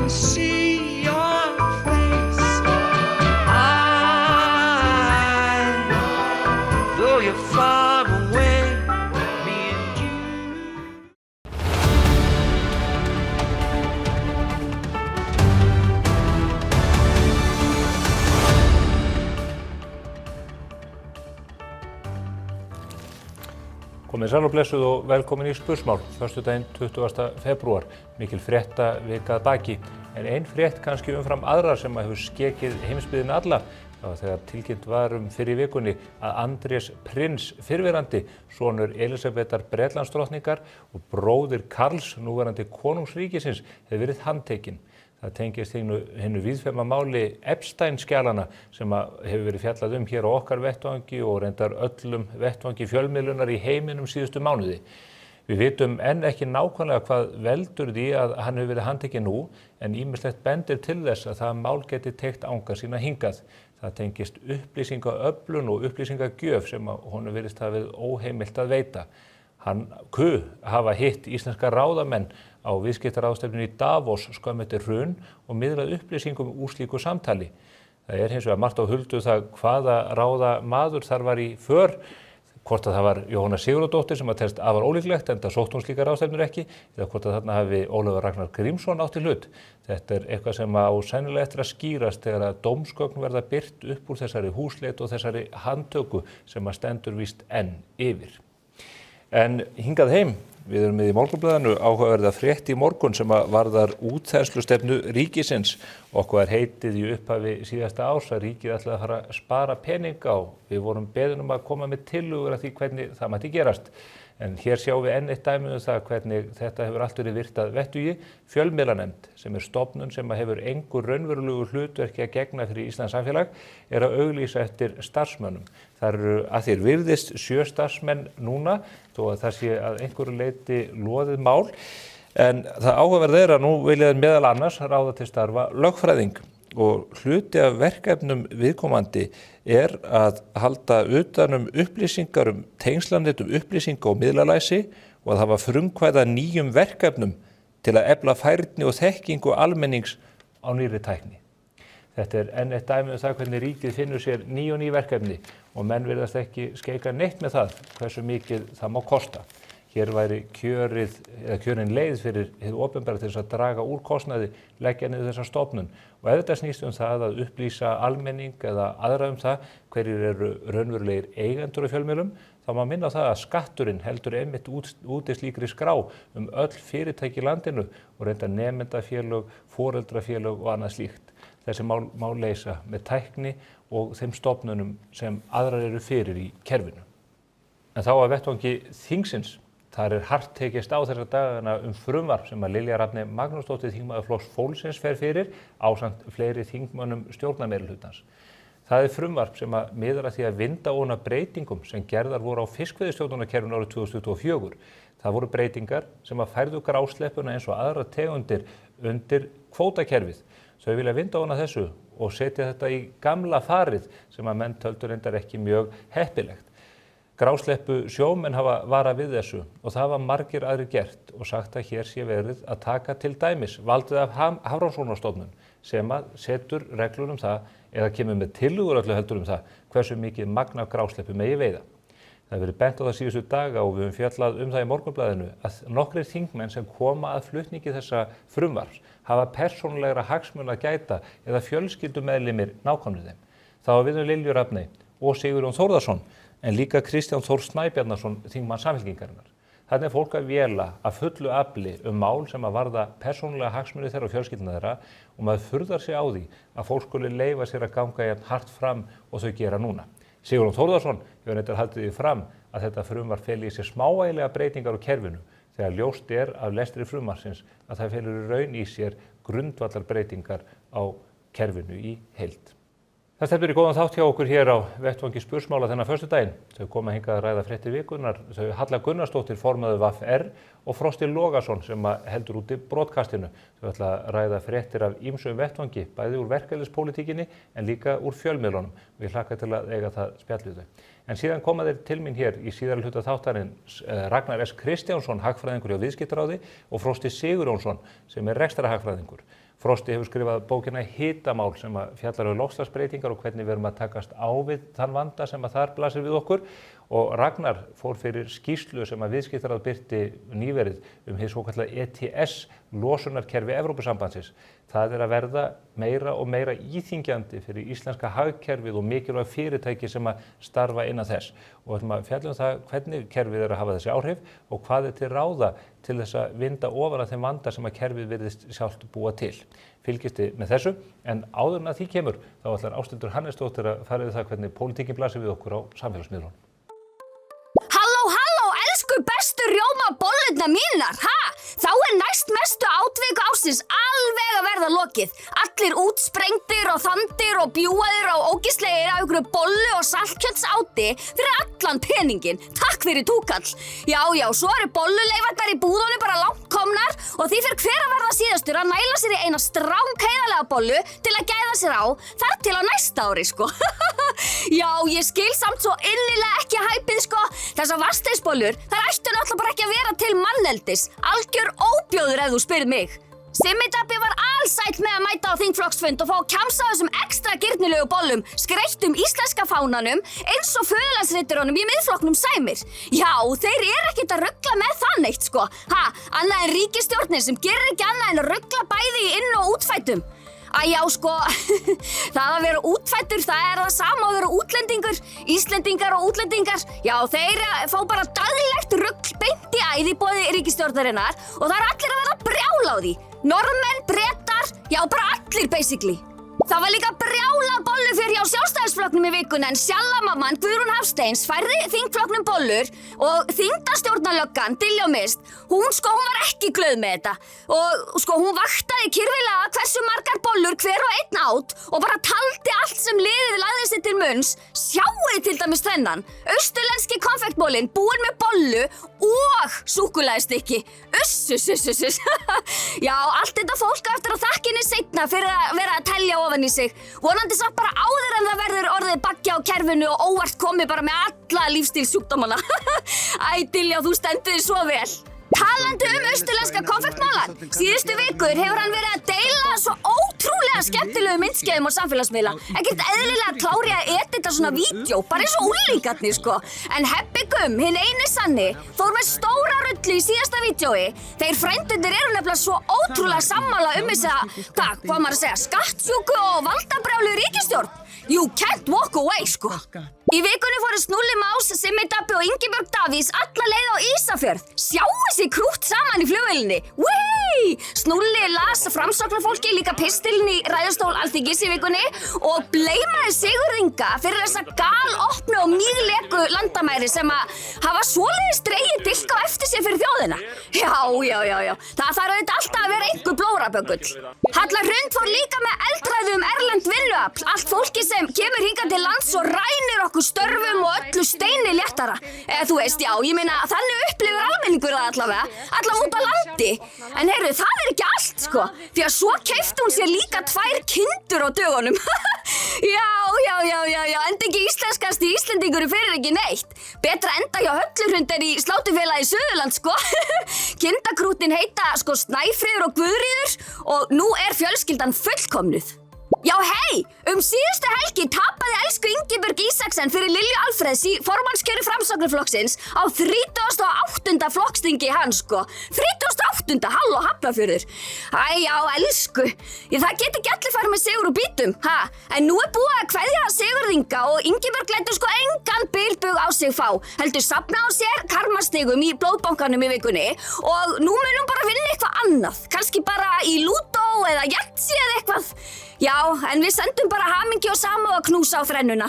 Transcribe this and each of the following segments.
can see your face. Though you're far away, me and you. Komið sæl og blessuð og velkomin í Spursmál, föstudaginn 20. febrúar, mikil frétta vika að baki. En ein frétt kannski umfram aðrar sem hefur skekið heimsbyggðina alla. Það var þegar tilkynnt var fyrr í vikunni að Andrés prins fyrrverandi, sonur Elísabetar Bretlandsdrottningar og bróðir Karls, núverandi konungsríkisins, hefur verið handtekinn. Það tengist hinnu víðfeðma máli Epstein-skjalana sem hefur verið fjallað hér á okkar vettvangi og reyndar öllum vettvangi fjölmiðlunar í heiminum síðustu mánuði. Við vitum enn ekki nákvæmlega hvað veldur því að hann hefur verið handtekinn nú, en ýmislegt bendir til þess að það mál geti teygt anga sína hingað. Það tengist upplýsingaöflun og upplýsingagjöf sem honum virðist hafa verið óheimilt að veita. Hann hafa hitt íslenska ráðamenn á viðskiptaráðstefnunni í Davos skömmu eftir hrun og miðlað upplýsingum úr slíku samtali. Það hins vegar margt á huldu það hvaða ráðamaður þar var í för, hvort að það var Jóhanna Sigurðardóttir sem telst afar ólíklegt enda sótt hún slíkar ráðstefnur ekki, eða hvort að þarna hafi Ólafur Ragnar Grímsson átt í hlut. Þetta eitthvað sem á sennilega eftir að skýrast þegar að dómsgögn verða birt upp úr þessari húsleit og þessari handtöku sem stendur víst enn yfir. En hingað heim, við erum með í Morgunblaðinu áhugaverða frétt í morgun sem varðar útþenslustefnu ríkisins. Okkur heitið í upphafi síðasta árs að ríkið ætlaði að fara að spara pening á. Við vorum beðin að koma með tillögur að því hvernig það mætti gerast. En hér sjáum við enn eitt dæmi það hvernig þetta hefur allt verið virt að vettugi. Fjölmiðlanefnd, sem stofnun sem hefur engu raunverulegu hlutverki að gegna fyrir Íslands samfélag, að auglýsa eftir starfsmönnum. Það eru að þér virðist 7 starfsmenn núna, þó að það sé að einhverju leyti loðið mál. En það áhugaverð að nú vilja þeir meðal annars ráða til starfa lögfræðing. Og hluti af verkefnum viðkomandi að halda utan upplýsingar tengslannet upplýsinga og miðlalæsi og að hafa frumkvæða nýjum verkefnum til að efla færni og þekkingu almennings á nýrri tækni. Þetta enn eitt dæmi það hvernig ríkið finnur sér ný og ný verkefni og menn virðast ekki skeika neitt með það hversu mikið það má kosta. Hér væri kjörin leið fyrir hið opinbera til þess að draga úr kostnaði, leggja niður þessa stofnun. Og ef þetta snýst það að upplýsa almenning eða aðra það hverjir eru raunverulegir eigendur af fjölmiðlum, þá má minna á það að skatturinn heldur einmitt út í slíkri skrá öll fyrirtæki í landinu og reynda nemendafélög, foreldrafélög og annað slíkt. Þessi má leysa með tækni og þeim stofnunum sem aðrar eru fyrir í kerfinu. En þá að vettvangi þingsins. Þar hart tekist á þessa dagana frumvarp sem að Lilja Rafney Magnúsdóttir þingmaður Flokks fólksins fer fyrir ásamt fleiri þingmönnum stjórnarmeirihlutans. Það frumvarp sem að miðar að því að vinda ofan af breytingum sem gerðar voru á fiskveiðistjórnarkerfinu árið 2024. Það voru breytingar sem að færðu grásleppuna eins og aðra tegundir undir kvótakerfið. Þau vilja vinda ofan af þessu og setja þetta í gamla farið sem að menn töldu reyndar ekki mjög heppilegt. Grásleppu sjómenn hafa varað við þessu og það hafa margir aðrir gert og sagt að hér sé verið að taka til dæmis valdið af Hafrannsóknastofnun sem að setur reglur það eða kemur með tillögur öllu heldur það hversu mikið magn af grásleppu megi veiða. Það hefur verið bent á það síðustu daga og við höfum fjallað það í Morgunblaðinu að nokkrir þingmenn sem koma að flutningi þessa frumvarps hafa persónulegra hagsmuna að gæta eða fjölskyldumeðlimir nákvæmlega þeim. Það var við Lilju Rafney og Sigurjón Þórðarson en líka Kristján Þór Snæbjarnarson, þingmann Samfylkingarinnar. Þarna fólk að véla að fullu afli mál sem að varða persónulega hagsmuni þeirra og fjölskylduna þeirra og maður furðar sig á því að fólk skuli leyfa sér að ganga jafn hart fram og þau gera núna. Sigurjón Þórðarson hefur reyndar haldið því fram að þetta frumvarp feli í sér smávægilega breytingar á kerfinu þegar ljóst af lestri frumvarpsins að það felur í raun í sér grundvallar breytingar á kerfinu í heild. Það stefnir í góðan þátt hjá okkur hér á vettvangi Spursmála þennan föstudaginn. Þau koma hingað að ræða fréttir vikunnar, þau Halla Gunnarsdóttir formaður VR og Frosti Logason sem heldur úti broadcastinu. Þau ætla að ræða fréttir af ýmsum vettvangi, bæði úr verkefnispólitíkinni en líka úr fjölmiðlunum. Við hlakka til að eiga það spjall við þau. En síðan koma þeir til mín hér í síðara hluta þáttarins Ragnar S. Kristjánsson, hagfræðingur hjá Viðskiptaráði og Frosti Sigurjónsson sem rekstrarhagfræðingur. Frosti hefur skrifað bókina Hitamál sem fjallar loftslagsbreytingar og hvernig við erum að takast á við þann vanda sem þar blasir við okkur. Og Ragnar fór fyrir skýrslu sem Viðskiptaráð birti nýverið hið svokallaða ETS, losunarkerfi Evrópusambandsins. Það að verða meira og meira íþyngjandi fyrir íslenska hagkerfið og mikilvæg fyrirtæki sem starfa innan þess. Og við fjallum það hvernig kerfið að hafa þessi áhrif og hvað til ráða til þess að vinda ofan að þeim vanda sem kerfið virðist sjálft búa til. Fylgist þið með þessu, en áður en að því kemur, þá ætlar Ásthildur Hannesdóttir að fara yfir það hvernig pólitíkin blasir við okkur á samfélagsmiðlunum. Halló, elsku bestu rjómabollurnar mínar, Þá næst mestu atvik ársins alveg að verða lokið. Allir útsprengdir og þandir og bjúaðir og ógislegir af einhverju bollu og saltkjötsáti fyrir allan peningin. Takk fyrir túkall. Já, svo eru bolluleifarnar í búðunum bara langt komnar og því fyrir hver að verða síðastur að næla sér í eina strákheiðarlega bollu til að gæða sér á þar til á næsta ári, sko. Já, ég skil samt svo innilega ekki hæpið, sko. Þessar vasteinsbollur, þær ættu náttúrulega bara ekki að vera til manneldis. Algjör óbjóður ef þú spyrð mig. Simmi Dabbi var alsæll með að mæta á þingflokksfund og fá að kjamsa þessum ekstra girnilegu bollum, skreyttum íslenska fánanum eins og föðurlandsritturunum í miðflokknum sæmir. Já, þeir eru ekkert að rugla með það neitt, sko. Annað en ríkisstjórnin sem gerir ekki annað en að rugla bæði í inn- og útfættum. Já, sko, það að vera útfættur, það er það sama að vera útlendingur. Íslendingar og útlendingar, já, þeir fá bara daglegt rugl beint í æð í boði ríkisstjórnarinnar og það er allir að vera brjála á því. Norðmenn, Bretar, já, bara allir basically. Það var líka brjálað bollufjör hjá Sjálfstæðisflokknum í vikunni en sjallamamman Guðrún Hafsteins færði þingflokknum bollur og þingdastjórnarlöggan Diljá Mist, hún var ekki glöð með þetta og hún vaktaði kyrfilega hversu margar bollur hver og einn át og bara taldi allt sem liðið lagði sér til munns. Sjáið til dæmis þennan, austurlenski konfektbólinn búinn með bollu og súkkulaðistykki. Uss. Já, allt þetta fólk á eftir að þakka henni seinna fyrir að vera að telja ofan í sig. Vonandi samt bara áður en það verður orðið baggi á kerfinu og óvart komið bara með alla lífstílssjúkdómana. Æ, Diljá, þú stendur þig svo vel. Talandi austurlenska konfektmálan, síðustu vikur hefur hann verið að deila svo ótrúlega skemmtilegu myndskeiðum á samfélagsmiðla. Ekkert eðlilega klári að edita svona vídjó, bara eins og unglingarnir, sko. En Hebbi Gumm, hinn eini sanni, fór með stóra rullu í síðasta vídjói. Þeir frændurnir eru nefnilega svo ótrúlega sammála þessa, hvað maður að segja, skattsjúku og valdabrjálu ríkisstjórn. You can't walk away, sko. Í vikunni fóru Snúlli Más, Simmi Dabbi og Ingibjörg Davíðs alla leið á Ísafjörð. Sjáu sig krútt saman í flugvélinni. Whey! Snúlli las framsóknarfólki líka pistilinn í ræðustól Alþingis í vikunni og bleimaði Sigurð Inga fyrir þessa galopnu og mígleku landamæri sem að hafa svoleiðis dregið dilk á eftir sér fyrir þjóðina. Já. Það þarf auðvitað alltaf að vera einhver blóraböggull. Halla Hrund fór líka með eldræðu erlend vinnuafl. Allt fólki sem kemur hingað til lands og rænir okkur störfum og öllu steini léttara. Þú veist, já, ég meina þannig upplifir almenningur það allavega út á landi. En heyrðu, það er ekki allt, sko, því að svo keypti hún sér líka 2 kindur á dögunum. Já, enda ekki íslenskasti Íslendingur fyrir ekki neitt. Betra enda hjá Höllu Hrund en í Sláturfélagi Suðurland, sko. Kindakrútin heita, sko, Snæfríður og Guðríður og nú er fjölskyldan fullkomnuð. Já, hei! Síðustu helgi tapaði elsku Ingibjörg Isaksen fyrir Lilju Alfreðs í formannskjöri Framsóknarflokksins á 38. flokksþingi hans, sko. 38. Halló Hafnarfjörður. Já, elsku. Það geti ekki allir farið með sigur úr bítum, En nú er búið að kveðja Sigurð Inga og Ingibjörg lætur sko engan bilbug á sig fá. Heldur safna á sér karmastigum í blóðbankanum í vikunni og nú munum bara vinna eitthvað annað. Kannski bara í Lúdó eða Jatsi eða eitthvað. Já, en við sendum bara hamingju og samúð og knúsa á þrennuna.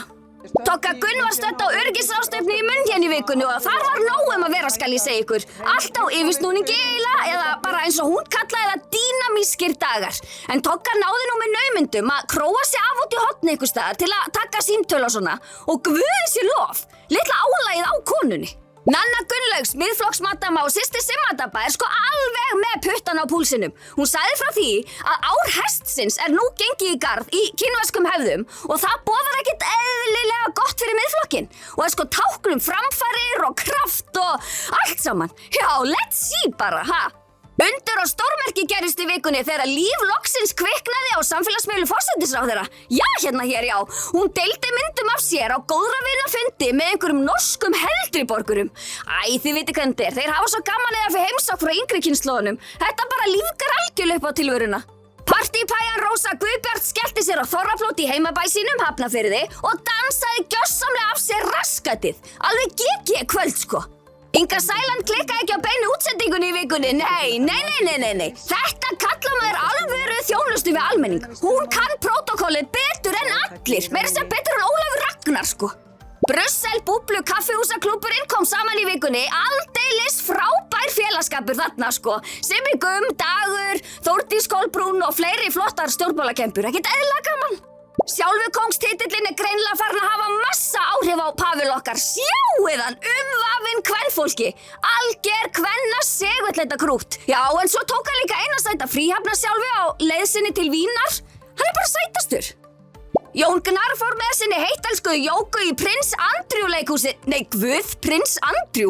Tokka Gunn var stödd á öryggisráðstefnu í München í vikunni og þar var nóg að vera, skal ég segja ykkur. Allt á yfirsnúningi eiginlega eða bara eins og hún kallaði það dýnamískir dagar. En Tokka náði nú með naumindum að króa sig af út í horni einhvers staðar til að taka símtöl og svona. Og guði sér lof, litla álagið á konunni. Nanna Gunnlaugs, Miðflokksmadama og systir Simmadabba sko alveg með puttan á púlsinum. Hún sagði frá því að ár hestsins nú gengið í garð í kínverskum hefðum og það boðar ekkert eðlilega gott fyrir Miðflokkinn. Og sko táknum framfarir og kraft og allt saman. Já, let's see bara, ha? Undur og stórmerki gerist í vikunni þegar Líf loksins kviknaði á samfélagsmiðlum forsætisráðherra. Já, já. Hún deildi myndum af sér á góðra vinafundi með einhverjum norskum heldriborgurum. Æ, þið viti hvernig þeir. Þeir hafa svo gaman eða fyrir heimsókn frá yngri kynslóðunum. Þetta bara lífgar algjörlega upp á tilveruna. Partípæjan Rósa Guðbjarts skellti sér á þorrablót í heimabæ sínum Hafnarfirði og dansaði gjörsamlega af sér raskatið. Alveg GG kvöld, sko. Inga Sæland klikkaði ekki á beinu útsendingunni í vikunni, nei. Þetta kallar maður alvöru þjónustu við almenning. Hún kann prótókollið betur en allir, meira sem betur en Ólafur Ragnar, sko. Brussel Búblu kaffihúsaklúbburinn kom saman í vikunni, aldeilis frábær félagskapur þarna, sko. Simmi Gumm, Dagur, Þórdís Kolbrún og fleiri flottar stjórnmálakempur, ekkert eðlilega gaman. Sjálfur kóngstitillinn greinilega farin að hafa massa áhrif á Pavel okkar. Sjáið hann, umvafinn kvenfólki. Alger kvenna segullleita krútt. Já, en svo tók hann líka eina sæta fríhafna sjálfi á leið sinni til Vínar. Hann bara sætastur. Jón Gnarr fór með sinni heittelskuðu Jóku í Prins Andrew leikhúsið. Nei, guð, Prins Andrew.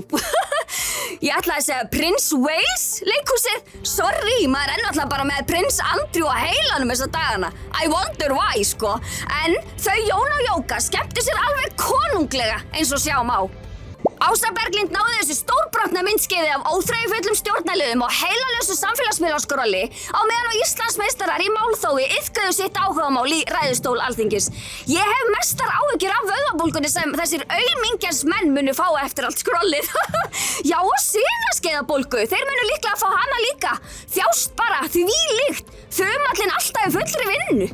Ég ætlaði að segja Prins Wales leikhúsið. Sorry, maður náttúrulega bara með Prins Andrew á heilanum þessa dagana. I wonder why, sko. En þau Jón og Jóka skemmtu sér alveg konunglega eins og sjá má. Ása Berglind náði þessu stórbrotna myndskeiði af óþreyjufullum stjórnarliðum og heilalausu samfélagsmiðlaskrolli á meðan á Íslandsmeistarar í málþófi iðkuðu sitt áhugamál í ræðustól Alþingis. Ég hef mestar áhyggjur af vöðvabólgunni sem þessir aumingjans menn munu fá eftir allt skrollið. Já, og sinaskeiðabólgu, þeir munu líklega fá hana líka. Þjást bara, þvílíkt, þumallinn alltaf í fullri vinnu.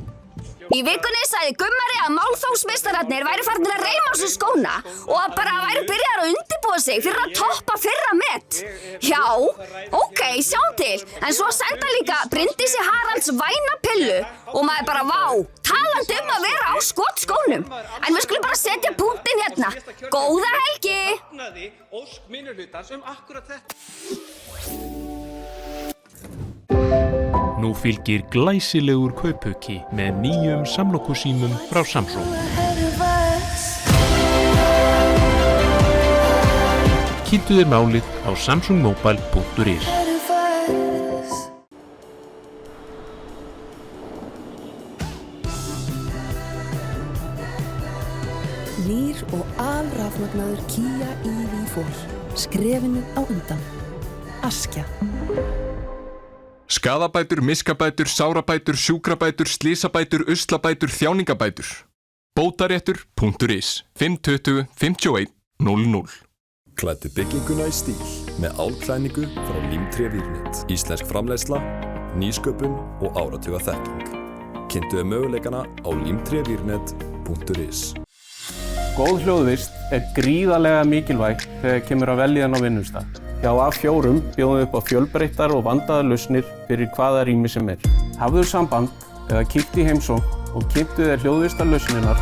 Í vikunni sagði Gummari að málþófsmeistararnir væru farnir að reima á sig skóna og að bara væru byrjaðir að undirbúa sig fyrir að toppa fyrra met. Já, ok, sjáum til. En svo senda líka Bryndísi Haralds væna pillu og maður bara vá, talandi að vera á skotskónum. En við skulum bara setja punktinn hérna. Góða helgi! Ósk minnihlutans akkúrat þetta. Nú fylgir glæsilegur kaupauki með nýjum samlokusímum frá Samsung. Kynntu þér málið á samsungmobile.is. Nýr og alrafmagnaður Kia EV4. Skrefinu á undan. Askja. Skaðabætur, miskabætur, sárabætur, sjúkrabætur, slysabætur, uslabætur, þjáningabætur. Bótaréttur.is 520 51 00. Klæddu bygginguna í stíl með álklæðningu frá Límtré Vírnet. Íslensk framleiðsla, nýsköpun og áratuga þekking. Kynntu möguleikana á limtrevírnet.is. Góð hljóðvist gríðarlega mikilvæg þegar kemur að velja á vinnustað. Hjá A4 bjóðum við upp á fjölbreyttar og vandaðar lausnir fyrir hvaða rými sem Hafðu samband eða kíktu í heimsókn og kynntu þér hljóðvistar lausnirnar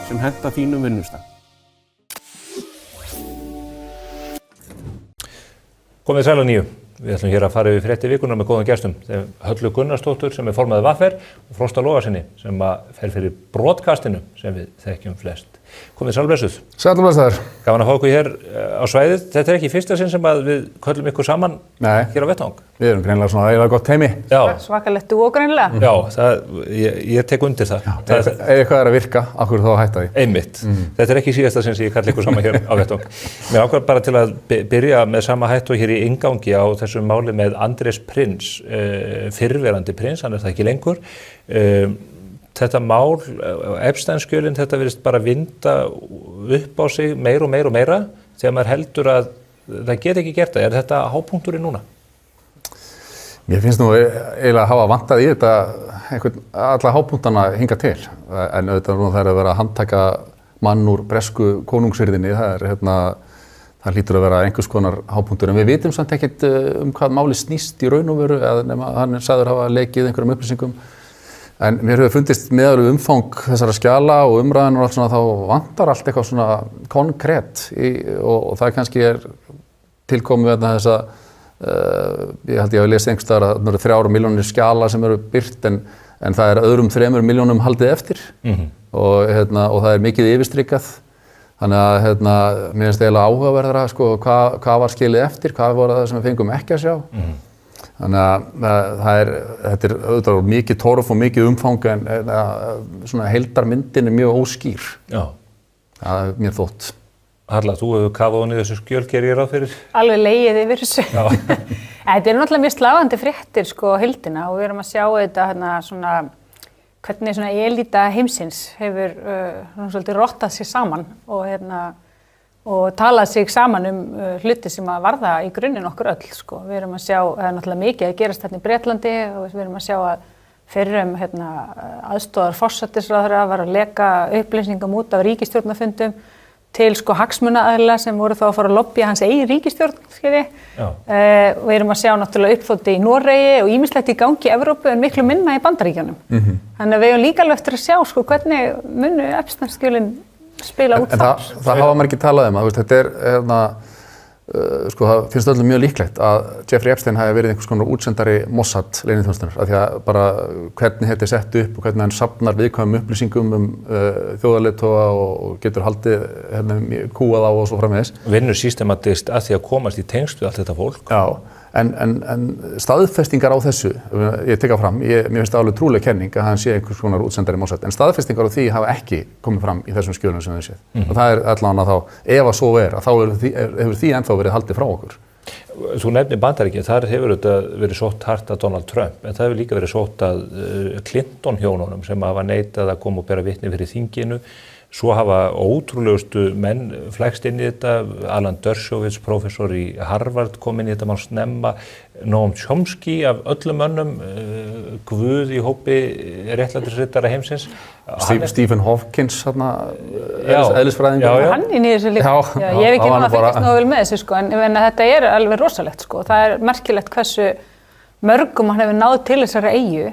sem henta þínum vinnustað. Komið sæl á nýju. Við ætlum hér að fara yfir fréttir vikunar með góðum gestum. Þeim Höllu Gunnarsdóttur sem formaður VFR og Frosta Logasyni sem fer fyrir broadcastinu sem við þekkjum flest. Komið sælblessuð. Sælblessaður. Gaman að fá ykkur hér á svæðið. Þetta ekki fyrsta sinn sem við köllum ykkur saman hér á vettvang. Við erum greinilega svona eiginlega gott heimi. Svakalegt þú og greinilega. Já, ég tek undir það. Ef eitthvað að virka, af hverju þá að hætta því? Einmitt. Þetta ekki síðasta sinn sem ég kalli ykkur saman hér á vettvang. Mér ákvað bara til að byrja með sama hættu hér í inngangi á þessu máli með Andrés Prins, fyrrverandi prins, hann það ekki lengur. Þetta mál, Epstein-skjölin, þetta virðist bara vinda upp á sig meira og meira þegar maður heldur að það get ekki gert það. Er þetta hápunkturinn núna? Mér finnst nú eiginlega að hafa vantað í þetta alla hápunktana hinga til. En auðvitað nú það að vera að handtaka mann úr bresku konungshirðinni, það hlýtur að vera einhvers konar hápunktur. En við vitum samt ekkert hvað máli snýst í raun og veru, eða nema hann sagður hafa lekið einhverjum upplýsingum. En mér hefur fundist meðal umfang þessara skjala og umræðan og allt svona, þá vantar allt eitthvað svona konkrétt og það kannski tilkomið vegna þess að ég held ég hafi lesið einhvers staðar að það eru 3 milljónir skjala sem eru birt en það öðrum 3 milljónum haldið eftir og það mikið yfirstrikað. Þannig að mér finnst eiginlega áhugaverðara sko, hvað var skilið eftir, hvað voru það sem við fengum ekki að sjá. Þannig að þetta auðvitað mikið torf og mikið umfang en svona heildarmyndin mjög óskýr. Já. Það mér þótt. Halla, þú hefur kafað ofan í þessu skjöl, gerir ég ráð fyrir? Alveg legið yfir þessu. Þetta náttúrulega mjög sláandi fréttir sko heildina og við erum að sjá þetta svona hvernig svona elíta heimsins hefur svolítið rottað sig saman og talað sig saman hluti sem að varða í grunninn okkur öll sko. Við erum að sjá, það náttúrulega mikið að gerast þarna í Bretlandi og við erum að sjá að fyrrum aðstoðar forsætisráðherra var að leka upplýsingum út af ríkisstjórnarfundum til sko hagsmunaaðila sem voru þá að fara að lobbya hans eigin ríkisstjórn, skilji. Við erum að sjá náttúrulega uppþótti í Noregi og ýmislegt í gangi í Evrópu en miklu minna í Bandaríkjunum. Þannig að við eigum líka alveg eftir að sjá sko hvernig munu Epstein-skjölin spila út þar. En það hafa maður ekki talað um, þetta sko það finnst öllum mjög líklegt að Jeffrey Epstein hafi verið einhvers konar útsendari Mossad leyniþjónustunnar af því að bara hvernig þetta sett upp og hvernig hann safnar viðkvæmum upplýsingum þjóðarleiðtoga og getur haldið kúað á og svo framvegis. Vinnur systematískt að því að komast í tengsl við allt þetta fólk. Já, en staðfestingar á þessu, ég tek fram, mér finnst það alveg trúleg kenning að hann sé einhvers konar útsendari Mossad, en staðfestingar á því hafa ekki komið fram í þessum skjölum sem við séð. Og það allavega þá, ef að svo að þá hefur því ennþá verið haldið frá okkur. Þú nefnir Bandaríkin, þar hefur þetta verið sótt hart að Donald Trump, en það hefur líka verið sótt að Clinton hjónunum sem hafa neitað að koma og bera vitni fyrir þinginu. Svo hafa ótrúlegustu menn flækst inn í þetta, Alan Dershowitz, prófessor í Harvard, kom inn í þetta mál snemma, Noam Chomsky af öllum mönnum, guð í hópi réttlætisriddara heimsins. Stephen Hawkins, eðlisfræðingur. Hann inn í þessu líka. Ég hef ekki að fylgjast nógu vel með þessu sko, en þetta alveg rosalegt sko. Það merkilegt hversu mörgum hann hefur náð til þessari eyju.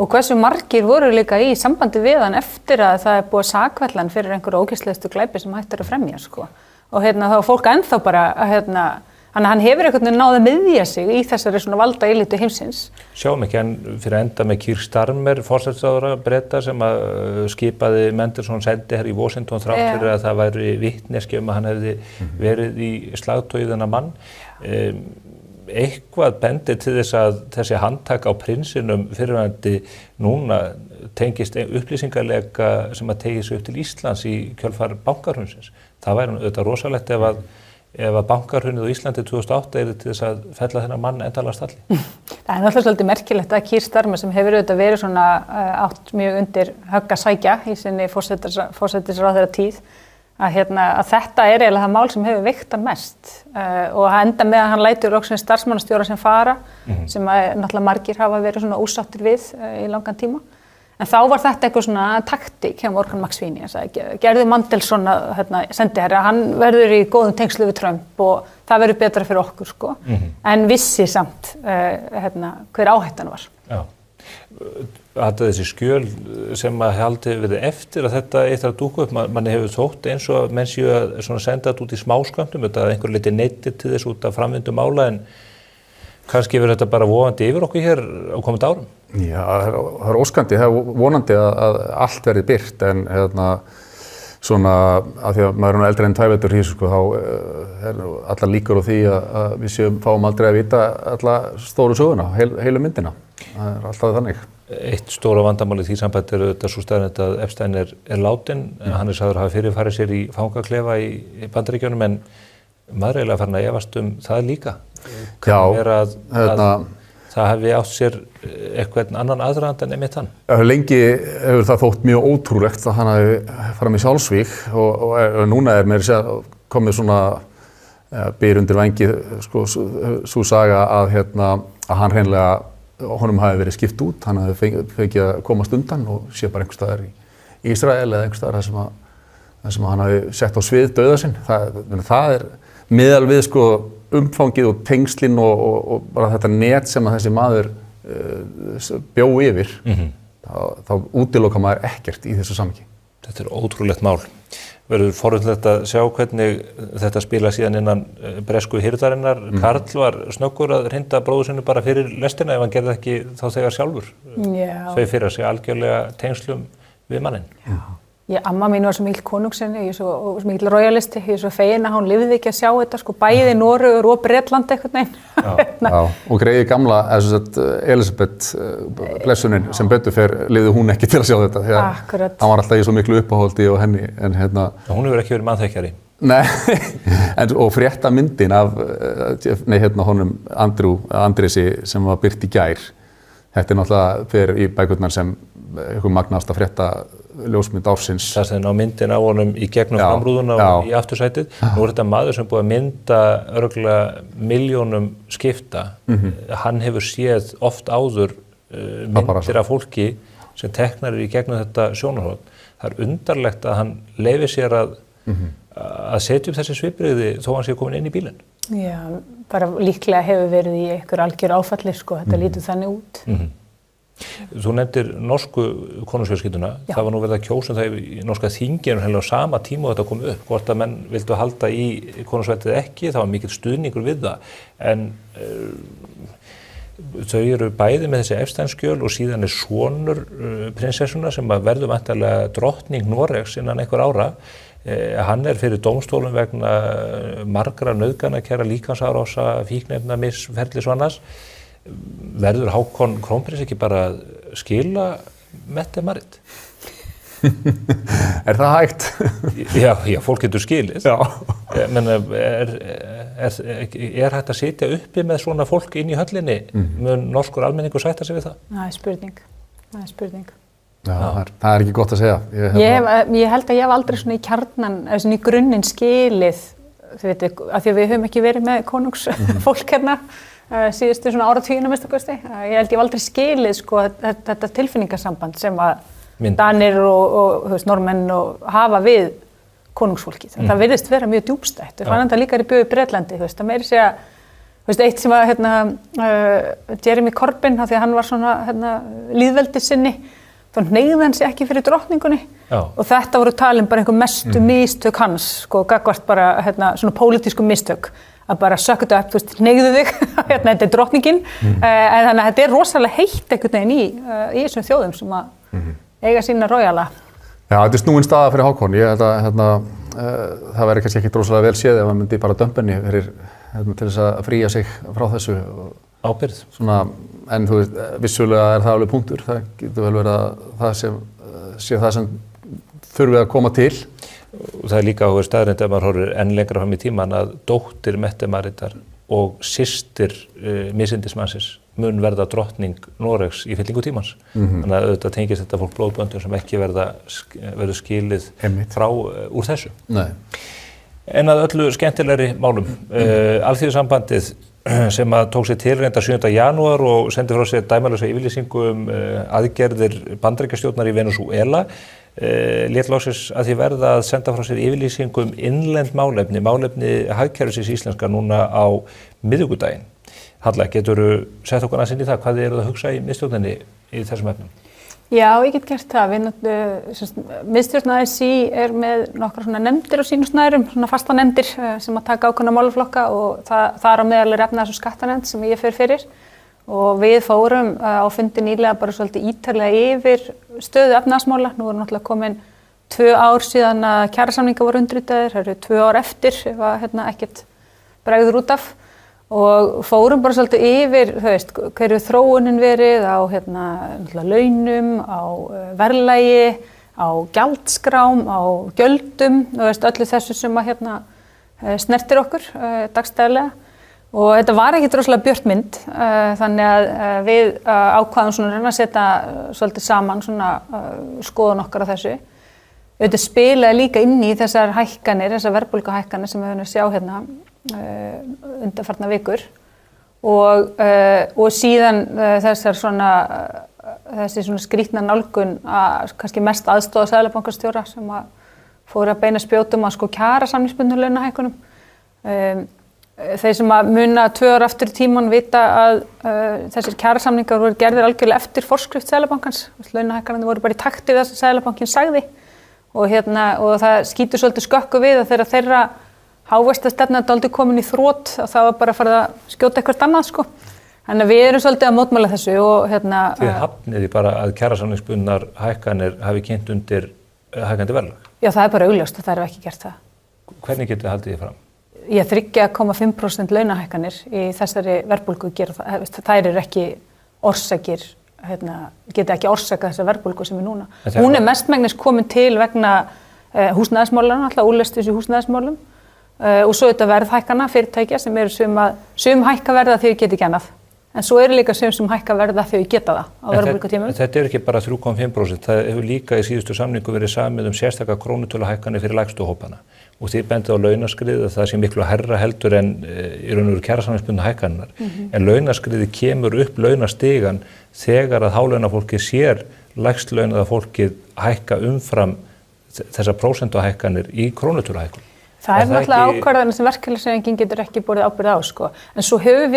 Og hversu margir voru líka í sambandi við hann eftir að það búið að sakfella hann fyrir einhverju ógeðslegustu glæpi sem hægt að fremja sko. Og þá fólk ennþá bara hann hefur einhvern veginn náð að miðja sig í þessari svona valda elítu heimsins. Sjáum ekki hann fyrir enda með Keir Starmer, forsætisráðherra Breta sem að skipaði Mendelsohn sendiherra í Washington þrátt fyrir að það væri vitneskja að hann hefði verið í slagtogi þennan mann. Eitthvað bendir til þess að þessi handtak á prinsinum fyrirvændi núna tengist upplýsingarleika sem að tegja sig upp til Íslands í kjölfar bankarhrunsins. Það væri auðvitað rosalegt ef að bankarhrunið á Íslandi 2008 yrði til þess að fella þennan mann endanlega stalli. Það náttúrulega svolítið merkilegt að Keir Starmer sem hefur auðvitað verið svona átt mjög undir högg að sækja í sinni forsætisráðherra tíð að þetta eiginlega það mál sem hefur veikt hann mest og það enda með að hann lætur loksins starfsmannastjóra sem fara sem náttúrulega margir hafa verið svona ósáttir við í langan tíma. En þá var þetta eitthvað svona taktík hjá Morgan McSweeney, gerði Mandelson sendiherra, hann verður í góðum tengslu við Trump og það verður betra fyrir okkur sko, en vissi samt hver áhættan var. Já. Þetta þessi skjöl sem að haldi verið eftir að þetta eitt að dúka upp, manni hefur þótt eins og menn séu að senda þetta út í smáskömmtum, þetta að einhver leiti neittir til þess út af framvindu mála en kannski verður þetta bara vonandi yfir okkur hér á komandi árum. Já, það er óskandi, það er vonandi að allt verði birt en svona að því að maður er eldri en 2 vetur hér sko, þá allar líkur á því að við fáum aldrei að vita alla stóru söguna, heilu myndina. Það er alltaf þannig. Eitt stóra vandamáli því sambætt er auðvitað svo staðreynd að Epstein er látinn. Hann sagður að hafa fyrirfarið sér í fangaklefa í Bandaríkjunum en maður eiginlega farin að efast það líka. Já, það hefði átt sér eitthvað annan aðdraganda en einmitt hann. Lengi hefur það þótt mjög ótrúlegt að hann hafi farið með sjálfsvíg og núna er meira að komið svona byr undir vængi sko, sú saga að hann hreinlega honum hafi verið skipt út, hann hafi fengið að komast undan og sé bara einhvers staðar í Ísrael eða einhvers staðar þar sem hann hafi sett á svið dauða sinn. Það er miðal við sko, umfangið og tengslin og bara þetta net sem að þessi maður bjó yfir. þá útilokar maður ekkert í þessu samhengi. Þetta ótrúlegt mál. Verður forvitnilegt að sjá hvernig þetta spila síðan innan bresku hirðarinnar. Karl var snöggur að hrinda bróður sinu bara fyrir lestina ef hann gerði ekki þá þegar sjálfur. Þau fyrir að segja algjörlega tengslum við manninn. Amma mín var svo mikil konungsinni, ég er svo mikil royalisti, ég er svo fegin að hún lifði ekki að sjá þetta, sko, bæði Noregur og Bretland einhvern veginn. Og greiði gamla, Elisabeth, blessunin sem betur fer, lifði hún ekki til að sjá þetta, því að hann var alltaf í svo miklu uppáhaldi og henni, en hérna... Hún hefur ekki verið mannþekkjari. Nei, og frétta myndin af, honum Andrési sem var birt í gær, þetta náttúrulega fer í bækurnar sem einhver magnast að frétta ljósmynd ársins. Það sem á myndin á honum í gegnum framrúðuna og í aftursætið. Nú er þetta maður sem búið að mynda örugglega milljónum skipta. Hann hefur séð oft áður myndir af fólki sem teknar í gegnum þetta sjónarhorn. Það er undarlegt að hann leyfi sér að setja upp þessi svipbrigði þó hann sé komin inn í bílinn. Já, bara líklega hefur verið í einhver algjör áfalli, sko. Þetta lítur þannig út. Þú nefndir norsku konungsfjölskylduna. Það var nú verið að kjósa það í norska þinginu á sama tíma og þetta kom upp. Hvort að menn vildu halda í konungsveldið ekki, það var mikill stuðningur við það. En þau eru bæði með þessi Efsteinskjöl og síðan er sonur prinsessuna sem verður væntanlega drottning Noregs innan einhver ára. Hann er fyrir dómstólum vegna margra nauðganakæra, líkamsárása, fíkniefnamis-ferlis og annars. Verður Hákon krónprins ekki bara að skila Mette-Marit? Er það hægt? Já, fólk getur skilið. Men er hægt að sitja uppi með svona fólk inn í höllinni? Mun norskur almenningur sætta sig við það? Það er spurning. Það er ekki gott að segja. Ég held að ég hef aldrei svona í kjarnan, svona í grunninn skilið, þú veit, af því að við höfum ekki verið með konungsfólk hérna, síðustu svona áratugina minnstakosti. Ég held ég hef aldrei skilið, sko, þetta tilfinningasamband sem að Danir og Norðmenn hafa við konungsfólkið. Það virðist vera mjög djúpstætt. Við fannum þetta líka í bjóði í Bretlandi, það meiri segja, eitt sem var Jeremy Corbyn, því að hann var svona lýðveldissinni, þá hneigði hann sig ekki fyrir drottningunni og þetta voru talin bara einhver mestu mistök hans, sko, gagnvart bara svona pólitísku mistök, að bara sökka þetta upp, hneigðu þig, þetta er drottningin, en þannig að þetta er rosalega heitt einhvern veginn í þessum þjóðum sem að eiga sína royala. Já, þetta er snúin staða fyrir Hákon. Ég held að það væri kannski ekki rosalega vel séð ef hann myndi bara dömpa henni fyrir til þess að fría sig frá þessu. Ábyrgð. Svona, en þú veist, vissulega er það alveg punktur. Það getur vel verið að það sé það sem þurfi að koma til. Og það er líka staðreynd ef maður horfir enn lengra fram í tíman að dóttir Mette-Maritar og systir misindismannsins mun verða drottning Noregs í fyllingu tímans. Þannig að auðvitað tengist þetta fólk blóðböndum sem ekki verður skilið frá úr þessu. Nei. En að öllu skemmtilegri málum. Alþýðusambandið sem að tók sér til reynda 7. janúar og sendi frá sér dæmalausa yfirlýsingu aðgerðir Bandaríkjastjórnar í Venesúela. Lét loksins að því verða að senda frá sér yfirlýsingu innlend málefni hagkerfisins íslenska núna á miðvikudaginn. Halla, geturðu sett okkur aðeins inn í það? Hvað eru það að hugsa í miðstjórninni í þessum efnum? Já, ég get gert það. Miðstjórn ASÍ er með nokkra svona nefndir á sínum snærum, svona fasta nefndir sem að taka ákveðna málaflokka og það er á meðal efnahags- og skattanefnd sem ég fer fyrir. Og við fórum á fundi nýlega bara svolítið ítarlega yfir stöðu efnahagsmála. Nú er náttúrulega komin 2 ár síðan að kjarasamningar voru undirritaðir, það eru 2 ár eftir ef að ekkert bregður út af. Og fórum bara svolítið yfir, þú veist, hverju þróunin verið á launum, á verðlagi, á gjaldskrám, á gjöldum, þú veist, öllu þessu sem að snertir okkur dagstæðlega. Og þetta var ekkert rosalega björt mynd, þannig að við ákvaðum svona að setja svolítið saman svona skoðun okkar á þessu. Þetta spilaði líka inn í þessar hækkanir, þessar verðbólguhækkanir sem við höfum að sjá undanfarna vikur og síðan þessi svona skrýtna nálgun að kannski mest aðstoða seðlabankastjóra sem að fóru að beina spjótum að kjarasamningsbundnu launahækkunum. þeir sem að muna 2 ár aftur í tíman vita að þessir kjarasamningar voru gerðir algjörlega eftir forskrift Seðlabankans. Launahækkanirnir voru bara í takti við það sem Seðlabankinn sagði og það skýtur svolítið skökku við að þegar þeirra hávextastefna dálítið komin í þrot og það var bara að fara að skjóta eitthvað annað sko. Þannig að við erum svolítið að mótmæla þessu og Þið hafniði bara að kjarasamningsbundnar hækkanir hafi kynnt undir hækkandi verðlag? Já, það er bara augljóst og það er ekki gert það. Hvernig getur þið haldið því fram? 3,5% launahækkanir í þessari verðbólgu gera það. Það eru ekki orsakir, geta ekki orsakað þessa verðbólgu sem er núna. Hún er mestmegnis komin til vegna húsnæðismálana, alltaf úrlestis í húsnæðismálum og svo þetta verðhækkana fyrirtækja sem eru sum hækka verða þegar geta ekki annað. En svo eru líka sem hækka verða þegar geta það á verðbólgutímum. Þetta er ekki bara 3,5%, það hefur líka í síðustu samningu verið samið sérstaka krónutöluhækkanir fyrir lægstu hópana. Og þið bendið á launaskriðið að það sé miklu hærra heldur en í raun og veru kjarasamningsbundnu hækkanirnar. En launaskriðið kemur upp launastigan þegar að hálaunafólkið sér lægstlaunaða fólkið hækka umfram þessar prósentuhækkanir í krónutöluhækkun. Það er náttúrulega ákvarðanir sem verkalýðshreyfingin getur ekki borið ábyrgð á sko. En svo höfum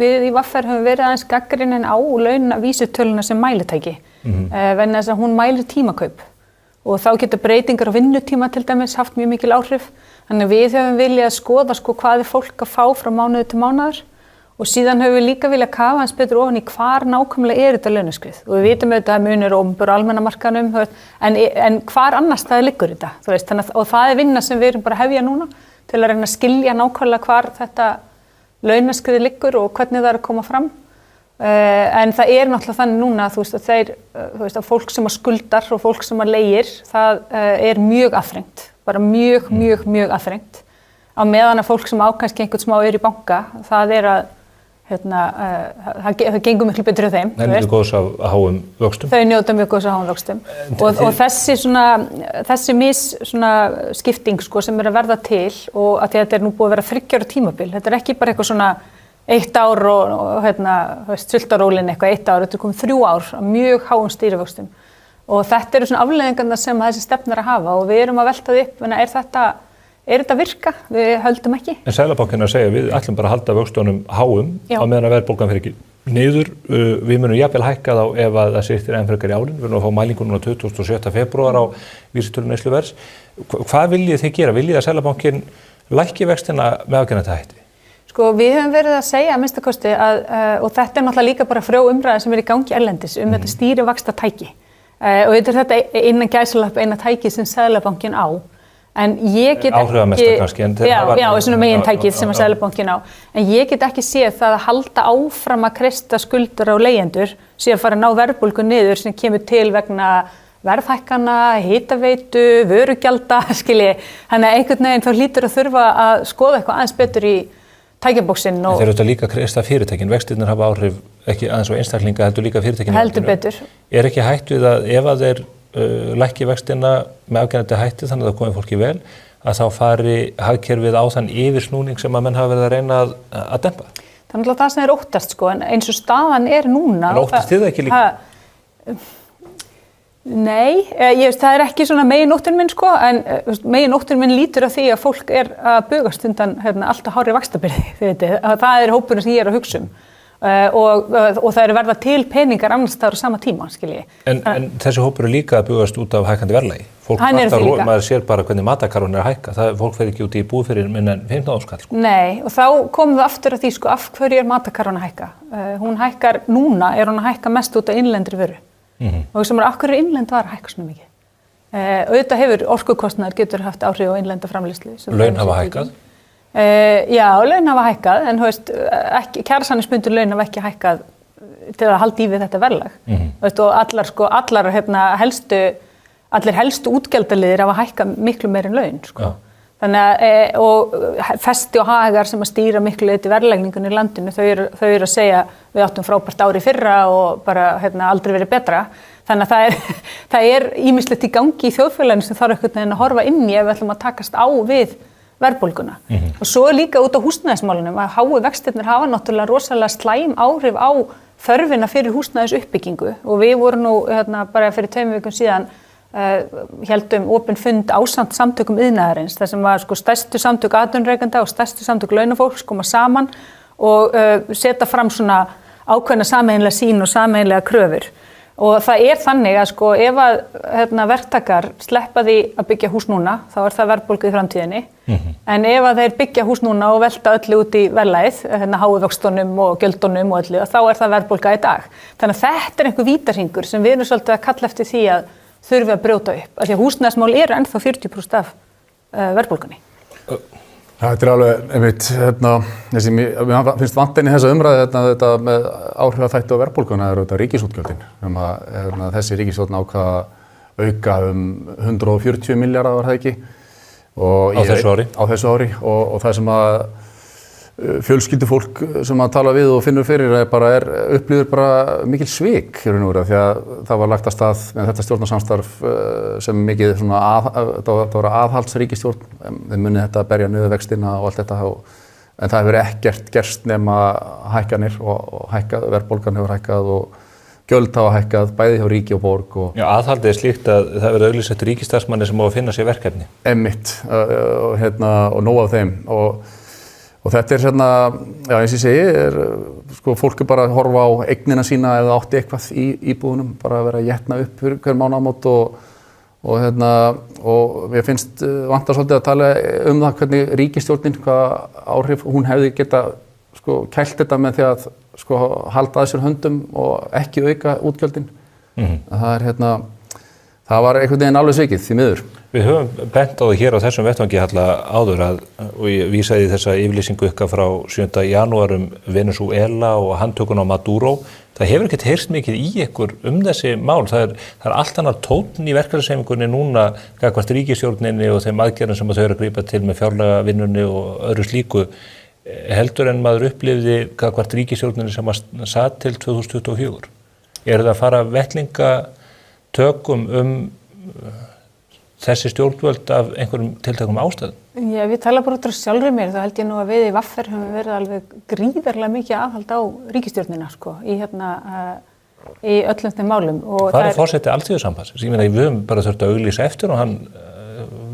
við í VR höfum verið aðeins gagnrýnin á launavísitöluna sem mælitæki. Vegna þess að hún mælir tímakaup. Og þá getur breytingar á vinnutíma til dæmis haft mjög mikil áhrif. Þannig að við höfum viljað að skoða hvað er fólk að fá frá mánuði til mánaðar og síðan höfum við líka viljað kafa hans betur ofan í hvar nákvæmlega þetta launaskrið. Og við vitum auðvitað að munur opinber á almenna markaðnum en hvar annars það liggur þetta. Og það er vinna sem við erum bara að hefja núna til að reyna að skilja nákvæmlega hvar þetta launaskrið liggur og hvernig það er að koma fram. En það er náttúrulega þannig núna að fólk sem að skuldar og fólk sem að leigir, það er mjög aðþrengt, bara mjög aðþrengt. Á meðan að fólk sem á kannski einhvern smá í banka, það er að það gengur miklu betur á þeim. Það njóta góðs af háum vöxtum. Þau njóta mjög góðs af háum vöxtum. Og þessi skipting sem er að verða til og að þetta er nú búið að vera 3 ára tímabil, þetta er ekki bara eitthvað 1 ár og sultarólinn eitthvað 1 ár, þetta er komið 3 ár af mjög háum stýrivöxtum. Og þetta eru afleiðingarnar sem þessi stefna er að hafa og við erum að velta því upp, er þetta virka? Við höldum ekki. En Seðlabankinn að segja við ætlum bara að halda vöxtunum háum á meðan að verðbólgan fer ekki niður. Við munum jafnvel hækka þá ef að það sýttir enn frekar í árin. Við erum að fá mælingu núna 27. febrúar á vísitölu neysluverðs. Hvað viljið þið gera? Viljið að Seðlabankinn lækki vextina með afgerandi hætti? Sko við höfum verið að segja að minnsta kosti og þetta er náttúrulega líka bara frjó umræða sem er í gangi erlendis þetta stýrivaxtatæki. Og þetta innan gæsalöpp eina tæki sem Seðlabankinn á. En ég get áhrifamesta kannski. Já, svona megintækið sem að Seðlabankinn á. En ég get ekki séð það að halda áfram að kreista skuldur á leigjendur síðan fara að ná verðbólgu niður sem kemur til vegna verðhækkana, hitaveitu, vörugjalda, skilji. Þannig að einhvern veginn þá hlýtur að þurfa að skoða eitthvað aðeins betur í tækjabóksinn. Þeir eru þetta líka að kreista fyrirtækin. Vextirnir hafa áhrif ekki aðeins á einstaklinga, heldur líka fyrirtækin. Heldur betur. Er ekki hætt við að ef að þeir lækki vextina með afgerandi hætti þannig að það komi fólki vel að þá fari hagkerfið á þann yfirsnúning sem að menn hafa verið að reyna að dempa? Það er það sem er óttast sko, en eins og staðan er núna. En óttast þið það ekki líka? Nei, það er ekki svona meginóttur minn sko, en meginóttur minn lítur að því að fólk er að bugast undan alltaf hárri vaxtabyrði, þið veitir, það er hópurinn sem ég er að hugsa og það eru verða til peningar annars staðar á sama tíma, skilji. En þessi hópur er líka að bugast út af hækkandi verðlagi. Fólk maður sér bara hvernig matarkarfan er að hækka. Fólk fer ekki út í búð fyrir minna en 15 skall. Sko. Nei, og þá komum við aftur að því sko, af hverju er matarkarfan að hækka? Hún hækkar núna, hún að hækka mest út af innlendri vöru. Og sem af hverju er innlend vara að hækka svona mikið? Auðvitað hefur orkukostnaður getur haft áhrif á innlenda framleiðslu. Laun hafa hækkað? Já, laun hafa hækkað, en kjarasamningsbundin laun hafa ekki hækkað til að halda í við þetta verðlag. Og allir helstu útgjaldaliðir hafa hækkað miklu meir en laun. Sko. Þannig og festi og hagar sem að stýra miklu leyti verðlagningunni í landinu, þau eru að segja við áttum frábært ár í fyrra og bara aldrei verið betra. Þannig að það er ýmislegt í gangi í þjóðfélaginu sem þarf einhvern veginn að horfa inn í ef við ætlum að takast á við verðbólguna. Og svo líka út á húsnæðismálunum að háu vextirnir hafa náttúrulega rosalega slæm áhrif á þörfina fyrir húsnæðisuppbyggingu og við vorum nú bara fyrir 2 vikum síðan héldum opinn fund ásamt samtökum iðnaðarins, þar sem að sko stærstu samtök atvinnurekenda og stærstu samtök launafólks koma saman og setja fram svona ákveðna sameiginlega sýn og sameiginlega kröfur. Og það þannig að sko ef að verktakar sleppa því að byggja hús núna, þá það verðbólgu í framtíðinni. En ef að þeir byggja hús núna og velta öllu út í verðlagið, háu vöxtunum og gjöldunum og öllu, þá það verðbólga í dag. Þannig að þetta einhver vítahringur sem við erum svolítið að kalla eftir því að þurfi að brjóta upp. Af því að húsnæðismál eru ennþá 40% af verðbólgunni. Þetta alveg, einmitt, mér finnst vandinn í þessa umræðu þetta með áhrifaþætti á verðbólguna þetta ríkisútgjöldin. Þessi ríkisstjórn ákvað að auka 140 milljarða var það ekki. Á þessu ári. Og það sem að fjölskyldufólk sem að tala við og finnur fyrir upplýður bara mikil svik því að það var lagt af stað með þetta stjórnarsamstarf sem mikið svona það var aðhaldsríkisstjórn, þeir munið þetta að berja niður vextina og allt þetta en það hefur ekkert gerst nema hækkanir og verðbólgan hefur hækkað og gjöld hafa hækkað bæði hjá ríki og borg. Já, aðhaldið slíkt að það verður auglýst eftir ríkisstarfsmanni sem á að finna sér verkefni. Einmitt og nóg af þeim og þetta já eins og ég segi, sko fólk bara að horfa á eignina sína eða átti eitthvað í íbúðunum, bara að vera að jetna upp fyrir hver mánaðamót og mér finnst vantar svolítið að tala það hvernig ríkisstjórnin, hvað áhrif hún hefði geta sko kælt þetta með því að sko halda að sér höndum og ekki auka útgjöldin. Það var einhvern veginn alveg svikið því miður. Við höfum bent á það hér á þessum vettvangi áður og ég vísaði þessa yfirlýsingu ykkar frá 7. janúar Venezuela og handtökun á Maduro. Það hefur ekkert heyrst mikið í ykkur þessi mál. Það er allt annar tónn í verkefnishreyfingunni núna gagnvart ríkisstjórninni og þeim aðgerðum sem þau eru að grípa til með fjárlagavinnunni og öðru slíku heldur en maður upplifði gagnvart ríkisstjórninni sem satt til 2024. Það að fara vettlingatökum þessi stjórnvöld af einhverjum tiltökum ástæðum? Já, við tala bara út á sjálfri mér, þá held ég nú að við í VR höfum verið alveg gríðarlega mikið aðhald á ríkisstjórnina, sko, í öllum þeim málum. Hvað forseti Alþýðusambandsins? Ég meina, við höfum bara þurft að auglýsa eftir og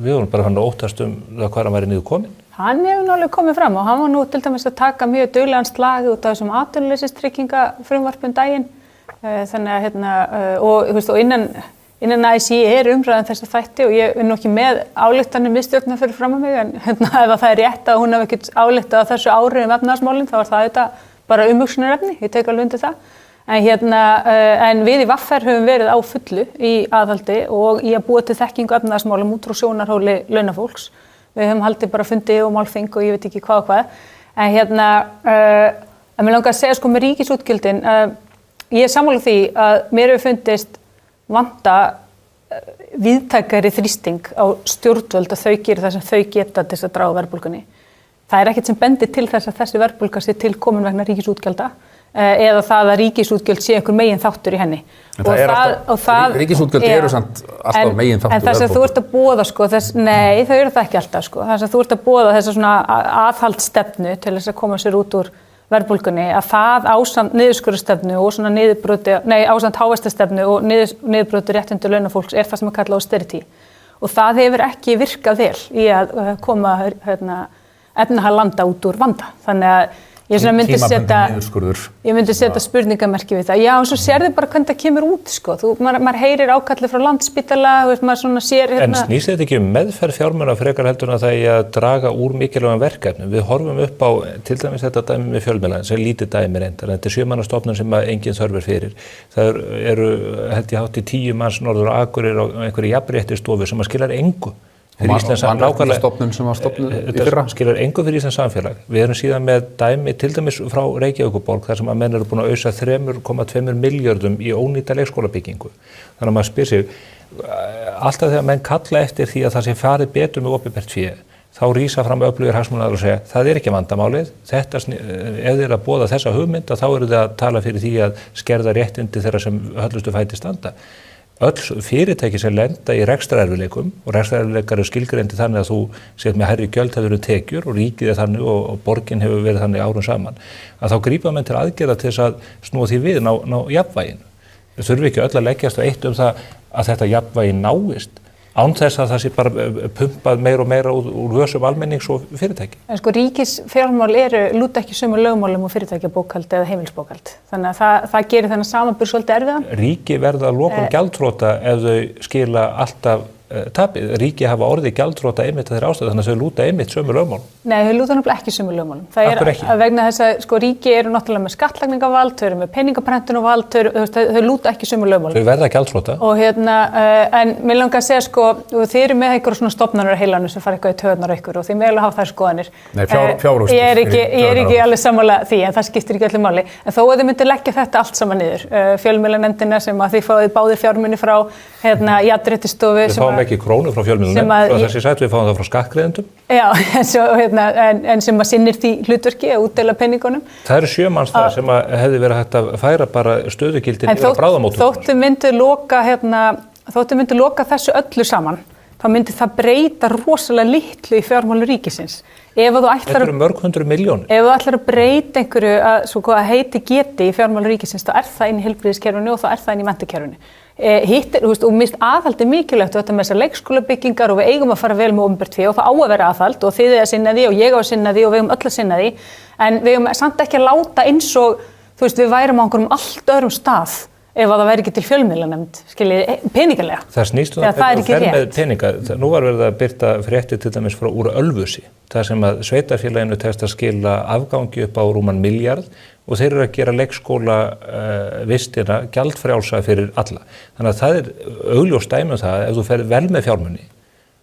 við höfum bara fann að óttast hvað hann væri niður komin. Hann hefur nálega komið fram og hann var nú til dæmis að taka mjög duglegan slag út af þessum atvinnuleysisfrumvarpum daginn. Þannig að og innan ASÍ umræðan þessa þætti og ég nú ekki með ályktanir miðstjórnar fyrir fram að mig en ef það er rétt að hún hafi ekkert ályktað á þessu ári efnahagsmálin þá var það auðvitað bara umhugsunarefni, ég tek alveg undir það. En við í VR höfum verið á fullu í aðhaldi og í að búa til þekkingu efnahagsmálum út frá sjónarhóli launafólks. Við höfum haldið bara fundi og málþing og ég veit ekki hvað og hvað. En mér langar að segja sko með ríkisútgjöldin, ég sammála því að mér hefur fundist vanta víðtækari þrýsting á stjórnvöld að þau gera það sem þau geta til þess að draga verðbólgunni. Það er ekkert sem bendir til þess að þessi verðbólga sé til komin vegna ríkisútgjalda eða það að ríkisútgjöld sé einhver megin þáttur í henni. Ríkisútgjöld eru samt alltaf megin þáttur. En það sem þú ert að boða sko, nei þau eru það ekki alltaf sko, það sem þú ert að boða þessa svona aðhaldsstefnu til þess að koma sér út úr verðbólgunni að það ásamt niðurskurðarstefnu og svona ásamt hávaxtastefnu og niðurbroti réttindi launafólks það sem að kalla austerity og það hefur ekki virkað vel í að koma efnahag landa út úr vanda. Þannig að ég myndi setja spurningamerki við það. Já, og svo sérðu bara hvernig það kemur út sko. Maður heyrir ákalli frá Landspítala maður svona sér En snýst þetta ekki meðferð fjármuna frekar heldur en að það að draga úr mikilvægum verkefnum? Við horfum upp á til dæmis þetta dæmi með fjölmiðla sem lítið dæmi reyndar. Þetta er 7 manna stofnun sem enginn þörf fyrir. Það eru held ég hátt í 10 manns norður og Akureyri og einhverju jafnréttisstofu sem að skilar engu. Mannréttindastofnun sem var stofnuð í fyrra. Skilar engu fyrir Íslands samfélag. Við erum síðan með dæmi til dæmis frá Reykjavíkurborg þar sem að menn eru búin að ausa 3,2 milljörðum í ónýta leikskólabyggingu. Þannig að maður spyr sig, alltaf þegar menn kalla eftir því að það sé farið betur með opinbert fé, þá rísa fram öflugir hagsmunaaðilar og segja, það er ekki vandamálið, ef þið eru að boða þessa hugmynd, þá eru þið að tala fyrir því að skerða réttindi þeirra sem höllustu fæti standa. Öll fyrirtæki sem lenda í rekstrarerfiðleikum og rekstrarerfiðleikar eru skilgreindi þannig að þú sért með hærri gjöld hefur tekjur og ríkið þannig og borgin hefur verið þannig árum saman að þá grípa menn til aðgerða til þess að snúa því við ná jafnvæginu. þurfi ekki öll að leggjast á eitt það að þetta jafnvægi náist án þess að það sé bara pumpað meira og meira úr vösum almennings og fyrirtæki. En sko ríkisfjármál lúta ekki sömu lögmálum og fyrirtækjabókhald eða heimilisbókhald. Þannig að það gerir þennan samanburð svolítið erfiðan. Ríki verða að lokum gjaldþrota ef þau skila alltaf tapið. Ríki hafa orðið gjaldþrota einmitt að þeirra ástæðu þannig að þau lúta einmitt sömu lögmálum. Nei, þau lúta náttúrulega ekki sömu lögmálum. Það að vegna þess að sko ríki eru náttúrulega með skattlagningarvald, þau eru með peningaprentunarvald, þau lúta ekki sömu lögmálum. Þau verða gjaldþrota. Og en mér langar að segja sko, þið eru með einhverjum svona stofnanir á heilanum sem fara eitthvað í taugarnar á ykkur og þið meðal hafa þær skoðanir. Nei, fjárhúsið. Ég er ekki alveg sammála því en það skiptir ekki öllu máli. En þó að þið myndir leggja þetta allt saman niður. Fjölmiðlanefndina sem að þið fáið báðir fjármuni frá Jafnréttisstofu Við fáum ekki krónu frá fjölmiðlunum, þessi sætt við fáum það frá skattgreiðendum. Já, en sem að sinnir því hlutverki að útdeila peningunum. Það eru 7 manns það sem að hefði verið hægt að færa bara stöðugildin yfir að bráðamóttökunum. Þóttu myndu loka þessu öllu saman, þá myndi það breyta rosalega litlu í fjármálum ríkisins. Þetta eru mörg 100 milljónir. Ef þú ætlar að breyta einhverju að heiti geti í fjármálum ríkisins, þá það inn í heilbrigðiskerfinu og þá það inn í menntakerfinu. Og mist aðhald mikilvægt og þetta með þessar leikskólabyggingar og við eigum að fara vel með opinbert fé og það á að vera aðhald og þið að sinna því og ég á að sinna því og við eigum öll að sinna því en við eigum samt ekki að láta eins og við værum á einhverjum allt öðrum stað ef að það væri ekki til fjölmiðlanefnd, peningalega. Það snýst það er ekki rétt. Með peninga, nú var verið að birta fréttir til dæmis frá úr Ölfusi, það sem að sveitarfélaginu tekst að skila afgangi upp á rúman milljarð og þeir eru að gera leikskóla vistina gjaldfrjálsa fyrir alla. Þannig að það er augljóst dæmi um það ef þú ferð vel með fjármuni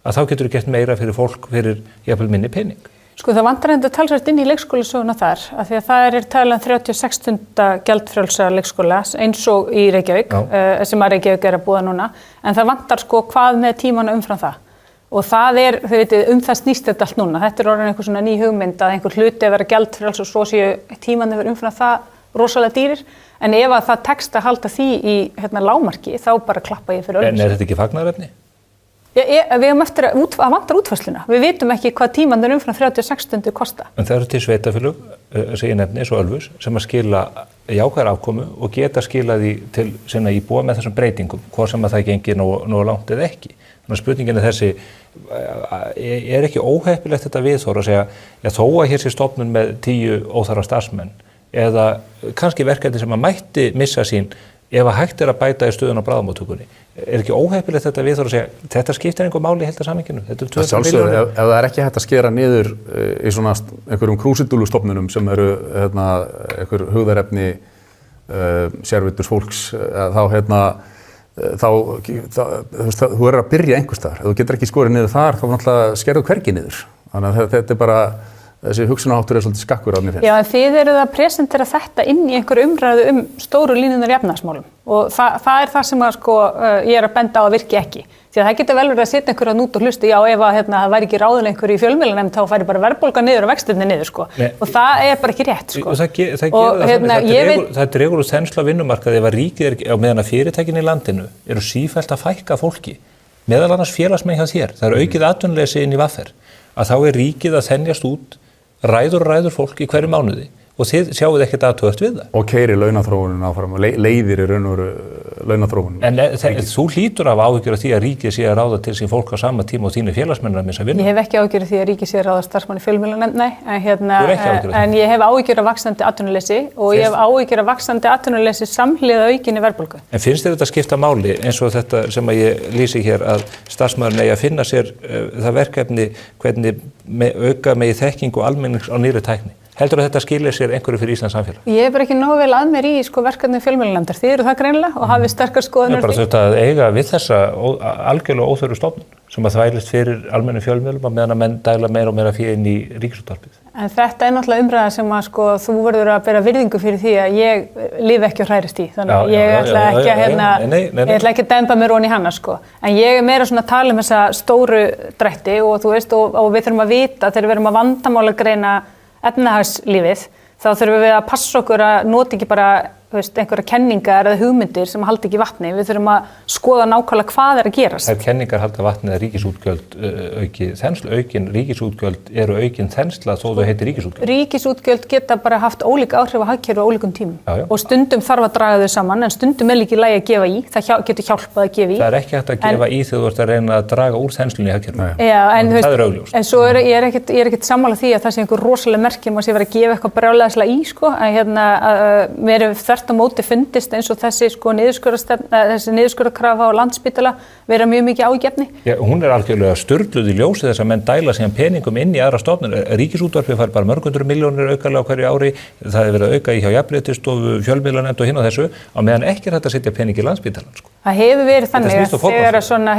að þá getur þú gert meira fyrir fólk fyrir jafnvel minni pening. Sko það vantar enda talsvert inn í leikskólasöguna þar af því að það talað 36 stunda gjaldfrjálsa leikskóla eins og í Reykjavík sem að Reykjavík er að búa núna en það vantar sko hvað með tímana umfram það og það þau veitir það snýst þetta allt núna þetta orðin einhver svona ný hugmynd að einhver hluti að vera gjaldfrjáls og svo séu tímana yfir umfram það rosalega dýrir en ef að það tekst að halda því í lágmarki þá bara klappa ég fyrir En þetta ekki fagnaðarefni? Við hefum eftir að vantar útfærsluna. Við vitum ekki hvað tímanir umfram 36 stundir kosta. En það eru til sveitarfélög, sem ég nefni, eins og Ölfus, sem að skila jákvæðar afkomu og geta skilað því til sinna íbúa með þessum breytingum, hvað sem að það gengi nógu langt eða ekki. Þannig að spurningin þessi, ekki óheppilegt þetta viðhorf að segja, þó að hér sé stofnun með 10 óþarfa starfsmenn, eða kannski verkefni sem að mætti missa sín ef að hægt að bæta í stöðun á bráðamóttökunni. Ekki óheppilegt þetta við þarf að segja þetta skiptir einhver máli í heildarsamhenginu. Þetta er 200 milljónir. Ef það hægt að skera niður í svona einhverjum krúsidúlustofnunum sem eru einhver hugðarefni sérviturs fólks þá þú að byrja einhvers staðar. Ef þú getur ekki skorið niður þar þá náttúrulega skerðu hvergi niður. Þannig að þetta er bara þessi hugsunarháttur svolítið skakkur á mér fyrst. Já, en þið eruð að presentera þetta inn í einhver umræðu stóru línunar í efnahagsmálum og það er það sem ég er að benda á að virki ekki. Því að það getur vel verið að setja einhverja út og hlusta, já, ef það væri ekki ráðulega einhverju í fjölmiðlanefnd þá færi bara verðbólga niður og vextirnir niður, og það er bara ekki rétt, Það dregur úr þenslu á vinnumarkaði ef að ríkið á meðan að fyrirtækin í landinu eru sífellt að fækka fólki, meðal annars félagsmenn hjá þér, það er aukið atvinnuleysi inn í VR, að þá er ríkið að þenjast út ræður fólk í hverju mánuði og þið sjáuð ekkert aðtöðast við það. Og keyri launaþróunin áfram, leiðir í raun og launaþróunin. En þú hlýtur af áhyggjur af því að ríkið sé að ráða til sín fólk á sama tíma og þínir félagsmennir að missa vinnu. Ég hef ekki áhyggjur af því að ríkið sé að ráða starfsmann í fjölmiðlanefnd, en ég hef áhyggjur af vaxandi atvinnuleysi og ég hef áhyggjur af vaxandi atvinnuleysi samhliða aukinni verðbólgu. En finnst þér þetta skipta máli eins og þetta sem að ég lýsi hér að starfsmaðurinn eigi að finna sér það verkefni hvernig auka megi þekkingu almennings á nýrri tækni? Heldur að þetta skilir sér einhverju fyrir Íslands samfélag? Ég er bara ekki nógu vel að mér í verkefni fjölmiðlanefndar. Þið eru það greinilega og hafið sterkar skoðanir. Það er bara þetta að eiga við þessa algjörlega óþörfu stofnun sem að þvælist fyrir almennum fjölmiðlum meðan að menn dæla meira og meira fyrir inn í ríkisútvarpið. En þetta er náttúrulega umræða sem að þú verður að bera virðingu fyrir því að ég lifi ekki og hrærist í. Þannig að ég ætla ekki að demba mér ofan í hana En ég er meira svona að tala þessa stóru drætti og þú veist og við þurfum að vita þegar við erum að vandamálagreina efnahagslífið, þá þurfum við að passa okkur að nota ekki bara einhverja kenningar eða hugmyndir sem halda ekki vatni. Við þurfum að skoða nákvæmlega hvað að gerast. Þær kenningar halda vatni að ríkisútgjöld aukin ríkisútgjöld eru aukin þensla þó þau heitir ríkisútgjöld. Ríkisútgjöld geta bara haft ólíka áhrif á hagkerfi á ólíkum tímum. Og stundum þarf að draga þau saman en stundum er líka í lagi að gefa í. Það getur hjálpað að gefa í. Það er ekki hægt að gefa í þegar þú ert að reyna að draga úr þenslunni í hagkerfinu. Já, það er augljóst. En svo ég er ekkert sammála því að það sé einhver rosaleg merki að sé vera að gefa eitthvað brjálæðislega í sko. En mér er þvert á móti fundist eins og þessi sko niðurskurðarkrafa á Landspítala vera mjög mikið ágefni. Já, hún er algjörlega sturluð í ljósi þess að menn dæla síðan peningum inn í aðra stofnun. Ríkisútvarpið fær bara mörg hundruð milljónir aukalega á hverju ári. Það er verið að auka í hjá Jafnréttisstofu, Fjölmiðlanefnd og hinn á þessu á meðan ekki er hægt að setja pening í Landspítalann sko. Það hefur verið þannig að þegar svona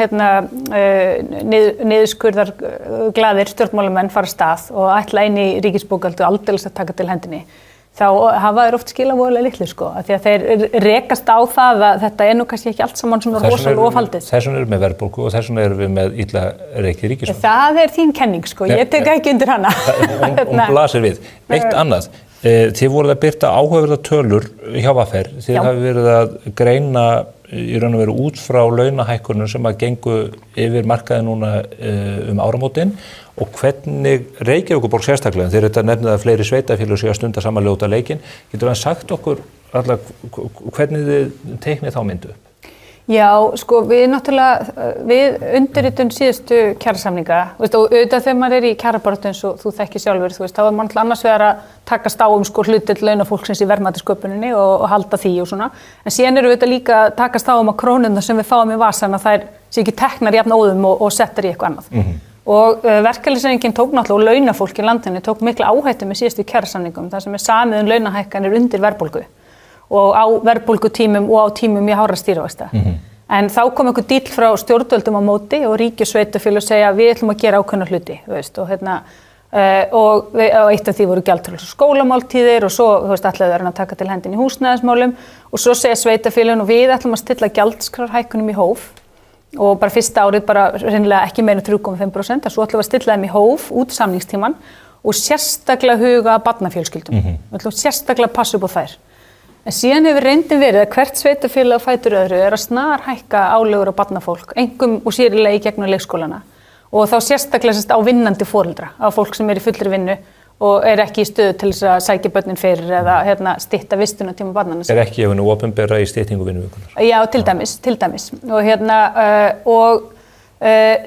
niðurskurðar glaðir stjórnmálamenn fara af stað og ætla inn í ríkisbókhald og aldeilis að taka til hendinni. Þá hafa þeir oft skilavoðulega litlu sko, af því að þeir rekast á það að þetta er nú kannski ekki allt saman svona rosalega ofhaldið. Þessum erum við með verðbólgu og þessum erum við með illa rekið ríkisfang. Það er þín kenning sko, ég tek ekki undir hana. Hún blasir við. Eitt annað, þið voruð að birta áhugaverðar tölur hjá VR, þið hafi verið að greina í raun og veru út frá launahækkunum sem að gengu yfir markaði núna áramótin og hvernig Reykjavíkurborg sérstaklega, þeir þetta nefnið að fleiri sveitafélög sé að stunda samanljóta leikinn, getur það sagt okkur hvernig þið teiknið þá myndu upp? Já, sko við undirritun síðustu kjarasamninga, og auðvitað þegar maður er í kjarabaráttu eins og þú þekkir sjálfur, þá er maður annars vegar að takast á sko hlutdeild launafólksins í verðmætasköpuninni og halda því og svona, en síðan eru auðvitað líka að takast á að krónurnar sem við fáum í vasan að þær sé ekki teknar jafn óðum og settar í eitthvað annað. Og verkalýðshreyfingin tók náttúrulega og launafólk í landinu tók mikla áhættu með síðustu kjarasamningum, þar sem samið launahækkanir undir verðbólgu og á verðbólgutímum og á tímum í hárra stýrivaxta. En þá kom einhver díll frá stjórnvöldum á móti og ríki og sveitarfélög segja við ætlum að gera ákveðna hluti, og eitt af því voru gjaldfrjálsar skólamáltíðir og svo ætlaðu þeir að taka til hendinni í húsnæðismálum og svo segja sveitarfélögin og við ætlum að stilla gjaldskrárhækkunum í hóf og bara fyrsta árið bara hreinlega ekki meira en 3,5%, svo ætlum við að stilla þeim í hóf út samningstíman og sérstaklega huga að barnafjölskyldum. Við ætlum sérstaklega að passa upp á þær. En síðan hefur reyndin verið að hvert sveitarfélag á fætur öðru er að snarhækka álögur á barnafólk, einkum og sérílega í gegnum leikskólana og þá sérstaklega á vinnandi foreldra, á fólk sem er í fullri vinnu og er ekki í stöðu til þess að sækja börnin fyrir eða stytta vistunartíma barnanna. Er ekki ef henni opinbera í styttingu vinnuvikunnar? Já, til dæmis. Og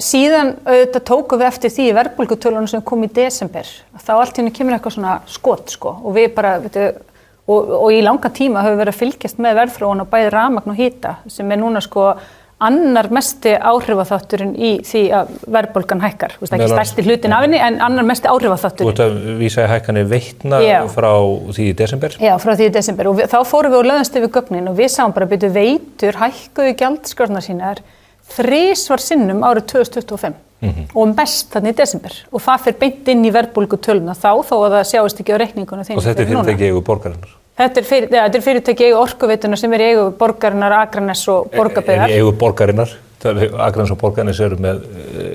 síðan auðvitað tókum við eftir því verðbólgutölunum sem kom í desember, þá allt í henni kemur eitthvað svona skot sko og við bara, og í langa tíma höfum við verið að fylgjast með verðþróun á bæði rafmagn og hita sem er núna sko annar mesti áhrifaþátturinn í því að verðbólgan hækkar. Ekki stærsti hlutin af henni en annar mesti áhrifaþátturinn. Þú ert að vísa í hækkanir Veitna frá því í desember? Já, frá því í desember og þá fórum við og lögðumst yfir gögnin og við sáum bara að Veitur hækkuðu gjaldskrárnar sínar 3 sinnum árið 2025 og mest þarna í desember og það fer beint inn í verðbólgutöluna þó að það sjáist ekki á reikningunum þeim. Og þetta er fyrirtæki í eigu borgarinnar? Þetta er fyrirtæki í eigu Orkuveitunar sem er í eigu borgarinnar, Akraness og Borgarbyggðar. Er í eigu borgarinnar? Akraness og Borgarnes eru með...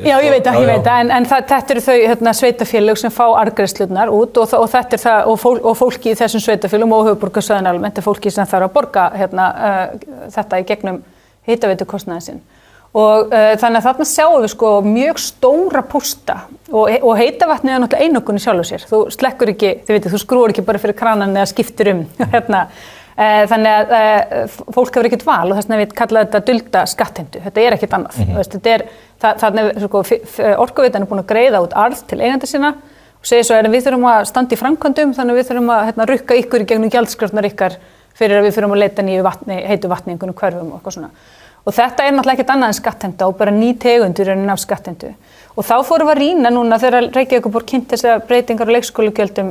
Já, ég veit það, en þetta eru þau sveitafélög sem fá arðgreiðslurnar út og þetta er það, og fólki í þessum sveitafélögum og höfuðborgarsvæðinu almennt er fólki sem þarf að borga þetta í gegnum hitaveitukostnaðinn sinn. Og þannig að þarna sjáum við sko mjög stóra pósta og heita vatnið er náttúrulega einokun í sjálfu sér. Þú slekkur ekki, þú skrúar ekki bara fyrir kranan eða skiptir þannig að fólk hefur ekkert val og þess vegna við kalla þetta dulda skattheimtu. Þetta er ekkert annað. Orkuveitan er búin að greiða út arð til eigenda sína og segir svo við þurfum að standa í framkvæmdum þannig að við þurfum að rukka ykkur í gegnum gjaldskrárnar ykkar fyrir að við þurfum að leita nýju heitu vatni í einhvern hverfum og eitthvað svona. Og þetta er náttúrulega ekkert annað en skattheimta og bara ný tegundur af skattheimtu. Og þá fórum við að rýna núna þegar Reykjavíkurborg kynnt þessar breytingar á leikskólagjöldum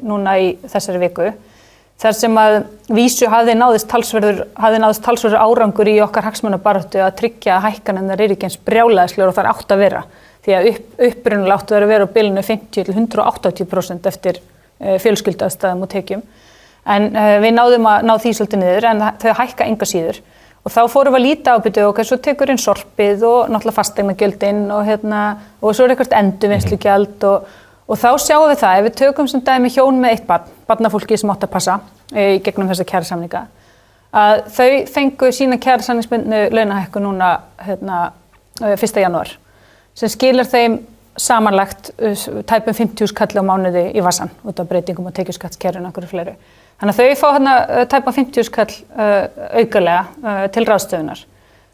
núna í þessari viku. Þar sem að vísu hafði náðist talsverður árangur í okkar hagsmunabaráttu að tryggja að hækkanirnar eru ekki eins brjálæðislegar og þær átt að vera. Því að upprunalega áttu að vera á bilinu 50–180% eftir fjölskylduaðstæðum og tekjum. En við náðum að ná því svolítið niður en þau hækka enga síður. Og þá fórum við að líta á svo tekur inn sorpið og náttúrulega fasteignagjöldin og svo er eitthvað endurvinnslugjald og þá sjáum við það, ef við tökum sem dæmi hjón með eitt barn, barnafólki sem átt að passa í gegnum þessa kjarasamninga, að þau fengu sína kjarasamningsbundnu launahækkun núna 1. janúar sem skilar þeim samanlagt tæpum 50.000 kalli á mánuði í vassan út af breytingum og tekjuskattskerfinu og einhverju fleiru. Þannig að þau fá tæpa 50.000 kall aukalega til ráðstöfunar.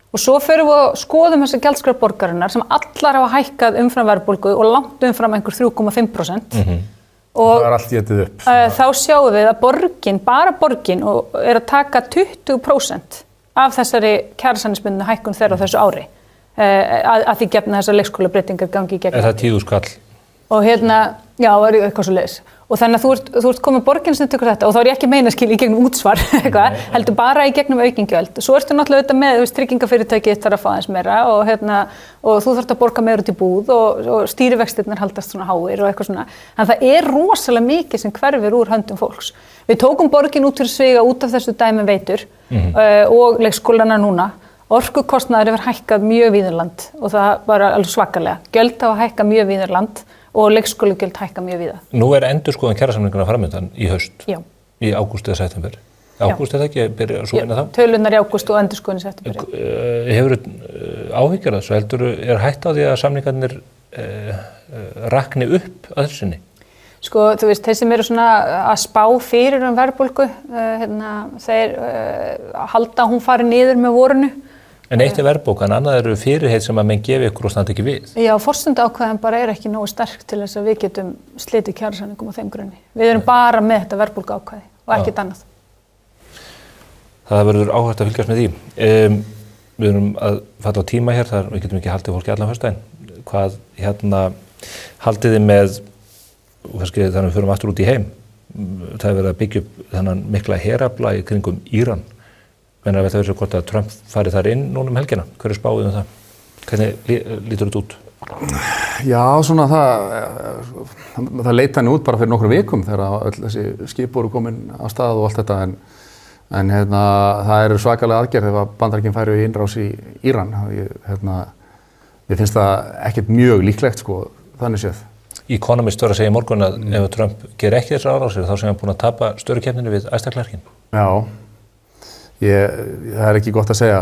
Og svo förum við að skoðum þessar gjaldskrár borgarinnar sem allar hafa hækkað umfram verðbólgu og langt umfram einhver 3,5%. Og það allt getið upp. Þá sjáum við að borgin, bara borgin, að taka 20% af þessari kjarasamningsbundnu hækkun þeirra á þessu ári. Að því gefna þessar leikskólabreytingar gangi í gegn. Er það 10.000 kall? Og já, er eitthvað svo leiðis. Og þannig að þú ert komið borgin sem tekur þetta og þá er ég ekki meina skil í gegnum útsvar, heldur bara í gegnum aukingjöld. Svo ertu náttúrulega auðvitað með tryggingafyrirtæki þarf að fá aðeins meira og þú þarft að borga meira út í búð og stýrivextirnir haldast svona háir og eitthvað svona. Þannig að það er rosalega mikið sem hverfur úr höndum fólks. Við tókum borgin út fyrir sviga út af þessu dæmi veitur og leikskólana núna. Orkukostnaður hefur hækkað mjög víðurland og það var alveg svakalega. Gjöld hafa hækkað mjög víðurland og leikskólagjöld hækkað mjög víða. Nú er endurskoðun kjarasamninganna framöndan í haust. Já. Í ágúst eða september. Ágúst er það ekki, byrja svo vinna þá? Tölunar í ágúst og endurskoðun í september. Hefur áhyggjur af þessu? Heldur hætta á því að samningarnir rakni upp að þessu sinni? Sko, þú veist, þeir sem eru svona að spá fyrir verðbólgu, þeir halda að hún fari niður með vorinu. En eitt er verðbólga, en annað eru fyrirheit sem að menn gefi ykkur og standa ekki við. Já, forsenduákvæðin bara er ekki nógu sterk til þess að við getum slitið kjarasamningum á þeim grunni. Við erum bara með þetta verðbólguákvæði og ekkert annað. Það verður áhugavert að fylgjast með því. Við erum að falla á tíma hér, við getum ekki haldið fólki allan föstudaginn. Hvað haldið þið með, og kannski þannig að við förum aftur út í heim, það er verið að byggja upp þennan mikla herafla í kringum Íran. Menn að velta þessu hvort að Trump fari þar inn núna helgina. Hver er spáið það? Hvernig lítur þetta út? Já, svona það leit henni út bara fyrir nokkru vikum þegar öll þessi skip voru komin á stað og allt þetta en það eru svakalega aðgerð ef að Bandaríkin færu í innrás í Íran. Mér finnst það ekkert mjög líklegt sko, þannig séð. Economist var að segja í morgun að ef Trump ger ekki þessar árásir þá sem hann búinn að tapa störukeppninni við æstaklerkin. Já. Það er ekki gott að segja,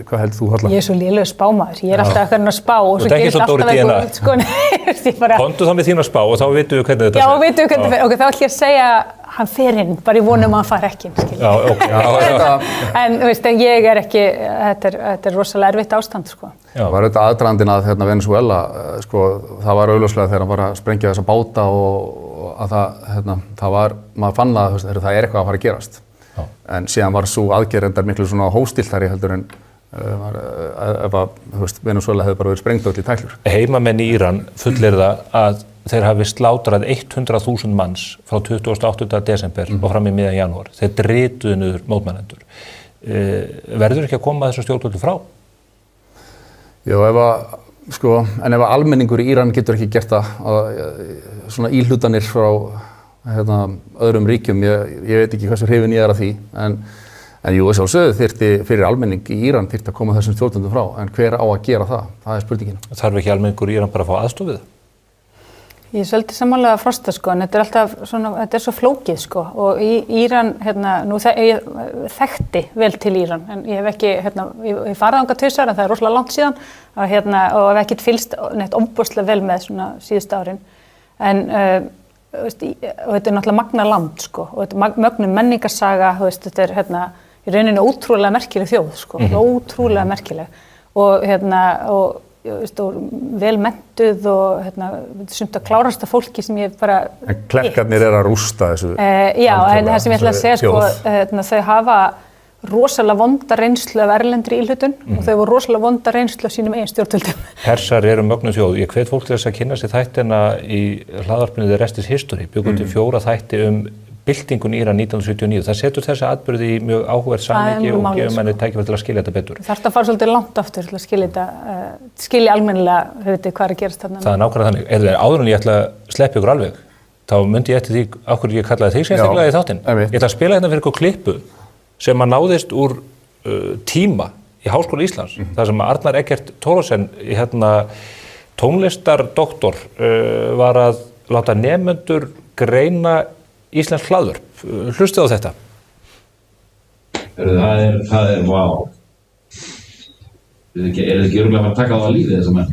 hvað heldur þú Halla? Ég er svo lélegur spámaður, ég er alltaf að spá og svo gerist alltaf eitthvað sko, Komdu þá með þína spá og þá vitum við hvernig þetta fer. Já, vitum við hvernig þetta fer. Ok, þá ætlum ég að segja hann fer inn, bara ég vonum að hann fari ekki inn, skilja. Já, ok. En þú veist, ég er ekki, þetta er rosalega erfitt ástand, sko. Það var auðvitað aðdragandinn að Venezuela, sko, það var augljóslega þegar hann var að sprengja þessa báta og að það var, maður fann að það er eitthvað að fara að gerast. En síðan var svo aðgerðendar miklu svona hóstiltari heldur en ef að Venezuela hefði bara verið sprengt öll í tætlur. Heimamenn í Íran fullyrða að þeir hafi slátrað 100.000 manns frá 28. desember og fram í miðjan janúar. Þeir drituðu niður mótmælendur. Verður ekki að koma þessum stjórnvöldum frá? Já, ef að almenningur í Íran getur ekki gert það, svona íhlutanir frá öðrum ríkjum, ég veit ekki hversu hrifinn ég er að því, en jú, sjálfsögðu þyrfti fyrir almenning í Íran þyrfti að koma þessum stjórnvöldum frá, en hver á að gera það? Það er spurningin. Þarf ekki almenningur í Íran bara að fá aðstoð við það? Ég er svolítið sammála að Frosta, sko, en þetta er alltaf svona, þetta er svo flókið, sko, og í Íran, ég þekkti vel til Íran, en ég hef ekki, ég farið þangað tvisvar, en það er rosalega langt síðan, og hef ekkert fylgst neitt ofboðslega vel með svona síðustu árin, en og þetta er náttúrulega magna land, sko, og þetta er mögnum menningarsaga, þetta er í rauninni ótrúlega merkileg þjóð, sko, ótrúlega merkileg og vel menntuð og sumt að klárasta fólki sem ég bara... En klerkarnir að rústa þessu... Já, en það sem ég ætla að segja, sko, þau hafa rosalega vonda reynslu af erlendri íhlutun og þau voru rosalega vonda reynslu af sínum eigin stjórnvöldum. Persar eru mögnuð þjóð. Ég hvet fólk til þess að kynna sér þættina í hlaðvarpinu The Rest is History, bjuggum til 4 þætti byltingun í Íran 1979. Það setur þessa atburði í mjög áhugavert samhengi og gefur manni tækifæri til að skilja þetta betur. Þarft að fara svolítið langt aftur til að skilja þetta, skilja almennilega hvað er að gerast þarna. Það er nákvæmlega þannig. Áður en ég ætla að sleppa ykkur alveg, þá myndi ég eftir því af hverju ég kallaði þig sérstaklega í þáttinn. Ég ætla að spila hérna fyrir ykkur klippu sem að náðist úr tíma í Háskóla Íslands, þar sem Arnar Eggert Thoroddsen, tónlistardoktor, var að láta nemendur greina íslensk hlaðvörp. Hlustið á þetta. Það er vá. Er þið ekki örugglega að fara að taka á það lífið þessa menn?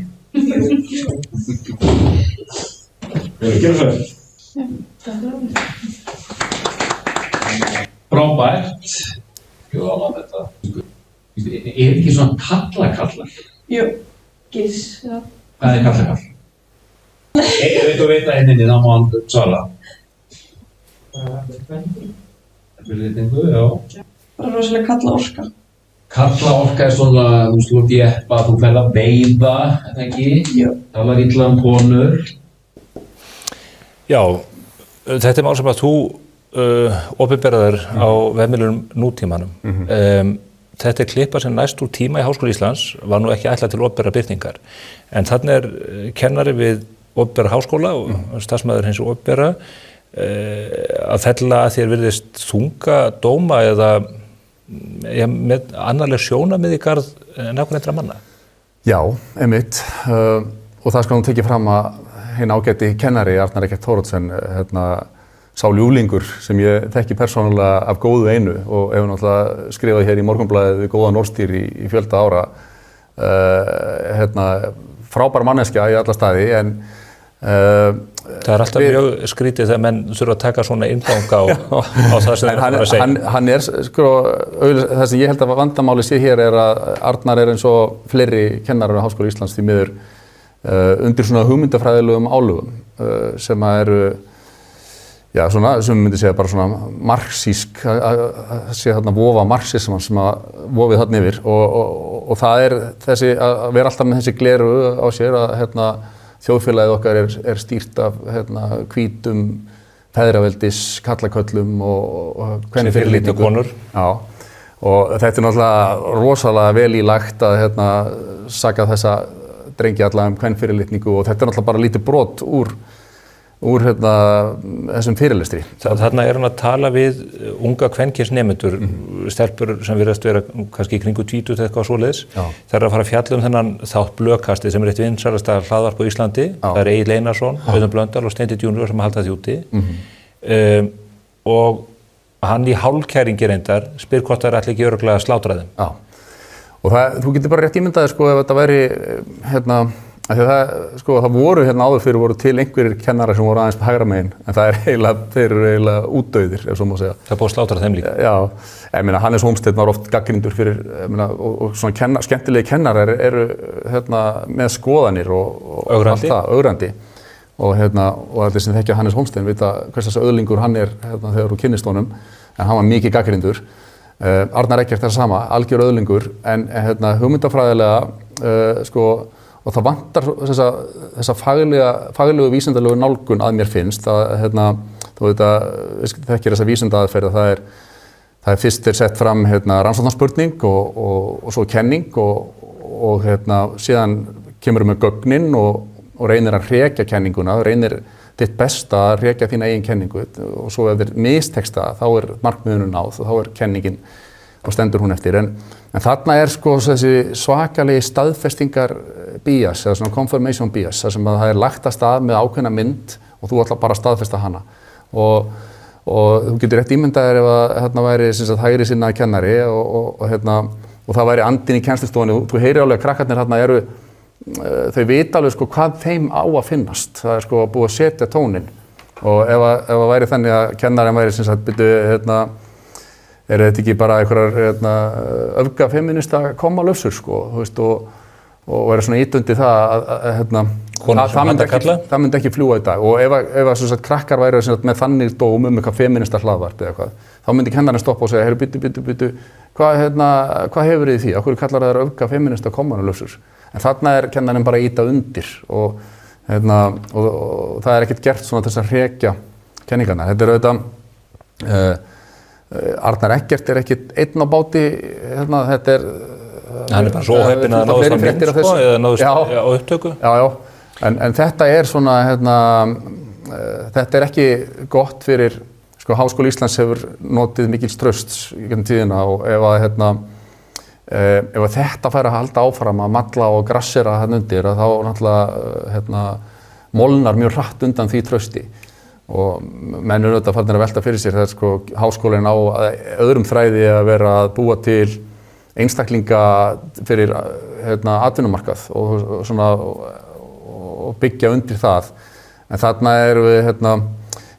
Gjörðu svo vel. Frábært. Hljóða þetta. Er ekki svona kallakallar? Jú, gís, já. Hvað er kallakall? Ef þú veit að einninni þá má hann svara. Fyrirlitningu, já. Bara rosalega kallaorka. Kallaorka er svona, þú ert í eppa, þú ferð að veiða, er það ekki? Jú. Talar illa konur. Já, þetta mál sem að þú opinberaðir á vefmiðlum nútímanum. Þetta klippa sem næst úr tíma í Háskóla Íslands var nú ekki ætlað til opinberrar birtingar. En þarna kennari við opinberra háskóla og starfsmaður hins opinberra að fella að þér virðist þunga dóma eða með annarleg sjónarmið í garð nákvæmlega manna. Já, einmitt. Og það skal nú tekið fram að hinn ágæti kennari Arnar Eggert Thoroddsen, sá ljúflingur sem ég þekki persónulega af góðu einu og hefur náttúrulega skrifað hér í Morgunblaðið við góðan orðstír í fjölda ára. Frábær manneskja í alla staði, en það er alltaf mjög skrítið þegar menn þurfa að taka svona inngang á það sem þeir þarf að segja. Hann það sem ég held að vandamáli sé hér er að Arnar eins og fleiri kennarar á Háskóla Íslands því miður undir svona hugmyndafræðilegum álögum sem eru sem myndi segja bara svona marxísk, sé þarna vofa marxisman sem að vofið þarna yfir og það er þessi að vera alltaf með þessi gleru á sér að þjóðfélagið okkar er stýrt af hvítum feðraveldis kallaköllum og kvenfyrirlitningu konur. Já, og þetta er náttúrulega rosalega vel í lagt að saka þessa drengi alla kvenfyrirlitningu og þetta er náttúrulega bara lítið brot úr þessum fyrirlestri. Þarna hann að tala við unga kvenkynsnemendur, stelpur sem virðast vera kannski í kringu 20 eitthvað svoleiðis. Það að fara að fjalla þennan þátt Blöðkastið sem eitt vinsælasta hlaðvarp á Íslandi. Það Egill Einarsson, Auðun Blöndal og Steindi Junior sem halda því úti. Og hann í hálfkæringi reyndar spyr hvort það ætli ekki örugglega að slátra þeim. Já. Og þú getur bara rétt ímyndaði ef þetta væri það voru áður fyrir voru til einhverjir kennarar sem voru aðeins hægra megin, en þeir eru eiginlega útdauðir, ef svo má segja. Það er búið að slátra þeim líka. Já, Hannes Hólmsteinn var oft gagnrýndur fyrir, og svona skemmtilegi kennarar eru með skoðanir og ögrandi. Ögrandi. Og allir sem þekkja Hannes Hólmsteinn vita hvers þess öðlingur hann er þegar þú kynnist honum, en hann var mikið gagnrýndur. Arnar Eggert sama, algjör öðlingur, en hugmyndafræðilega og það vantar þessa faglegu vísindalegu nálgun að mér finnst að þú þekkir þessa vísindaaðferð að það er fyrst sett fram rannsóknarspurning og svo kenning og síðan kemur með gögnin og reynir að hrekja kenninguna, reynir þitt besta að hrekja þína eigin kenningu og svo ef þér misteksta þá er markmiðinu náð og þá er kenningin og stendur hún eftir. En þarna er þessi svakalegi staðfestingar bias, eða svona confirmation bias, þar sem það er lagt að stað með ákveðna mynd og þú ætla bara að staðfesta hana. Og þú getur rétt ímyndaðir ef að þarna væri hægri sinnaði kennari og það væri andinn í kennslustofunni. Þú heyrir alveg að krakkarnir þarna þau vita alveg hvað þeim á að finnast. Það er búið að setja tóninn. Og ef það væri þannig að kennarinn væri er þetta ekki bara einhverjar öfgafeminista kommalöfsur og er svona ítundi það það myndi ekki fljúga í dag og ef krakkar væri með þannig dóm eitthvað feminista hlaðvarp eða eitthvað þá myndi kennarinn stoppa og segja byttu, hvað hefur þið því? Af hverju kallar það öfgafeminista kommalöfsur? En þarna er kennarinn bara að íta undir og það er ekkert gert svona til þess að hrekja kenningarnar. Þetta er auðvitað Arnar Eggert er ekki einn á báti, þetta er... Hann er bara svo heppinn að náðust á mynd, eða náðust á upptöku? Já, en þetta er svona, þetta er ekki gott fyrir, Háskóli Íslands hefur notið mikils trausts í gegnum tíðina og ef þetta fær að halda áfram að malla og grassera hann undir, þá náttúrulega molnar mjög hratt undan því trausti. og menn eru auðvitað farnir að velta fyrir sér það sko háskólinn á öðrum þræði að vera að búa til einstaklinga fyrir atvinnumarkað og svona og byggja undir það. En þarna erum við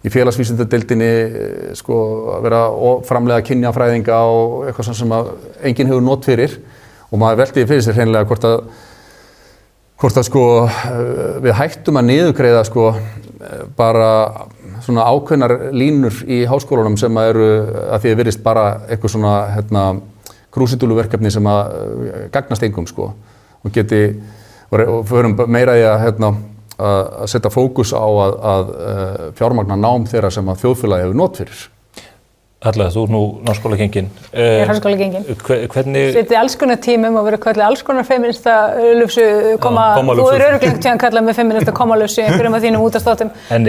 í félagsvísindadeildinni sko að vera að framleiða kynjafræðinga og eitthvað sem að enginn hefur not fyrir og maður velti fyrir sér hreinlega hvort að sko við hættum að niðurgreiða sko bara svona ákveðnar línur í háskólanum sem eru að því að virðist bara eitthvað svona krúsidúluverkefni sem að gagnast engum sko og geti og förum meira í að setja fókus á að fjármagna nám þeirra sem að þjóðfélagi hefur not fyrir. Halla, þú nú námsskólagengin. Ég háskólagengin. Hvernig... Sittið alls konar tímum og verið kallið alls konar feminista lufsu þú eru örugglega tíðan kallað með feminista komalufsu í einhverjum af þínum útastáttum. En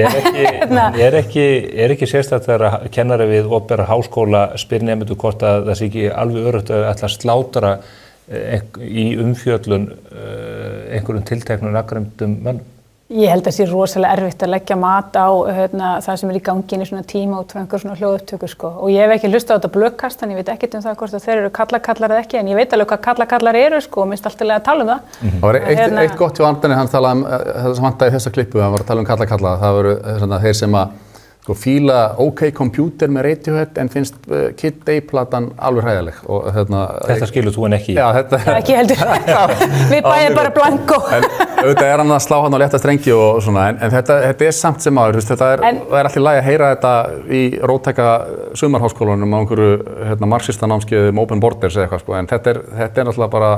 er ekki sérstakt þegar kennari við opinbera háskóla spyr nemendur hvort að það sé ekki alveg öruggt að ætla að slátra í umfjöllun einhverjum tilteknum nafngreindum mönnum? Ég held að það sé rosalega erfitt að leggja mat á það sem í gangi í svona tíma út frá einhver svona hljóðupptöku sko. Og ég hef ekki hlustað á þetta blökkast, þannig ég veit ekkert það hvort þeir eru kallakallar eða ekki, en ég veit alveg hvað kallakallar eru sko og minnst alltaf að tala það. Það var eitt gott hjá Arnari, hann talaði það sem vantaði í þessa klippu, hann var að tala kallakalla, það voru þeir sem að fíla OK Computer með Radiohead en finnst Kid Day-platan alveg hræðileg. Þetta skilur þú en ekki? Já, þetta... Ekki heldur. Við bæðum bara blanko. En auðvitað hann að slá hann á létta strengi og svona, en þetta samt sem áður, þetta er allt í lagi að heyra þetta í róttæka sumarháskólanum á einhverju marxista námskeiði Open Borders eða eitthvað sko, en þetta er náttúrulega bara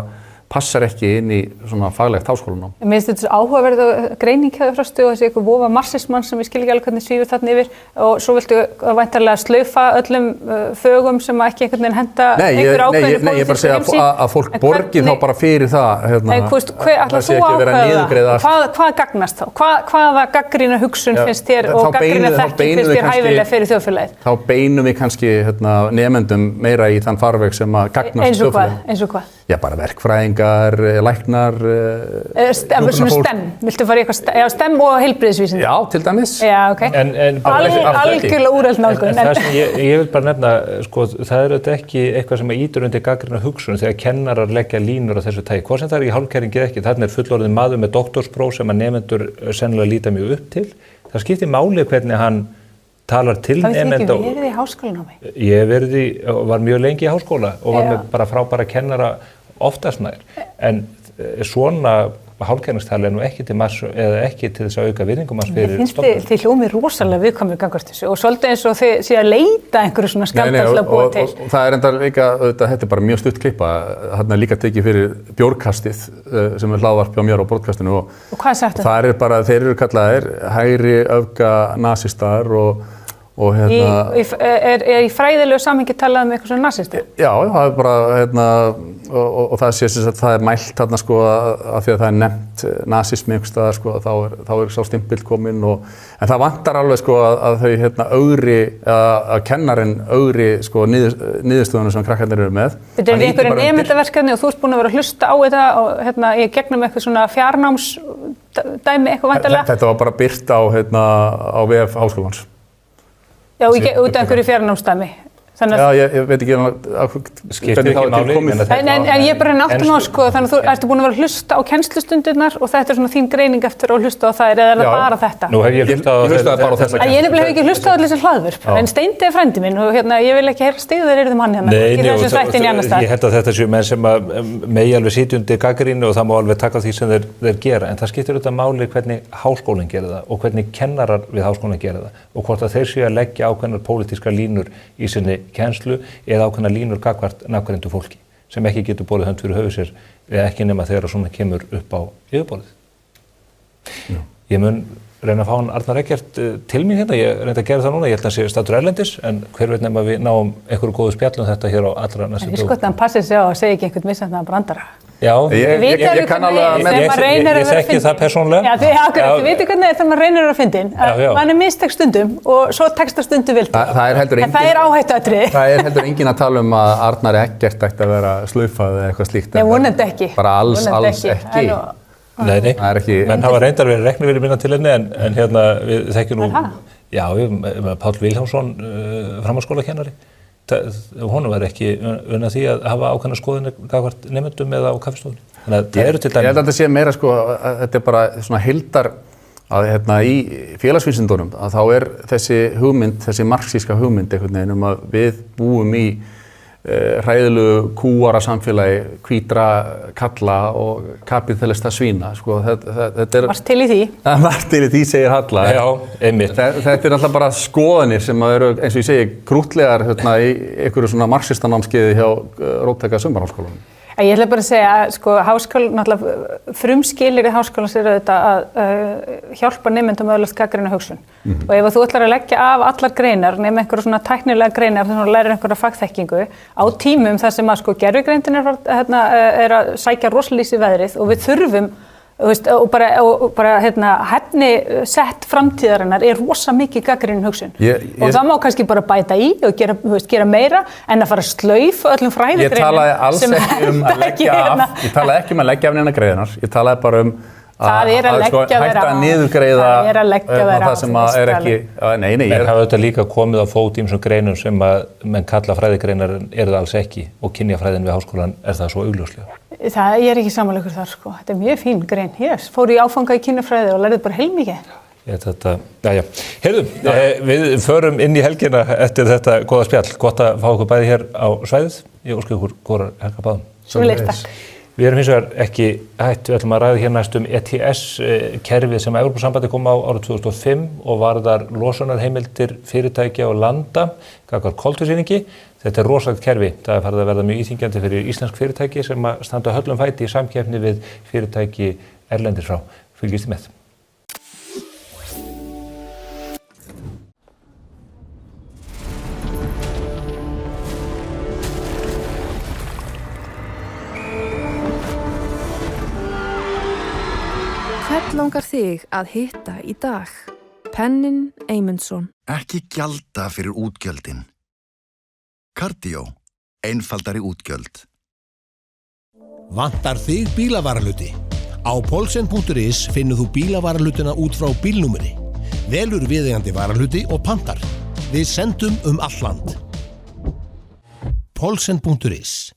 passar ekki inn í svona faglegt háskólanám. Mér finnst þetta áhugaverð greining hjá þér Frosti og þessi eitthvað vofa marxismann sem ég skil ekki alveg hvernig svífur þarna yfir og svo viltu væntanlega slaufa öllum fögum sem ekki einhvern veginn henda einhver ákveðinu Nei, ég bara segja að fólk borgi þá bara fyrir það. Ætlar þú ákveða það? Hvað gagnast þá? Hvaða gagnrýna hugsun finnst þér og gagnrýna þekking finnst þér hæfilega fyrir þjóðfélagið? Þá beinum við kannski nemendum meira í þann farveg sem að gagnast þjóðfélagið. Eins og hvað? Já, bara verkfræðingar, læknar, svona STEM, viltu fara í eitthvað STEM og heilbrigðisvísindi? Já, til dæmis. Já, ok. Algjörlega úrelt nálgun. Það sem ég vil bara nefna, sko, það er þetta ekki eitthvað sem ýtir undir gagnrýna hugsun þegar kennarar leggja línur á þessu tagi. Hvort sem það er í hálfkæringi eða ekki, þarna er fullorðinn maður með doktorspróf sem að nemendur sennilega líta mjög upp til. Það skiptir máli hvernig hann talar til nemenda. Það hefði ekki verið í háskólanámi? Ég var mjög lengi í háskóla og var með bara frábæra kennara oftast nær, en svona hálfkenningstali er nú ekki til margs eða ekki til þess að auka virðingum hans fyrir stofnun. Mér finnst þið hljómið rosalega viðkvæmur gagnvart þessu og svolítið eins og þið sé að leita einhverju svona skandalslega búið til. Og það er enda líka, þetta er bara mjög stutt klippa, þarna er líka tekið fyrir bjórkastið sem er hlaðvarp hjá mér á broadcastinu og hvað er sagt það er bara, þeir eru kallaðir hægri öfga nasistar og Er í fræðilegu samhengi talað um eitthvað svona nasisti? Já, það er bara, og það sé sem sagt, það er mælt þarna sko að því að það er nefnt nasismi einhvers staðar sko, þá er sá stimpill kominn en það vantar alveg sko að þau að kennarinn augri sko niðurstöðunum sem krakkarnir eru með. Þetta er einhverju nemendaverkefni og þú ert búin að vera að hlusta á þetta og ég gegnum eitthvað svona fjarnámsdæmi eitthvað vantarlega? Þetta var bara birt á VF Háskólans. Já, út af einhverju fjarnámsdæmi. Já, ég veit ekki skiptir ekki máli. En ég bara náttum á sko, þannig að þú ertu búin að vera að hlusta á kennslustundirnar og þetta er svona þín greining eftir að hlusta á þær eða er það bara þetta? Nú hef ég hlustað á þessa. Ég nefnilega hef ekki hlustað á allir þessi hlaðvörp, en Steindi er frændi minn og ég vil ekki heyra styggðar yrðum hann hérna. Nei, ég held að þetta séu menn sem megi alveg sitja undir gagnrýni og það má alveg taka því sem þeir gera, en það skiptir auðvitað máli hvernig háskólinn gerir það og hvernig kennarar við háskólinn gera það og hvort að þeir séu að leggja ákveðnar pólitískar línur í sinni kennslu eða ákveðnar línur gagnvart nafngreindu fólki sem ekki getur borið hönd fyrir höfuð sér eða ekki nema þegar svona kemur upp á yfirborðið. Ég mun reyna að fá hann Arnar Eggert til mín hérna, ég reyndi að gera það núna, ég held að hann sé staddur erlendis en hver veit nema við náum einhverju góðu spjall þetta hér á allra næstu dögum. Ég skott að hann passir sig á að segja ekki einhvern missannaðan brandara. Já, ég kann alveg ég þekki það persónulega. Já, þið veitir hvernig þegar maður reynir að fyndin, mann er mistekst stundum og svo tekst það stundum vildi. En það er áhættuatriði. Það er heldur enginn að tala um að Arnar Eggert ætti að vera slaufað eða eitthvað slíkt. Nei, vonandi ekki. Bara alls ekki. Nei, menn hafa reyndar verið reknir fyrir minna til henni en hérna við þekkjum nú Já, Páll Vilhjálmsson, framhaldsskólakennari. Honum var ekki unnað því að hafa ákveðna skoðanir gagnvart nemendum eða á kaffistofunni. Þannig að það eru til dæmis. Ég held að þetta sé meira sko, að þetta bara svona heildar að í félagsvísindunum að þá þessi hugmynd, þessi marxíska hugmynd einhvern veginn að við búum í hræðilegu kúara samfélagi, hvítra kalla og kapítalista svína. Sko, þetta Varst til í því? Varst til í því, segir Halla. Já, einmitt. Þetta alltaf bara skoðanir sem eru, eins og ég segi, krútlegar í einhverju svona marxistanámskeiði hjá róttæka sumarháskólanum. Ég ætla bara að segja að sko, náttúrulega frumskilyrði háskólans auðvitað að hjálpa nemendum að öðlast gagnrýna hugsun. Og ef þú ætlar að leggja af allar greinar, nema einhverja svona tæknilega greinar þar sem þú lærir einhverja fagþekkingu á tímum þar sem að sko gervigreindin er að sækja rosalítið í veðrið og við þurfum og bara hefni sett framtíðarinnar rosa mikið gagnrýnin hugsun. Og það má kannski bara bæta í og gera meira en að fara að slaufa öllum fræðigreinum. Ég talaði alls ekki að leggja af, ég talaði ekki að leggja af neina greinar, ég talaði bara að hætta að niðurgreiða það sem ekki, nei. En hafa þetta líka komið á fót ýmsum greinum sem að menn kalla fræðigreinar það alls ekki og kynjafræðin við háskólann það svo augljóslega. Ég ekki sammála ykkur þar sko, þetta mjög fín grein. Ég fór í áfanga í kynjafræði og lærði bara heilmikið. Heyrðu, við förum inn í helgina eftir þetta góða spjall. Gott að fá okkur bæði hér á svæðið. Ég óska ykkur góðar helgar báðum. Sömuleiðis, takk. Við erum hins vegar ekki hætt, við ætlum að ræða hér næst ETS-kerfið sem Evrópusambandið kom á árið 2005 og varðar losunarheimildir fyrirtækja og landa gagnvart koltvísýringi. Þetta rosalegt kerfi, það farið að verða mjög íþyngjandi fyrir íslensk fyrirtæki sem að standa höllum fæti í samkeppni við fyrirtæki erlendir frá. Fylgist þið með. Hvern langar þig að hitta í dag? Pennin Eymundsson. Ekki gjalda fyrir útgjöldin. Cardio. Einfaldari útgjöld. Vantar þig bílavarahluti? Á polsen.is finnur þú bílavarahlutina út frá bílnúmeri. Velur viðeigandi varahluti og pantar. Við sendum all land. Polsen.is.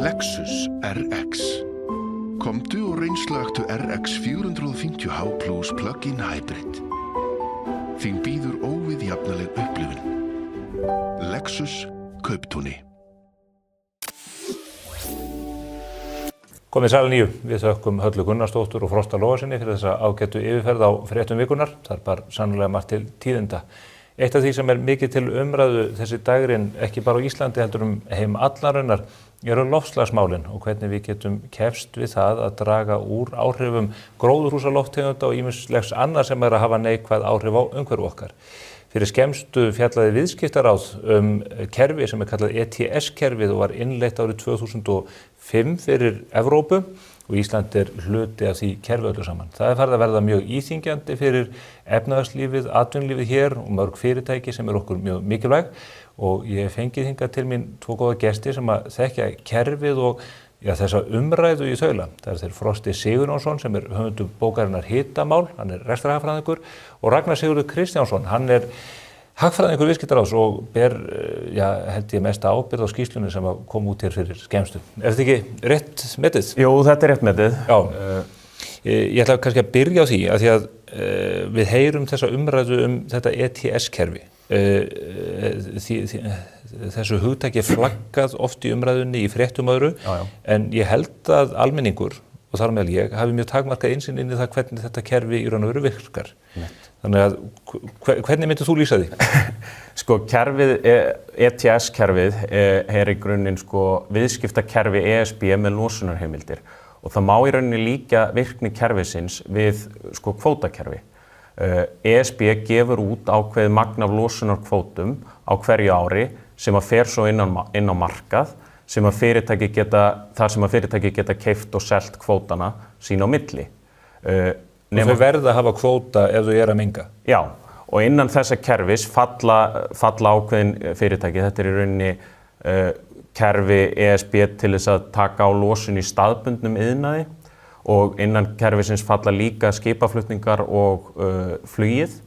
Lexus RX. Komdu og reynslagtu RX 450h Plus Plug-in Hybrid. Þín býður óviðjafnaleg upplifun. Lexus Kauptúni. Komið sæl 9. Við þökkum Höllu Gunnarsdóttur og Frosta Logasinni fyrir þessa ágættu yfirferð á fréttum vikunar. Það bar sannlega margt til tíðinda. Eitt af því sem mikið til umræðu þessi dagurinn, ekki bara á Íslandi heldur heim allarinnar, eru loftslagsmálin og hvernig við getum kepst við það að draga úr áhrifum gróðurhúsalofttegunda og ýmislegs annars sem að hafa neikvæð áhrif á umhverfi okkar. Fyrir skemmstu fjallaði viðskiptaráð kerfi sem kallað ETS-kerfið og var innleitt árið 2005 fyrir Evrópu og Ísland hluti af því kerfi öllu saman. Það farið að verða mjög íþyngjandi fyrir efnahagslífið, atvinnulífið hér og mörg fyrirtæki sem okkur mjög mikilvæg og ég fengið hingað til mín 2 góða gesti sem að þekkja kerfið og þessa umræðu í þaula. Það þeir Frosti Sigurjónsson sem höfundur bókarinnar Hitamál, hann rekstrarhagfræðingur og Ragnar Sigurður Kristjánsson, hann hagfræðingur viðskiptaráðs og ber, held ég mesta ábyrgð á skýrslunni sem kom út hér fyrir skemmstu. Þetta ekki rétt metið? Jú, þetta rétt metið. Já. Ég ætla kannski að byrja á því að við heyrum þessa umræðu þetta ETS-kerfi. Þessu hugtaki flaggað oft í umræðunni í fréttum öðru, en ég held að almenningur, og þar meðal ég, hafi mjög takmarkað innsýn inn í það hvernig þetta kerfi í raun og veru virkar. Þannig að, hvernig myndir þú lýsa því? Sko, ETS-kerfið í grunninn viðskiptakerfi ESB með losunarheimildir og það má í rauninni líka virkni kerfisins við kvótakerfi. ESB gefur út ákveðið magn af losunarkvótum á hverju ári sem að fer svo inn á markað sem að fyrirtæki geta keypt og selt kvótana sín á milli. Og þau verða að hafa kvóta ef þau að menga? Já, og innan þessa kerfis falla ákveðin fyrirtæki. Þetta í rauninni kerfi ESB til þess að taka á losun í staðbundnum iðnaði og innan kerfisins falla líka skipaflutningar og flugið.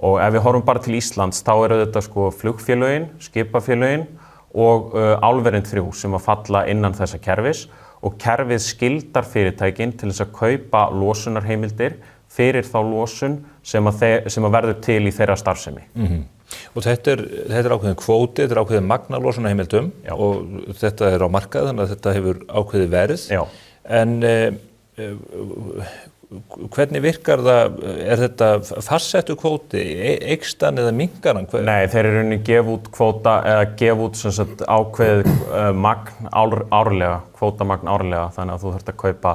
Og ef við horfum bara til Íslands þá eru þetta sko flugfélögin, skipafélögin og álverin 3 sem að falla innan þessa kerfis og kerfið skildar fyrirtækin til þess að kaupa losunarheimildir fyrir þá losun sem að verður til í þeirra starfsemi. Og þetta er ákveðin kvóti, þetta er ákveðin magn af losunarheimildum og þetta er á markað þannig að þetta hefur ákveðið verð. Já. En hvernig virkar það, er þetta fastsettur kvóti, eykst hann eða minnkar hann? Nei, þeir eru rauninni gefa út kvóta eða gefa út sem sagt ákveðið magn árlega, kvótamagn árlega, þannig að þú þarft að kaupa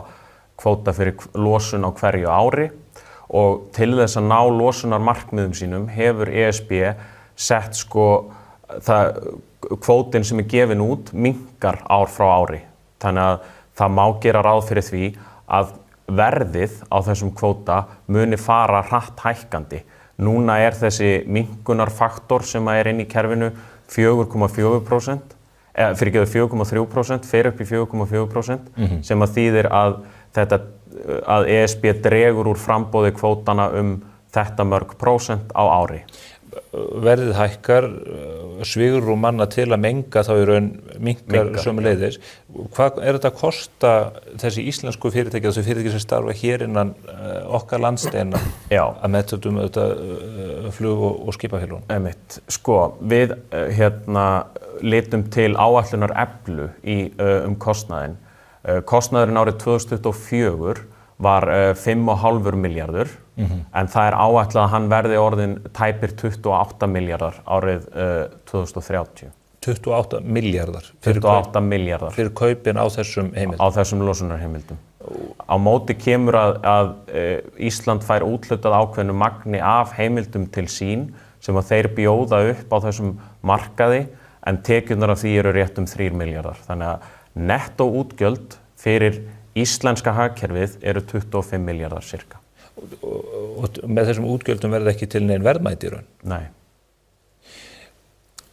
kvóta fyrir losun á hverju ári og til þess að ná losunarmarkmiðum sínum hefur ESB sett sko kvótin sem er gefin út minnkar ár frá ári. Þannig að það má gera ráð fyrir því að verðið á þessum kvóta muni fara hratt hækkandi. Núna er þessi minnkunarfaktor sem er inn í kerfinu 4,4%, fyrirgefðu 4,3%, fer upp í 4,4% sem að þýðir að ESB dregur úr framboði kvótana þetta mörg prósent á ári. Verðið hækkar, svigrúm manna til að menga þá í raun minnkar sömuleiðis. Hvað er þetta að kosta þessi íslensku fyrirtæki, þessi fyrirtæki sem starfa hér innan okkar landsteina að meðtöldum flug- og skipafélögum? Einmitt. Sko, við litum til áætlunar Eflu kostnaðinn. Kostnaðurinn árið 2024 var 5,5 milljarður en það er áætlað að hann verði orðinn tæpir 28 milljarðar árið 2030. 28 milljarðar? 28 milljarðar. Fyrir kaupin á þessum heimildum? Á þessum losunarheimildum. Á móti kemur að Ísland fær úthlutað ákveðnu magni af heimildum til sín sem að þeir bjóða upp á þessum markaði en tekjurnar af því eru rétt 3 milljarðar. Þannig að nettó útgjöld fyrir íslenska hagkerfið eru 25 milljarðar cirka. Og með þessum útgjöldum verður ekki til nein verðmæti í raun? Nei.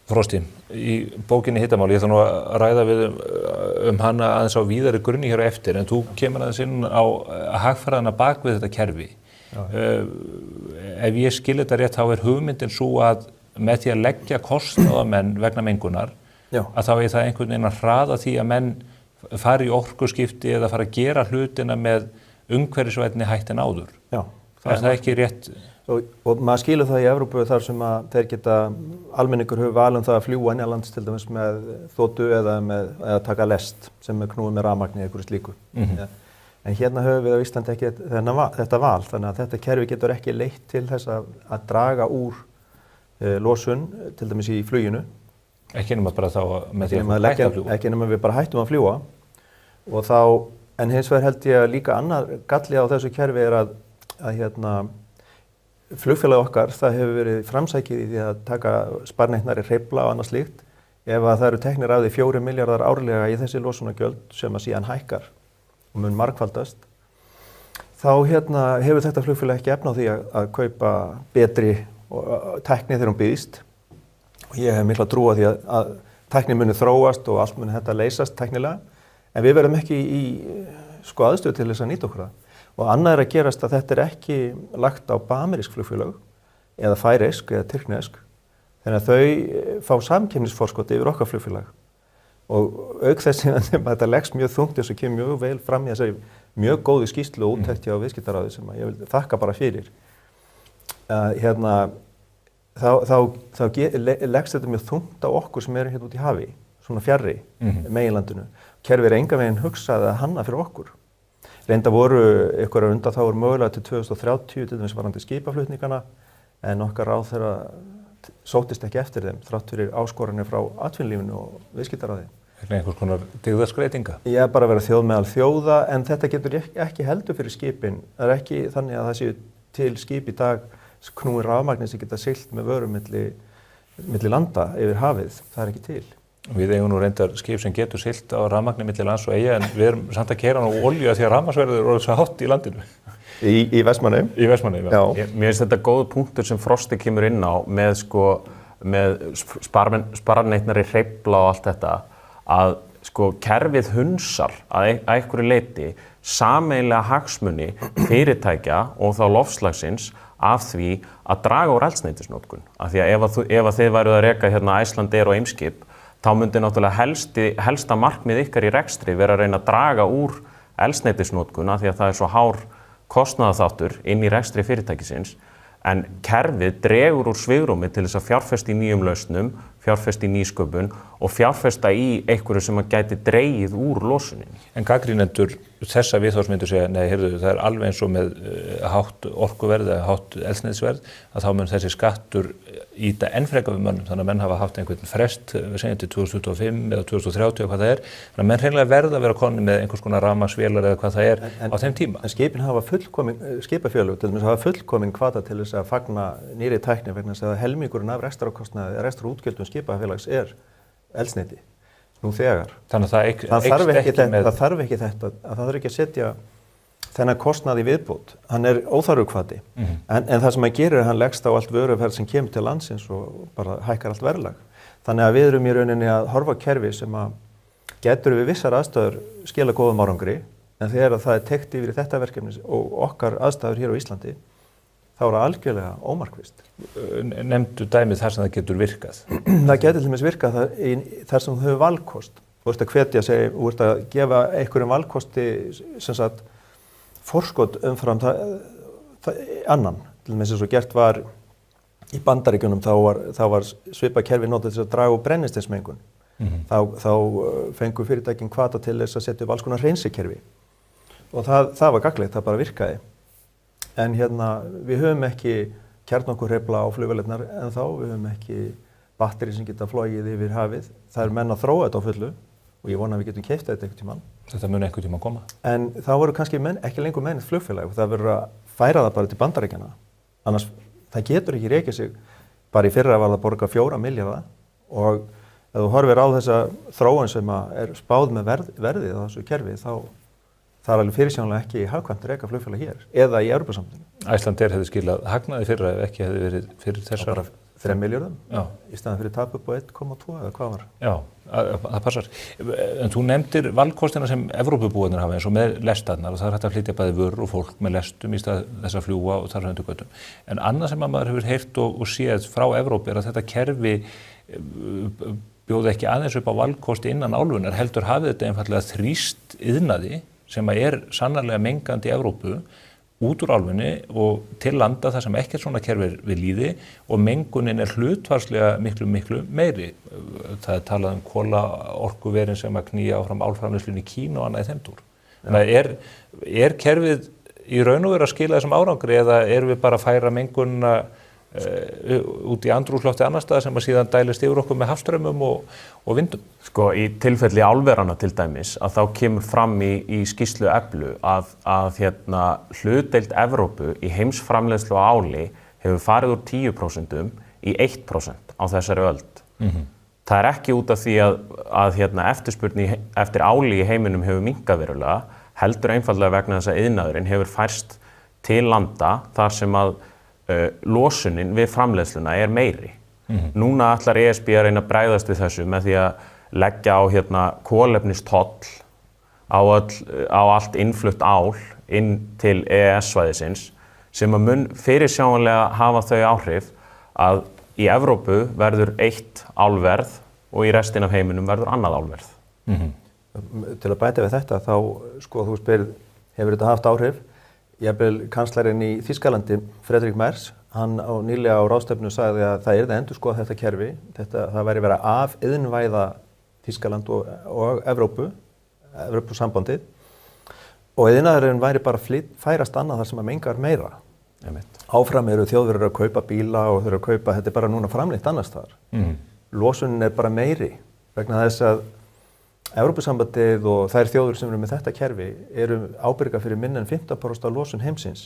Frosti, í bókinni Hitamál, ég ætla nú að ræða við hana aðeins á víðari grunni hér á eftir, en þú kemur aðeins inn á hagfræðina bak við þetta kerfi. Ef ég skil þetta rétt, þá er hugmyndin svo að með því að leggja kostnaða menn vegna mengunar, að þá er það einhvern veginn að hraða því að menn fara í orkuskipti eða fara að gera hlutina með umhverfisvænni hætti en áður. Já. Er það ekki rétt? Og maður skilur það í Evrópu þar sem að þeir geta, almenningur hefur val það að fljúga innanlands til dæmis með þotu eða taka lest sem er knúið með rafmagni eða einhverju slíku. En hérna höfum við á Íslandi ekki þetta val, þannig að þetta kerfi getur ekki leitt til þess að draga úr losun, til dæmis í fluginu. Ekki nema bara þá með því að hætta að fljúga? Ekki nema við bara hættum að fljúga. Og þá, en hins vegar held ég að líka annar galli á þessu kerfi er að flugfélagi okkar, það hefur verið framsækið í því að taka sparneytnari hreyfla og annað slíkt. Ef að það eru teknir af því 4 milljarðar árlega í þessi losunargjöld sem að síðan hækkar og mun margfaldast, þá hefur þetta flugfélagi ekki efni á því að kaupa betri tækni þegar hún býðst. Ég hef mikla trú á því að tækni muni þróast og allt muni þetta leysast tæknilega, en við verðum ekki í aðstöðu til þess að nýta okkur það. Og annað er að gerast að þetta er ekki lagt á amerísk flugfélög eða færeysk eða tyrknesk, þannig að þau fá samkeppnisforskot yfir okkar flugfélag. Og auk þess að þetta leggst mjög þungt eins og kemur mjög vel fram í þessari mjög góðu skýrslu og úttekt hjá Viðskiptaráði sem ég vil þakka bara fyrir. Þá leggst þetta mjög þungt á okkur sem eru hérna út í hafi, svona fjarri meginlandinu. Kerfið er engan veginn hugsað að hanna fyrir okkur. Reynda voru einhverjar undanþágur mögulega til 2030, til dæmis varðandi skipaflutningana, en okkar ráðherra sóttist ekki eftir þeim, þrátt fyrir áskoranir frá atvinnulífinu og Viðskiptaráði. Einhvers konar dyggðaskreitinga? Já, bara vera þjóð meðal þjóða, en þetta getur ekki heldur fyrir skipin. Það er ekki þannig að það séu til skip í dag knúin rafmagni sem geta siglt með vörum milli landa yfir hafið. Það er ekki til. Við eigum nú reyndar skip sem getur siglt á rafmagni milli lands og eyja, en við erum samt að keyra á olíu því að rafmagnsverðið eru svo hátt í landinu. Í Vestmannaeyjum? Í Vestmannaeyjum, já. Mér finnst þetta góð punktur sem Frosti kemur inn á með sparneytnari hreyfla og allt þetta, að sko kerfið hunsar að einhverju leyti sameiginlega hagsmuni fyrirtækja og þá loftslagsins af því að draga úr eldsneytisnotkun. Af því að ef þið væruð að reka hérna Icelandair og Eimskip, þá myndi náttúrulega helsta markmið ykkar í rekstri vera að reyna að draga úr eldsneytisnotkun af því að það er svo hár kostnaðarþáttur inn í rekstri fyrirtækisins. En kerfið dregur úr svigrúmi til þess að fjárfesta í nýjum lausnum, fjárfesta í nýsköpun og fjárfesta í einhverju sem að gæti dregið úr losuninni. En gagnrýnendur þessa viðhorfsmyndu segja, nei, heyrðu, það er alveg eins og með hátt orkuverð eða hátt eldsneytisverð, að þá mun þessi skattur ýta enn frekar við mönnum, þannig að menn hafa haft einhvern frest, við segjum til 2025 eða 2030 og hvað það er, þannig að menn hreinlega verða að vera konni með einhvers konar rafmagnsvélar eða hvað það er á þeim tíma. En skipin hafa skipafélög til dæmis hafa fullkomin hvata til þess að fagna nýrri tækni vegna þess að helmingurinn af rekstrarkostnaði, rekstrarútgjöldum skipafélags er eldsneyti nú þegar. Þannig að það þarf ekki þetta, það þarf ekki að setja þennan kostnað í viðbót. Hann er óþarfur hvati. En það sem hann gerir er að hann leggst á allt vöruverð sem kemur til landsins og bara hækkar allt verðlag. Þannig að við erum í rauninni að horfa kerfi sem að getur við vissar aðstæður skila góðum árangri, en þegar það er tekt yfir í þetta verkefni og okkar aðstæður hér á Íslandi, þá er það algjörlega ómarkvisst. Nefndu dæmið þar sem það getur virkað? Það getur til dæmis virkað þar sem þú hefur valkost. Þú ert að hvetja að segja, þú ert að gefa einhverjum valkosti sem sagt forskot umfram annan. Til dæmis eins og gert var í Bandaríkjunum, þá var svipað kerfi notað til að draga úr brennisteinsmengun. Þá fengu fyrirtækin hvata til þess að setja upp alls konar hreinsikerfi. Og það var gagnlegt, það bara virkaði. En hérna, við höfum ekki kjarnorkuhreyfla á flugvélarnar en þá, við höfum ekki batteri sem geta flogið yfir hafið. Það er menn að þróa þetta á fullu og ég vona að við getum keypt þetta einhvern tímann. Þetta mun einhvern tímann koma. En þá voru kannski ekki lengur mennið flugfélag og það verður að færa það bara til Bandaríkjanna. Annars, það getur ekki rekið sig. Bara í fyrra var það að borga 4 milljarða og ef þú horfir á þessa þróun sem er spáð með verðið á þessu kerfi, þá það er alveg fyrirsjónlega ekki hagkvæmt að reka flugfélag hér eða í Evrópusambandinu. Icelandair hefði skilað hagnaði fyrra ef ekki hefði verið fyrir þessar 3 milljörðum í staðan fyrir tap upp á 1,2 eða hvað var? Já, það passar. En þú nefndir valkostina sem Evrópubúarnir hafa eins og með lestarnar og það er hægt að flytja bæði vörur og fólk með lestum í stað þess að fljúga og þar höndu göttum. En annað sem maður hefur heyrt og séð frá Evrópu er að þetta kerfi bjóði ekki aðeins upp á valkosti innan álfunnar, heldur hafið þetta einfallega þrýst iðnaði sem er sannarlega mengandi í Evrópu út úr álfunni og til landa þar sem ekkert svona kerfi er við lýði og mengunin er hlutfarslega miklu meiri. Það er talað um kolaorkuverin sem að knýja áfram álframleiðslunni í Kína og annað í þeim dúr. Þannig að er kerfið í raun og veru að skila þessum árangri eða erum við bara að færa mengunina út í andrúmslofti annar staðar sem að síðan dælist yfir okkur með hafstraumum og vindum? Sko í tilfelli álverana til dæmis að þá kemur fram í skýrslu Eflu að hlutdeild Evrópu í heimsframleiðslu á áli hefur farið úr 10% í 1% á þessari öld. Það er ekki út af því að eftirspurn eftir áli í heiminum hefur minnkað verulega, heldur einfaldlega vegna þess að iðnaðurinn hefur færst til landa þar sem að losunin við framleiðsluna er meiri. Núna ætlar ESB að reyna að bregðast við þessu með því að leggja á kolefnistoll á allt innflutt ál inn til EES-svæðisins sem að mun fyrirsjáanlega hafa þau áhrif að í Evrópu verður eitt álverð og í restin af heiminum verður annað álverð. Til að bæta við þetta þá, sko þú spyrir, hefur þetta haft áhrif? Jafnvel kanslarinn í Þýskalandi, Friedrich Merz, hann nýlega á ráðstefnu sagði að það yrði að endurskoða þetta kerfi, það væri verið að iðnvæða Þýskaland og Evrópusambandið og iðnaðurinn væri bara færast annað þar sem að mengar meira. Áfram eru þjóðverðir að kaupa bíla og þau eru að kaupa, þetta er bara núna framleitt annars staðar. Losunin er bara meiri vegna þess að Evrópusambandið og þær þjóður sem eru með þetta kerfi eru ábyrga fyrir minna en 15% af losun heimsins.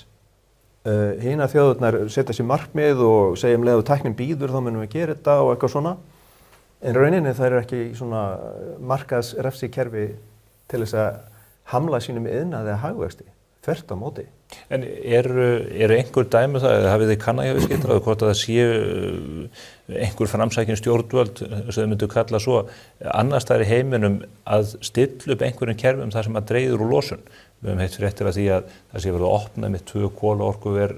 Hinar þjóðurnar setja sér markmið og segja leið og tæknin býður þá munum við gera þetta og eitthvað svona. En rauninni það er ekki svona markaðsrefsi kerfi til þess að hamla sínum iðnaði eða hagvexti. þvert á móti. En eru einhver dæmi það, eða hafið þið kannað hjá viðskiptaráði hvort að það séu einhver framsækin stjórnvöld, sem þau myndu kalla svo, annars staðar í heiminum að stilla upp einhverjum kerfum þar sem að dreiður úr losun? Við höfum heitt fréttir af því að það sé verið að opna með 2 kolaorkuver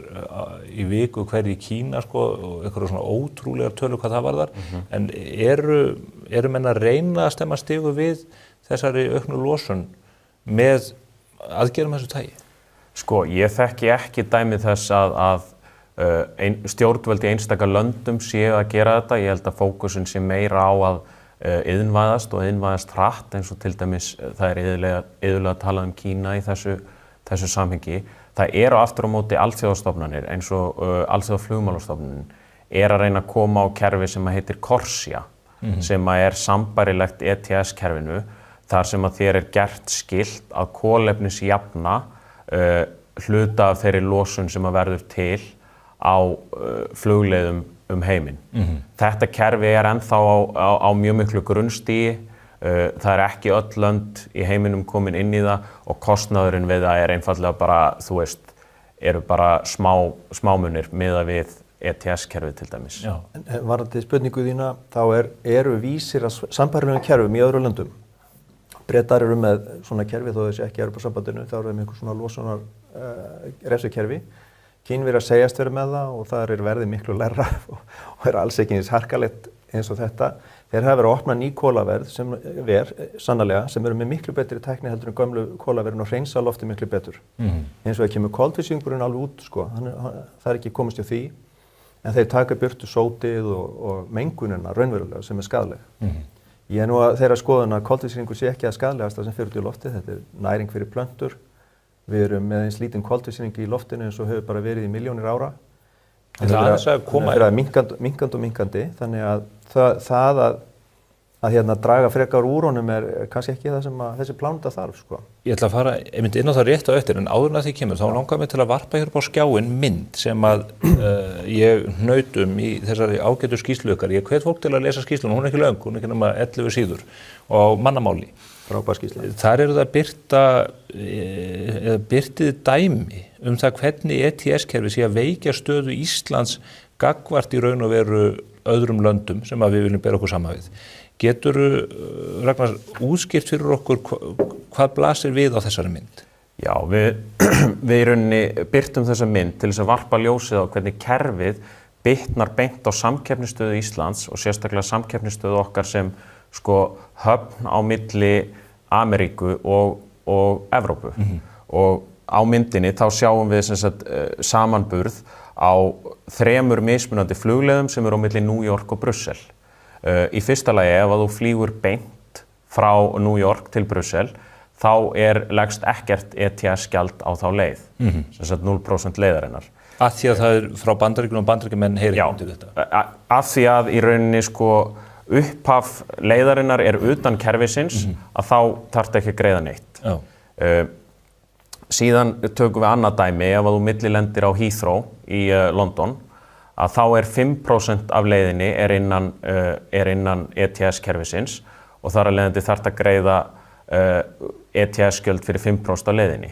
í viku hverju í Kína sko, og einhverju svona ótrúlegar tölur hvað það varðar. En eru menn að reyna að stemma stigu við þessari auknu losun með aðgerðum þessu tagi? Sko, ég þekki ekki dæmi þess að stjórnvöld í einstaka löndum séu að gera þetta. Ég held að fókusin sé meira á að iðnvæðast og iðnvæðast hratt eins og til dæmis það iðulega að tala um Kína í þessu samhengi. Það eru aftur á móti alþjóðastofnanir eins og alþjóðaflugmálastofnunin að reyna að koma á kerfi sem heitir CORSIA sem er sambærilegt ETS-kerfinu þar sem að þér gert skylt að kolefnisjafna hluta af þeirri losun sem að verður til á flugleiðum heiminn. Þetta kerfi ennþá á mjög miklu grunnstigi. Það ekki öll lönd í heiminum komin inn í það og kostnaðurinn við það einfaldlega bara, þú veist, eru bara smámunir miðað við ETS-kerfið til dæmis. Varðandi spurningu þína, þá eru vísir að sambærilegum kerfum í öðru löndum. Bretar eru með svona kerfi, þó þessi ekki Evrópusambandinu, þá eru með einhver svona losunar refsukerfi. Kínverjar segjast vera með það og það verðið miklu lægra og alls ekki eins harkalegt eins og þetta. Þeir hafa verið að opna ný kolaverð sannarlega, sem eru með miklu betri tækni heldur en gömlu kolaverðin og hreinsa loftið miklu betur. Eins og það kemur koltvísýringurinn alveg út, sko. Það ekki komist hjá því, en þeir taka burtu sótið og mengunina raunverulega sem skaðleg. Ég nú að þeirra skoðun að koltvísýringur sé ekki að skaðlegasta sem fer út í loftið, þetta næring fyrir plöntur. Við erum með eins lítinn koltvísýring í loftinu eins og hefur bara verið í milljónir ára. Það er minkandi, þannig að það að draga frekar úr honum kannski ekki það sem þessi plánta þarf, sko. Ég ætla að fara inn á það rétt á eftir, en áður en að því kemur, þá langar mig til að varpa hér upp á skjáinn mynd sem að ég hnaut í þessari ágætu skýrslu ykkar. Ég hvet fólk til að lesa skýrsluna, hún ekki löng, hún ekki nema 11 síður og á mannamáli. Þar eru það birtið dæmi það hvernig ETS-kerfi sé að veikja stöðu Íslands gagnvart í raun og veru öðrum löndum sem að við viljum bera okkur saman við. Geturðu, Ragnar, útskýrt fyrir okkur hvað blasir við á þessari mynd? Já, við í rauninni birtum þessa mynd til þess að varpa ljósið á hvernig kerfið bitnar beint á samkeppnisstöðu Íslands og sérstaklega samkeppnisstöðu okkar sem höfn á milli Ameríku og Evrópu. Og á myndinni þá sjáum við samanburð á 3 mismunandi flugleiðum sem eru á milli New York og Brussel. Í fyrsta lagi ef að þú flýgur beint frá New York til Brussel þá leggst ekkert ETS-gjald á þá leið, 0% leiðarinnar. Af því að það frá Bandaríkjunum og Bandaríkjumenn heyri undir þetta? Af því að í rauninni upphaf leiðarinnar utan kerfisins að þá þarftu ekki að greiða neitt. Síðan tökum við annað dæmi ef að þú millilendir á Heathrow í London að þá 5% af leiðinni innan ETS-kerfisins og þar af leiðandi þarftu að greiða ETS-gjöld fyrir 5% af leiðinni.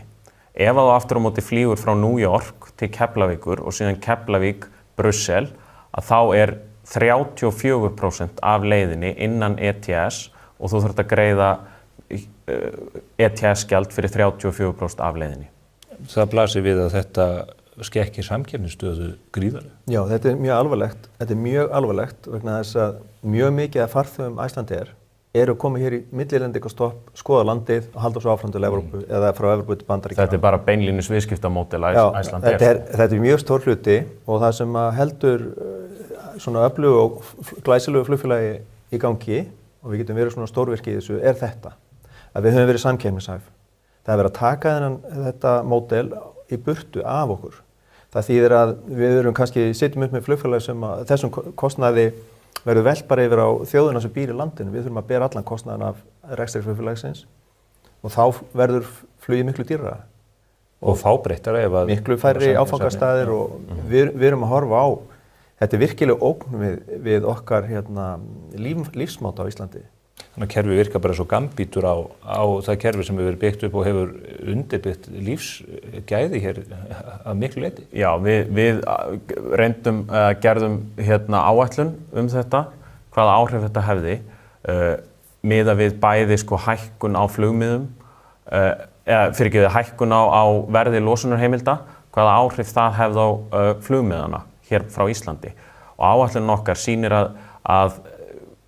Ef að þú aftur á móti flýgur frá New York til Keflavíkur og síðan Keflavík, Brussel, að þá 34% af leiðinni innan ETS og þú þarft að greiða ETS-gjald fyrir 34% af leiðinni. Það blasir við að þetta skekkir samkeppnisstöðu gríðarlega. Já, þetta mjög alvarlegt. Þetta mjög alvarlegt vegna þess að mjög mikið af farþegum Icelandair eru komið hér í millilendingastopp, skoða landið og halda svo áfram til Evrópu eða frá Evrópu til Bandaríkjanna. Þetta bara beinlínis viðskiptamódel Icelandair. Þetta mjög stór hluti og það sem heldur svona öflugu og glæsilegu flugfélagi í gangi og við getum verið svona stórvirki í þessu þetta að við höfum verið samkeppnishæf. Það verið að taka þetta módel í burtu af okkur. Það þýðir að við erum kannski sitjum upp með flugfélagi sem að þessum kostnaði verður velt bara yfir á þjóðina sem býr í landinu. Við þurfum að bera allan kostnaðinn af rekstri flugfélagsins og þá verður flugið miklu dýrara. Og fábreyttara ef að miklu færri áfangastaðir og við erum að horfa á þetta virkilega ógn við okkar lífsmáta á Íslandi. þannig að kerfi virkar bara svo gambítur á það kerfi sem hefur verið byggt upp og hefur undirbyggt lífsgæði hér að miklu leyti. Já, við reyndum, gerðum áætlun þetta, hvaða áhrif þetta hefði, miða við bæði sko hækkun á flugmiðum, hækkun á verði losunarheimilda, hvaða áhrif það hefði á flugmiðana hér frá Íslandi. Og áætlunin okkar sýnir að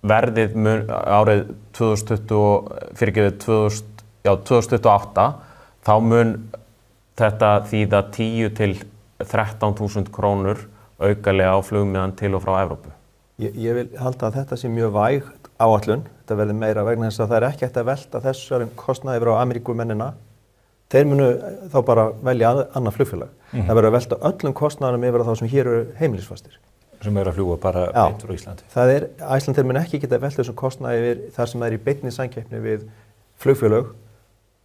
verðið árið 2028 þá mun þetta þýða 10 til 13.000 krónur aukalega á flugmiðan til og frá Evrópu. Ég vil halda að þetta sé mjög væg áætlun, þetta verði meira vegna þess að það ekki hægt að velta þessari kostnaði yfir á Ameríkumennina. Þeir munu þá bara velja annað flugfélag. Það verður að velta öllum kostnaðanum yfir á þá sem hér eru heimilisfastir. Sem að fljúga bara beint frá Íslandi. Icelandair mun ekki geta velt þessum kostnaði yfir þar sem í beinni samkeppni við flugfélög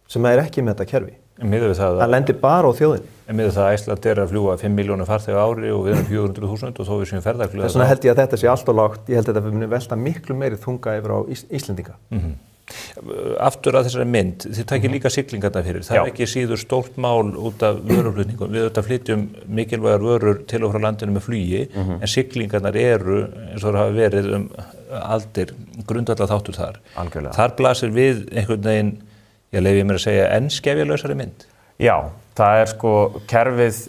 sem ekki með þetta kerfi. Það lendir bara á þjóðinni. En miðað það að Icelandair að fljúga 5 milljónir farþega á ári og við erum 400.000 og þó við séum ferðaflugað. Þess vegna held ég að þetta sé allt of lágt. Ég held að þetta muni velta miklu meiri þunga yfir á Íslendinga. Aftur að þessari mynd, þið takir líka siglingarna fyrir. Það ekki síður stórt mál út af vöruflutningum. Við flytjum mikilvægar vörur til og frá landinu með flugi, en siglingarnar eru, eins og það hafa verið aldir, grundvallar þáttur þar. Algjörlega. Þar blasir við einhvern veginn, ég leyfi mér að segja, enn skefjalausari mynd. Já, það sko kerfið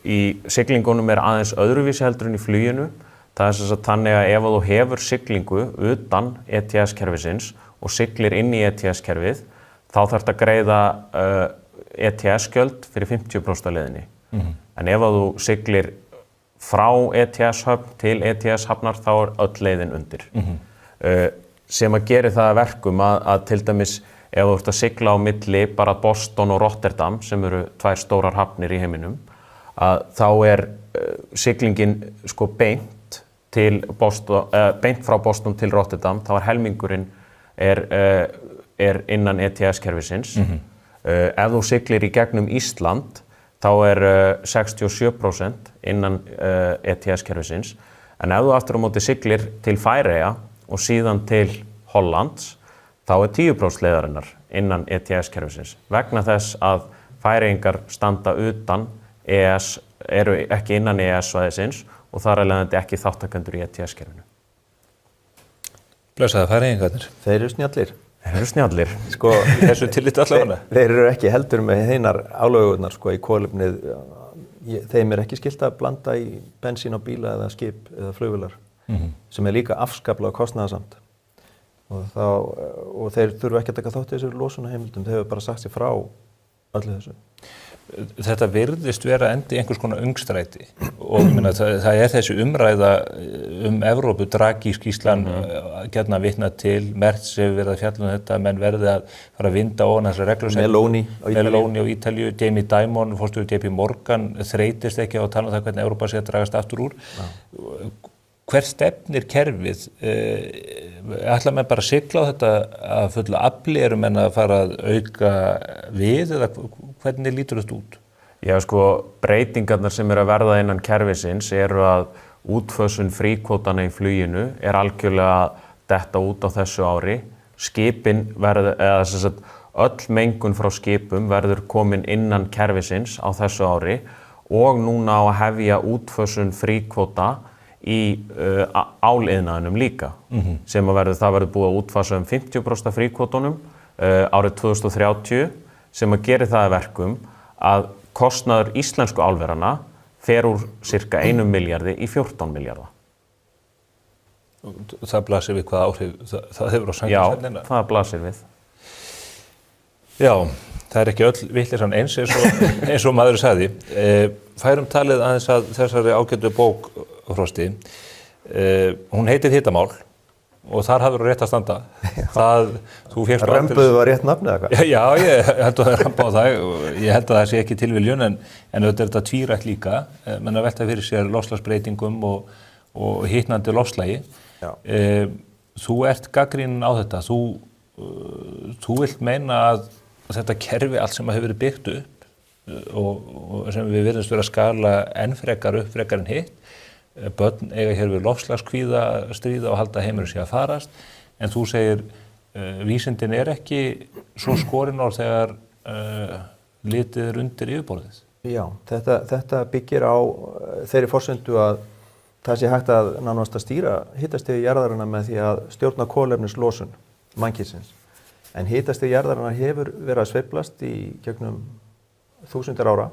í siglingunum aðeins öðruvísi heldur en í fluginu. Það sem sagt þannig að ef þú hefur siglingu utan ETS-kerfisins og siglir inn í ETS-kerfið, þá þarf að greiða ETS-gjöld fyrir 50% af leiðinni. En ef þú siglir frá ETS-höfn til ETS-hafnar, þá öll leiðin undir. Sem að gera það að verkum að til dæmis ef þú ert að sigla á milli bara Boston og Rotterdam, sem eru 2 stórar hafnir í heiminum, þá siglingin sko beint frá Boston til Rotterdam, þá helmingurinn innan ETS-kerfisins. Ef þú siglir í gegnum Ísland, þá 67% innan ETS-kerfisins. En ef þú aftur á móti siglir til Færeyja og síðan til Hollands, þá 10% leiðarinnar innan ETS-kerfisins. Vegna þess að Færeyingar standa utan EES, eru ekki innan EES-svæðisins og þar leiðandi ekki þáttakendur í ETS-kerfinu. Blessaði Færeyingarnir. Þeir eru snjallir. Sko, þessu tillit allavega. Þeir eru ekki heldur með hinar álögurnar sko í kolefnið. Þeim ekki skylt að blanda í bensín á bíla eða skip eða flugvélar, sem líka afskaplega kostnaðarsamt. Og þeir þurfa ekki að taka þátt í þessu losunarheimildum. Þeir hefur bara sagt sér frá öllu þessu. Þetta virðist vera endi einhvers konar öngstræti og það þessi umræða Evrópu, Draghi-skýrslan gjarna vitna til, Merz hefur verið að fjalla þetta, menn verði að fara að vinda ofan þessar reglur. Meloni á Ítalíu, Jamie Dimon, forstjóri JP Morgan, þreytist ekki á að tala um það hvernig Evrópa sé að dragast aftur úr. Hver stefnir kerfið? Ætla menn bara að sigla á þetta að fullu afli, eru menn að fara að auka við eða hvernig lítur þetta út? Já, sko, breytingarnar sem að verða innan kerfisins eru að útfösun fríkvótana í fluginu algjörlega að detta út á þessu ári. Skipin öll mengun frá skipum verður komin innan kerfisins á þessu ári og núna á að hefja útfösun fríkvóta í áliðnaðinum líka, sem það verður búið að útfasa 50% af fríkvótunum árið 2030, sem að gera það að verkum að kostnaður íslensku álverana fer úr cirka 1 milljarði í 14 milljarða. Það blasir við hvað áhrif það hefur á samfélagsstefnuna? Já, það blasir við. Já, það ekki öll vitleysan eins og maður sagði. Færum talið aðeins að þessari ágætu bók, Frosti. Hún heitir Hitamál og þar hafður rétt að standa. Römbuðu var rétt nafn eða hvað? Já, ég held að það rampa á það. Ég held að það sé ekki tilviljun en auðvitað þetta tvírætt líka. Menn að velta fyrir sér loftslagsbreytingum og hitnandi loftslagi. Þú ert gagnrýnin á þetta. Þú vilt meina að þetta kerfi allt sem hefur verið byggt upp og sem við virðumst vera að skala enn frekar upp frekar en hitt. Börn eiga hér við loftslagskvíða stríða og halda heimurinn sé að farast. En þú segir vísindin ekki svo skorinor þegar litið undir yfirborðið. Já, þetta byggir á þeirri forsendu að það sé hægt að nánast að stýra hitastigi jarðarinnar með því að stjórna kolefnislosun mannkynsins. En hitastigi jarðarinnar hefur verið að sveiflast í gegnum þúsundir ára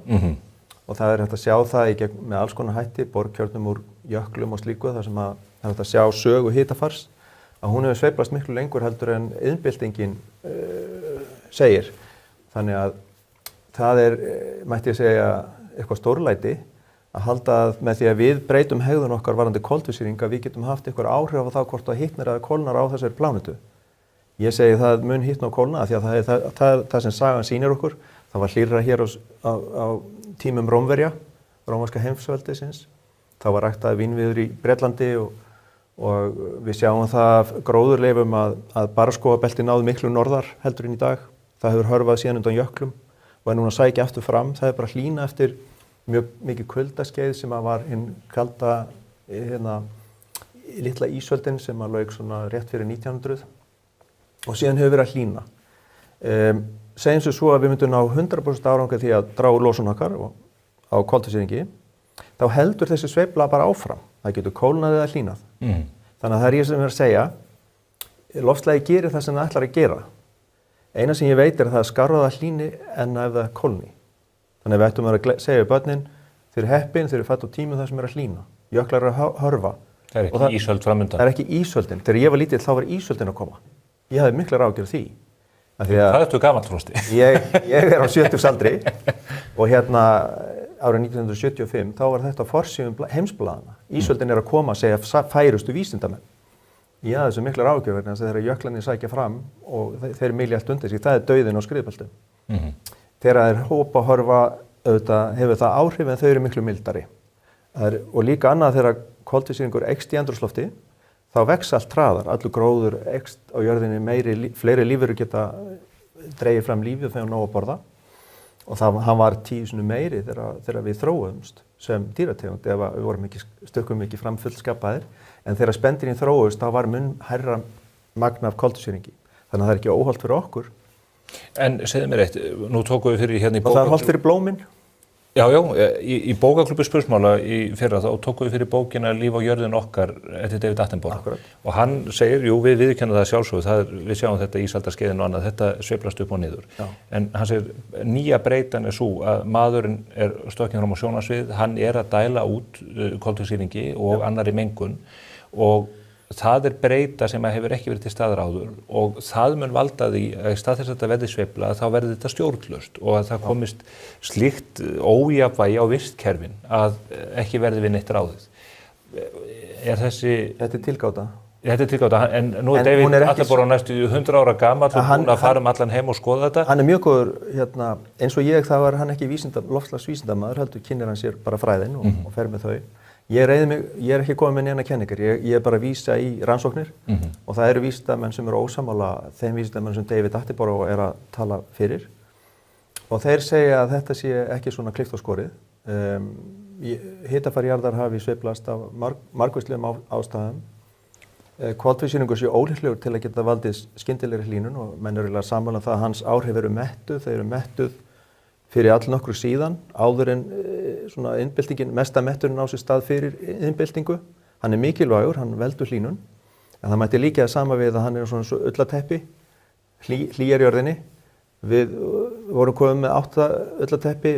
og það er hægt að sjá það með alls konar hætti, borkjörnum úr jöklum og slíku, þar sem að það er hægt að sjá sögu hitafars, að hún hefur sveiflast miklu lengur heldur en iðnbyltingin segir. Þannig að það er, mætti ég segja, eitthvað stórlæti að halda að með því að við breytum hegðun okkar varðandi koltvísýring að við getum haft eitthvað áhrif á það hvort það hitnar eða kólnar á þessari plánetu. Ég segi það mun hitna og kólna því að það sem sagan sýnir okkur. Það var hlýrra hér á tímum Rómverja, rómverska heimsveldisins. Það var ræktað vínviður í Bretlandi og við sjáum það af gróðurleifum að barrskógabelti náðu miklu norðar heldur en í dag. Það hefur hörfað síðan undan jöklum og er núna að sækja aftur fram. Það er bara hlýna eftir mjög mikið kuldaskeið sem að var hinn kalda litla ísöldin sem að lauk svona rétt fyrir 1900 og síðan hefur verið að hlýna. Segjum sem svo að við myndum ná 100% árangur því að draga úr losun okkar á koltvísýringi, þá heldur þessi sveifla bara áfram. Það getur kólnað eða hlýnað. Þannig að það er ég sem er að segja, loftslagið gerir það sem það ætlar að gera. Eina sem ég veit er að það er skárra að hlýni en ef það kólni. Þannig að við ættum að segja við börnin, þeir eru heppin, þeir eru fædd á tímum þar sem er að hlýna. Jöklar eru að hörfa. Það er ekki ísöld framundan. Það er ekki ísöldin. Þegar ég var lítill þá var ísöldin að koma. Ég hafði miklar áhyggjur af því. Hvað ertu gamall, Frosti? Ég er á 70-aldri og árið 1975 þá var þetta á forsíðum heimsblaðanna. Ísöldin er að koma að segja færustu vísindamenn. Ég hafði þessu miklar áhyggjur vegna þess að þegar jöklarnir sækja fram og þeir mylja allt undir sig, það er dauðinn á skriðbeltum. Þegar þeir hópa að horfa, auðvitað hefur það áhrif en þau eru miklu mildari. Og líka annað þegar koltvísýringur eykst í andrúmslofti, þá vex allt hraðar, allur gróður eykst á jörðinni, fleiri lífverur geta dregið fram lífið þegar nóg að borða og hann var 10 sinnum meiri þegar við þróuðumst sem dýrategund ef við vorum stökkum ekki fram fullskapaðir, en þegar spendýrin þróuðust þá var mun hærra magn af koltvísýringi. Þannig að það er ekki óhollt fyrir okkur. En segðu mér eitt, nú tókum við fyrir hérna í og það er hollt fyrir blómin. Já, í bókaklubbi Spursmála í fyrra þá tókum við fyrir bókina Líf á jörðin okkar eftir David Attenborough. Akkurat. Og hann segir, við viðurkennum það sjálfsögðu, við sjáum þetta ísaldarskeiðin og annað, þetta sveiflast upp og niður. Já. En hann segir, nýja breytan er svo að maðurinn er stokkinn fram á sjónarsvið, hann er að dæla út koltvísýringi og annarri mengun og það er breyta sem hefur ekki verið til staðar áður og það mun valda því að í stað þess að þetta verði sveifla þá verði þetta stjórnlaust og að það komist slíkt ójafnvægi á vistkerfin að ekki verði við neitt ráðið. Þetta er tilgáta. Þetta er tilgáta, en nú er David Attenborough næstu 100 ára gamall og búinn að fara allan heim og skoða þetta. Hann er mjög góður, eins og ég, þá var hann ekki loftslagsvísindamaður, heldur kynnir hann sér bara fræðin og fer með þau. Ég er ekki komið með neina kenningar, ég er bara að vísa í rannsóknir og það eru vísindamenn sem eru ósammála þeim vísindamenn sem David Attenborough er að tala fyrir og þeir segja að þetta sé ekki svona klippt og skorið. Hitafar jarðar hafi sveiflast af margvíslegum ástæðum. Koltvísýringur sé ólíklegur til að geta valdið skyndilegri hlýnun og menn eru sammála það að hans áhrif eru mettuð, þeir eru mettuð fyrir allnokkru síðan, áður en svona iðnbyltingin, mesta metturinn á sér stað fyrir iðnbyltingu. Hann er mikilvægur, hann veldur hlýnun, en það mætti líka sama við að hann er svona svo ullateppi, hlýjar jörðinni. Við vorum komið með 8 ullateppi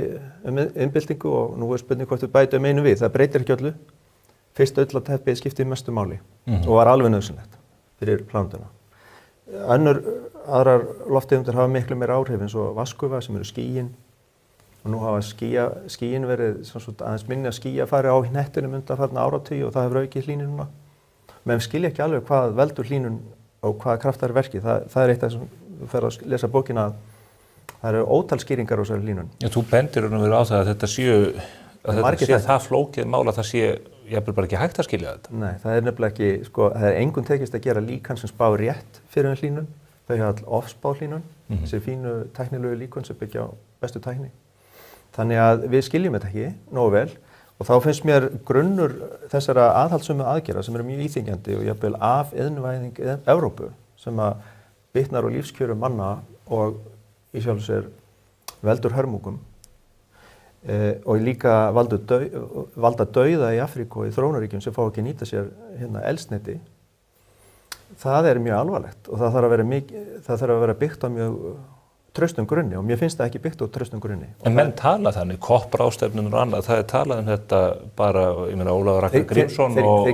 iðnbyltingu og nú er spurning hvort við bætum einu við, það breytir ekki öllu. Fyrsta ullateppi skipti mestu máli og var alveg nauðsynlegt fyrir plánutuna. Aðrar lofttegundir hafa miklu meira áhrif eins og vatnsgufa sem eru skýin. Og nú hafa skýin verið aðeins minni að skýja fari á hnettinum undanfarna áratugi og það hefur aukið hlýnunina. Men við skilja ekki alveg hvað veldur hlýnun og hvað kraftar er verkið. Það er eitt af þessum, þú fer að lesa bókina að það eru ótal skýringar á þessari hlýnun. Já, þú bendir á það að þetta sé það flókið mál að það sé jafnvel bara ekki hægt að skilja þetta. Nei, það er nefnilega ekki, það er engum tekist að gera líkan sem spá rétt fyrir hlýnun. Þau hafa all ofspá hlýnun, þessi fínu tæknilegu líkun sem byggja á bestu tækni. Þannig að við skiljum þetta ekki nógu vel Og þá finnst mér grunnur þessara aðhaldssömu aðgerða sem eru mjög íþyngjandi og jafnvel af iðnvæðing Evrópu sem að bitnar á lífskjörum manna og í sjálfu sér veldur hörmungum og líka valda dauða í Afríku og í þróunaríkjum sem fá ekki nýta sér eldsneyti. Það er mjög alvarlegt og það þarf að vera byggt á mjög traustum grunni og mér finnst það ekki byggt á traustum grunni. En menn tala þannig, COP-ráðstefnunum og annað, það er talað þetta bara, ég meina Ólafur Ragnar Grímsson og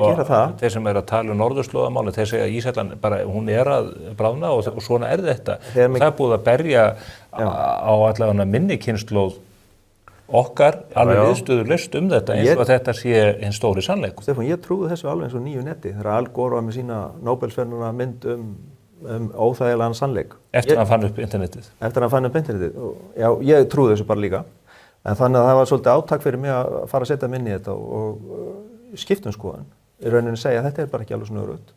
þeir sem að tala norðurslóðamálið, þeir segja að Ísland bara, hún að bráðna og svona þetta. Það er búið að berja á allavega minni kynslóð okkar alveg viðstöðulaust þetta eins og að þetta sé hinn stóri sannleikur. Stefán, ég trúði þessu alveg eins og nýju netti þegar Al Gore var með sína Nóbelsverðlauna mynd óþægilegan sannleik. Eftir að hann fann upp internetið? Eftir að hann fann upp internetið. Já, ég trúði þessu bara líka. En þannig að það var svolítið átak fyrir mig að fara að setja mig inn í þetta og skipta skoðun. Í rauninni segja að þetta er bara ekki alveg snöðrugt.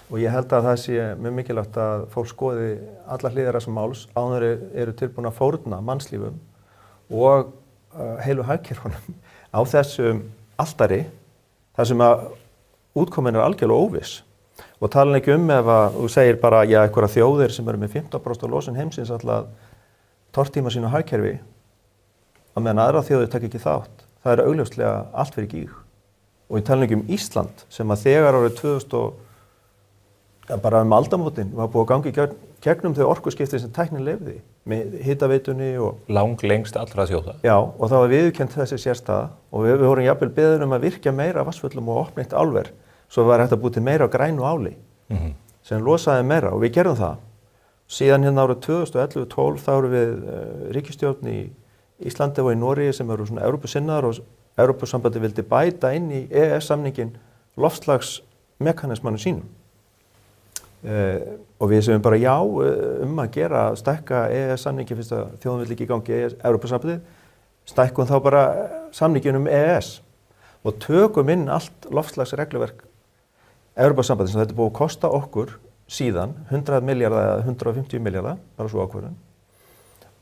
Og ég held að það sé mjög mikilvægt að fólk skoði alla hliðar þessa máls áður eru tilbúin að fórna mannslífum og heilu hagkerfunum á þessum altari þar sem að útkomin er algjörlega óviss. Og tala ekki ef að þú segir bara einhverja þjóðir sem eru með 15% af losun heimsins alltaf tortíma sínu hagkerfi á meðan aðra þjóðir taka ekki þátt. Það er augljóslega allt fyrir gíg. Og ég tala ekki Ísland sem að þegar árið 2000 bara aldamótin var búið að ganga í gegnum þau orkuskipti sem tæknin leyfði með hitaveitunni og langlengst allra þjóða. Já, og það var viðurkennt þessi sérstaða og við vorum jafnvel beðin að virkja meira af vatnsföllum og opna eitt álver. Svo var hægt að búið til meira á grænu áli sem losaði meira og við gerðum það. Síðan árið 2011-12 þá eru við ríkisstjórn í Íslandi og í Noregi sem eru svona Evrópusinnaðar og Evrópusambandið vildi bæta inn í EES-samningin loftslagsmekanismanum sínum. Og við segjum bara já að gera stækka EES-samningin fyrst að þjóðin vill ekki í gangi Evrópusambandið, stækkum þá bara samningin EES og tökum inn allt loftslagsregluverk Evrópusambandið sem þetta er búið að kosta okkur síðan 100 milljarða eða 150 milljarða, bara svo ákvörðun.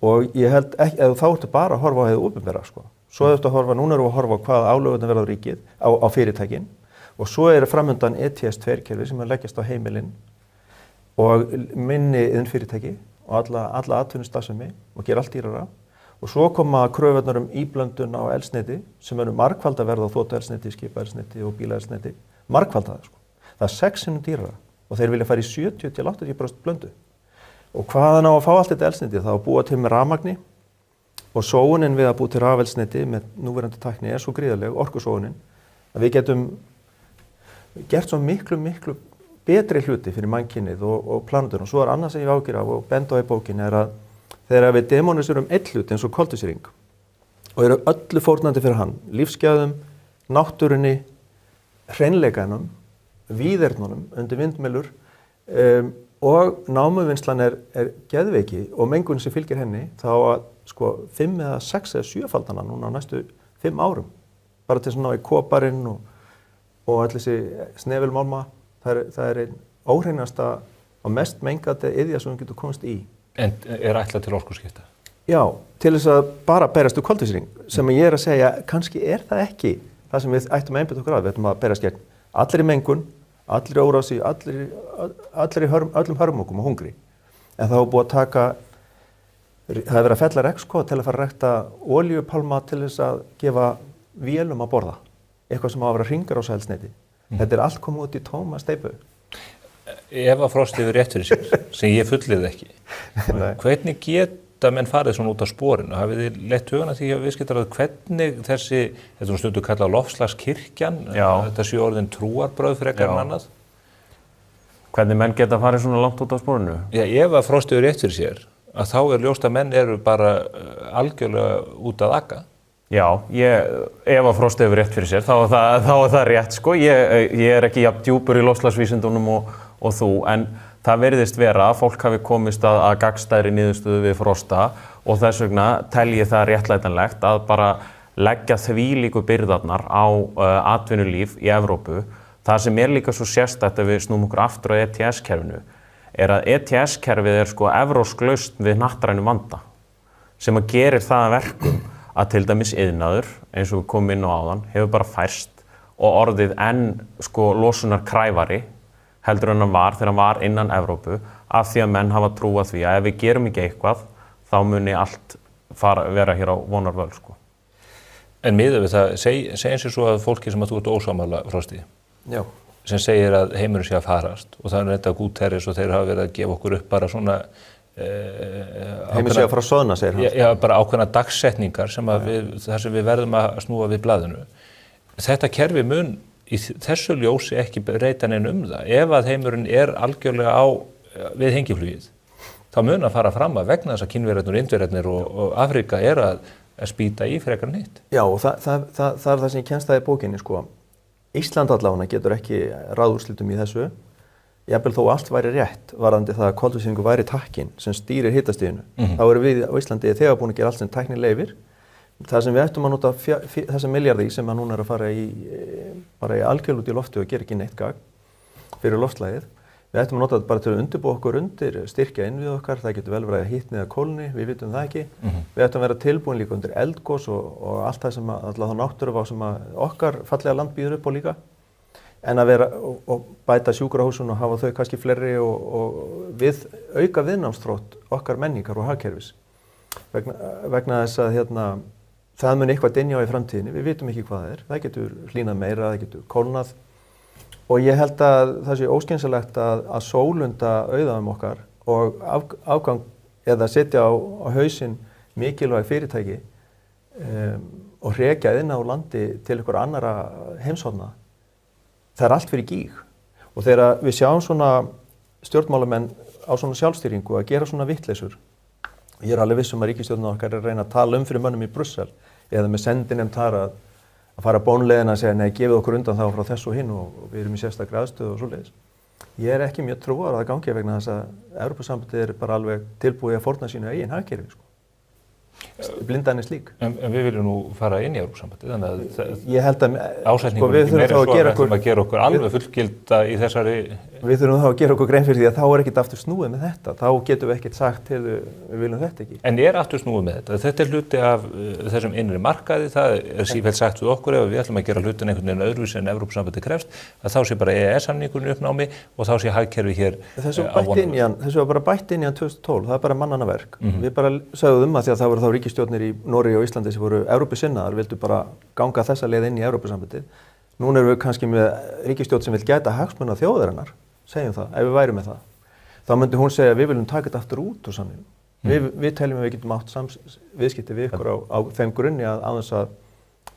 Og ég held ekki, ef þá ertu bara að horfa á hið opinbera, sko. Svo ertu að horfa, núna erum við að horfa á hvað álögurnar verða á ríkið, á fyrirtækin. Og svo er framundan ETS-2-kerfi sem er leggjast á heimilin og minni iðnfyrirtæki og alla atvinnustarfsemi og gera allt dýrara. Og svo koma kröfurnar íblöndun á eldsneyti sem eru margfaldaverð á þotueldsneyti, skipaeldsneyti og bílaeldsneyti. Margfaldaða, sko. Það er 6 sinnum dýrara og þeir vilja fara í 70-80% blöndu. Og hvaðan á að fá allt þetta eldsneyti? Það á að búa til með rafmagni og sóunin við að búa til rafeldsneyti með núverandi tækni er svo gríðarleg, orkusóunin, að við getum gert svo miklu betri hluti fyrir mannkynið og plánutuna. Og svo er annað sem ég ágjur af og benda á í bókinni er að þegar við demoniserum einn hlut eins og koltvísýring og eru öllu fórnandi fyrir hann, lífsgæðum, náttúrunni, hreinleikanum, víðernunum undir vindmyllur og námuvinnslan er geðveiki og mengun sem fylgir henni þá að 5 eða 6 eða 7-faldana núna á næstu 5 árum bara til að ná í koparinn og allir þessi snefilmálma. Það er einn óhreinasta og mest mengandi iðja sem við getum komast í. En er ætlað til orkuskipta? Já, til þess að bara berast úr koltvísýring sem ég er að segja, kannski er það ekki það sem við ættum að einbeita okkur að. Við ættum að berast gegn allri mengun, allri órási, öllum hörmungum og hungri. En það var búið að taka, það er verið að fella regnskóga til að fara að rækta olíupálma til þess að gefa vélum að borða. Eitthvað sem á að vera hringarósaeldsneyti. Þetta er allt komið út í tóma steypu. Eva Frost hefur rétt fyrir sér, sem ég fullyrði ekki. Hvernig geta menn farið svona út á sporinu? Hafið þið leitt hugana því að viðskiptaráð hvernig þessi, þetta er stundu kallað loftslagskirkjan, þetta sé orðin trúarbröð frekar en annað? Hvernig menn geta farið svona langt út á sporinu? Já, Eva Frost hefur rétt fyrir sér, að þá er ljóst að menn eru bara algjörlega út að akka. Já, ef að Frost hefur rétt fyrir sér, þá er það rétt, sko. Ég er ekki jafn djúpur í loftslagsvísindunum og þú, en það virðist vera að fólk hafi komist að gagnstæðri niðurstöðu við Frosta og þess vegna tel ég það réttlætanlegt að bara leggja þvílíku byrðarnar á atvinnulíf í Evrópu. Það sem er líka svo sérstætt ef við snúum okkur aftur á ETS-kerfinu er að ETS-kerfið er sko evrópsk lausn við hnattrænu vanda sem að gerir það að verkum að til dæmis iðnaður, eins og við komum inn á áðan, hefur bara færst og orðið enn sko losunar kræfari heldur en hann var þegar hann var innan Evrópu af því að menn hafa trúað því að ef við gerum ekki eitthvað þá muni allt vera hér á vonarvöl sko. En miðað við það, segjum sér svo að fólki sem að þú ert ósammála Frosti, Já. sem segir að heimurinn sé að farast og það er reynda Guterres og þeir hafa verið að gefa okkur upp bara svona heimurinn sé að fara að soðna, segir hann. Já, bara ákveðna dagsetningar þar sem við verðum að snúa við blaðinu. Þetta kerfi mun í þessu ljósi ekki breyta neinn það. Ef að heimurinn algjörlega við hengiflugið, þá mun að fara fram að vegna þess að Kínverjarnir og Indverjarnir og Afrika að spýta í frekar en hitt. Já, og það er það sem ég kemst að í bókinni, sko. Ísland allavega getur ekki ráðúrslitum í þessu. Jafnvel þó allt væri rétt varðandi það að koltvísýringur væri takkinn sem stýrir hitastiginu. Þá erum við á Íslandi þegar búin að gera allt sem tækni leyfir. Það sem við ættum að nota þessa milljarði sem að núna að fara bara í algjörlega út í lofti og gera ekki neitt gagn fyrir loftslagið. Við ættum að nota þetta bara til að undirbúa okkur undir, styrkja innvið okkar, það getur vel verið að hitna eða kólni, við vitum það ekki. Við ættum að vera tilbúin líka undir eldgos og allt það sem alltaf þá náttúruvá sem okkar fallega land býður upp á líka. En að vera og bæta sjúkrahúsun og hafa þau kannski fleiri og við auka viðnámsþrótt okkar menningar og hagkerfis. Vegna þess að það mun eitthvað dynja á í framtíðinni, við vitum ekki hvað það er. Það getur hlýnað meira, það getur kólnað. Og ég held að það sé óskynsamlegt að sólunda auðæfum okkar og afgang eða setja á hausinn mikilvæg fyrirtæki og hrekja inn á landi til ykkur annara heimshorna. Það allt fyrir gíg. Og þegar við sjáum svona stjórnmálamenn á svona sjálfstýringu að gera svona vittleysur, ég alveg viss að ríkisstjórnin okkar að reyna að tala fyrir mönnum í Brussel eða með sendinefnd þar að fara bónleiðina að segja nei, gefið okkur undan þá frá þessu og hinn og við erum í sérstakri aðstöðu og svoleiðis. Ég ekki mjög trúar að það gangi vegna þess að Evrópusambandið bara alveg tilbúið að fórna sínu eigin hagkerfi, sko. Blindan slík. En við viljum nú fara inn í Evrópusambandið, þannig að ég held að ásætningur er meira svo að við ætlum að gera okkur alveg fullgilda í þessari. Við þurfum þá að gera okkur grein fyrir því að þá ekkert aftur snúið með þetta. Þá getum við ekkert sagt, við viljum þetta ekki. En aftur snúið með þetta. Þetta hluti af þessum innri markaði. Það sífellt sagt við okkur ef við ætlum að gera hlutin einhvern veginn öðruvísi en Evrópusambandið krefst, að þá sé bara EES-samningurinn í uppnámi og þá sé hagkerfi hér á vonum. Þessu var bara bætt inn í hann 2012. Það bara mannanna verk. Við bara sögðum að því að það voru þá ríkisstjórnir í Noregi og Íslandi sem voru Evrópusinnaðar, vildu bara ganga þessa leið inn í Evrópusambandið. Núna erum við kannski með ríkisstjórn sem vil gæta hagsmuna þjóðarinnar, segjum það, ef við værum með það. Þá myndi hún segja að við viljum taka þetta aftur út úr samningnum. Við teljum að við getum átt viðskipti við ykkur á þeim grunni að aðeins að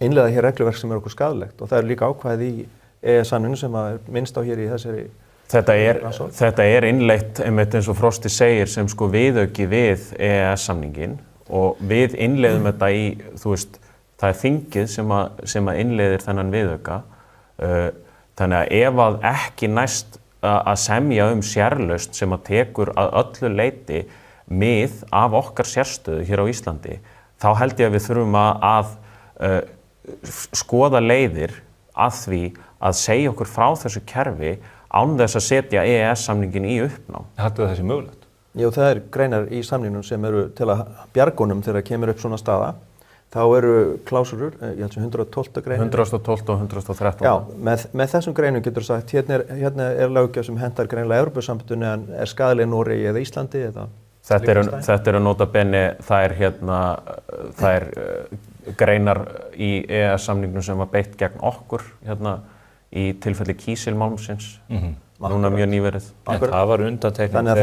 innleiða hér regluverk sem okkur skaðlegt og það er líka ákvæði í EES-samningnum sem er minnst á hér í þessari. Þetta er innleitt einmitt eins og Frosti segir sem sko viðauki við EES-samningin og við innleiðum þetta í, þú veist, það er þingið sem að innleiðir þennan viðauka. Þannig að ef að ekki næst að semja sérlausn sem að tekur að öllu leyti mið af okkar sérstöðu hér á Íslandi, þá held ég að við þurfum að skoða leiðir að því að segja okkur frá þessu kerfi án þess að setja EES-samningin í uppnám. Haldið það sé mögulegt? Jú, það er greinar í samningnum sem eru til að bjargunum þegar kemur upp svona staða. Þá eru klásurur, ég held sem 112. greinin. 112 og 113. Já, með þessum greinum getur sagt, hérna er löggjöf sem hentar greinlega Evrópusambandinu en er skaðleg Noregi eða Íslandi eða. Þetta eru nota bene, það er greinar í EES-samningnum sem var beitt gegn okkur hérna í tilfelli kísilmálmsins. Núna mjög nýverið. Það var undantekning. Þannig að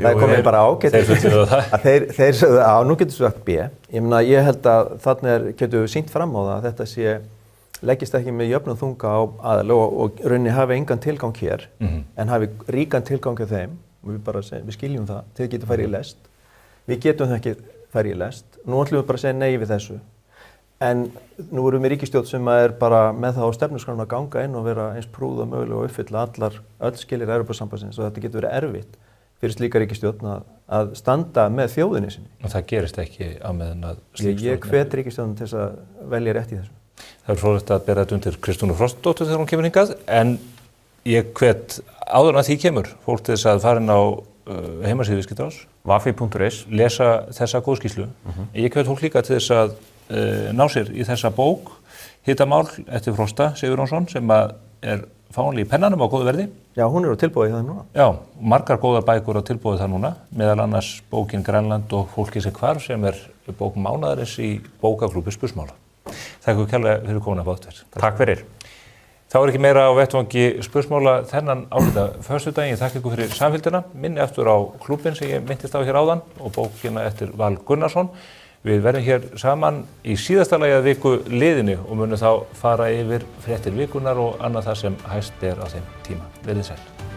það komið bara þeir sögðu A, nú getur sagt B. Ég held að þarna getur við sýnt fram á það að þetta leggist ekki með jöfnum þunga á aðal og rauninni hafi engan tilgang hér, en hafi ríkan tilgang hjá þeim. Við skiljum það, þeir getur farið í lest. Við getum það ekki farið í lest. Nú ætlum við bara að segja nei við þessu. En nú erum við ríkisstjórn sem er bara með það á stefnuskránum að ganga inn og vera eins prúð og mögulega og uppfylla öll skilir Evrópusambandsins og þetta getur verið erfitt fyrir slíka ríkisstjórn að standa með þjóðinni sinni. Og það gerist ekki á meðan að slík stjórn. Ég hvet ríkisstjórn til þess að velja rétt í þessu. Það er fróðlegt að bera þetta undir Kristrúnu Frostadóttur þegar hún kemur hingað, en ég hvet áður en að því kemur fólk til þess að fara inn á heimasíðu Viðskiptaráðs, vafi.is, lesa þessa góðskýrslu. Ég hvet fólk líka til þess að ná sér í þessa bók, Hitamál eftir Frosta Sigurjónsson, sem er fáanleg í pennanum á góðu verði. Já, hún á tilboði það núna. Já, margar góðar bækur á tilboði það núna, meðal annars bókin Grænland og Fólkið sem hvarf, sem bók mánaðarins í bókaklúbbi Spursmála. Þakka ykkur kærlega fyrir komuna báttverð. Takk fyrir. Þá ekki meira á vettvangi Spursmála þennan álita föstudaginn. Þakka ykkur fyrir samfylgdina. Minni aftur á klúbbinn sem ég minntist á hér áðan og bókina eftir Val Gunnarsson. Við verðum hér saman í síðasta lagi að viku liðinu og munum þá fara yfir fréttir vikunar og annað það sem hæst á þeim tíma. Verið sæl.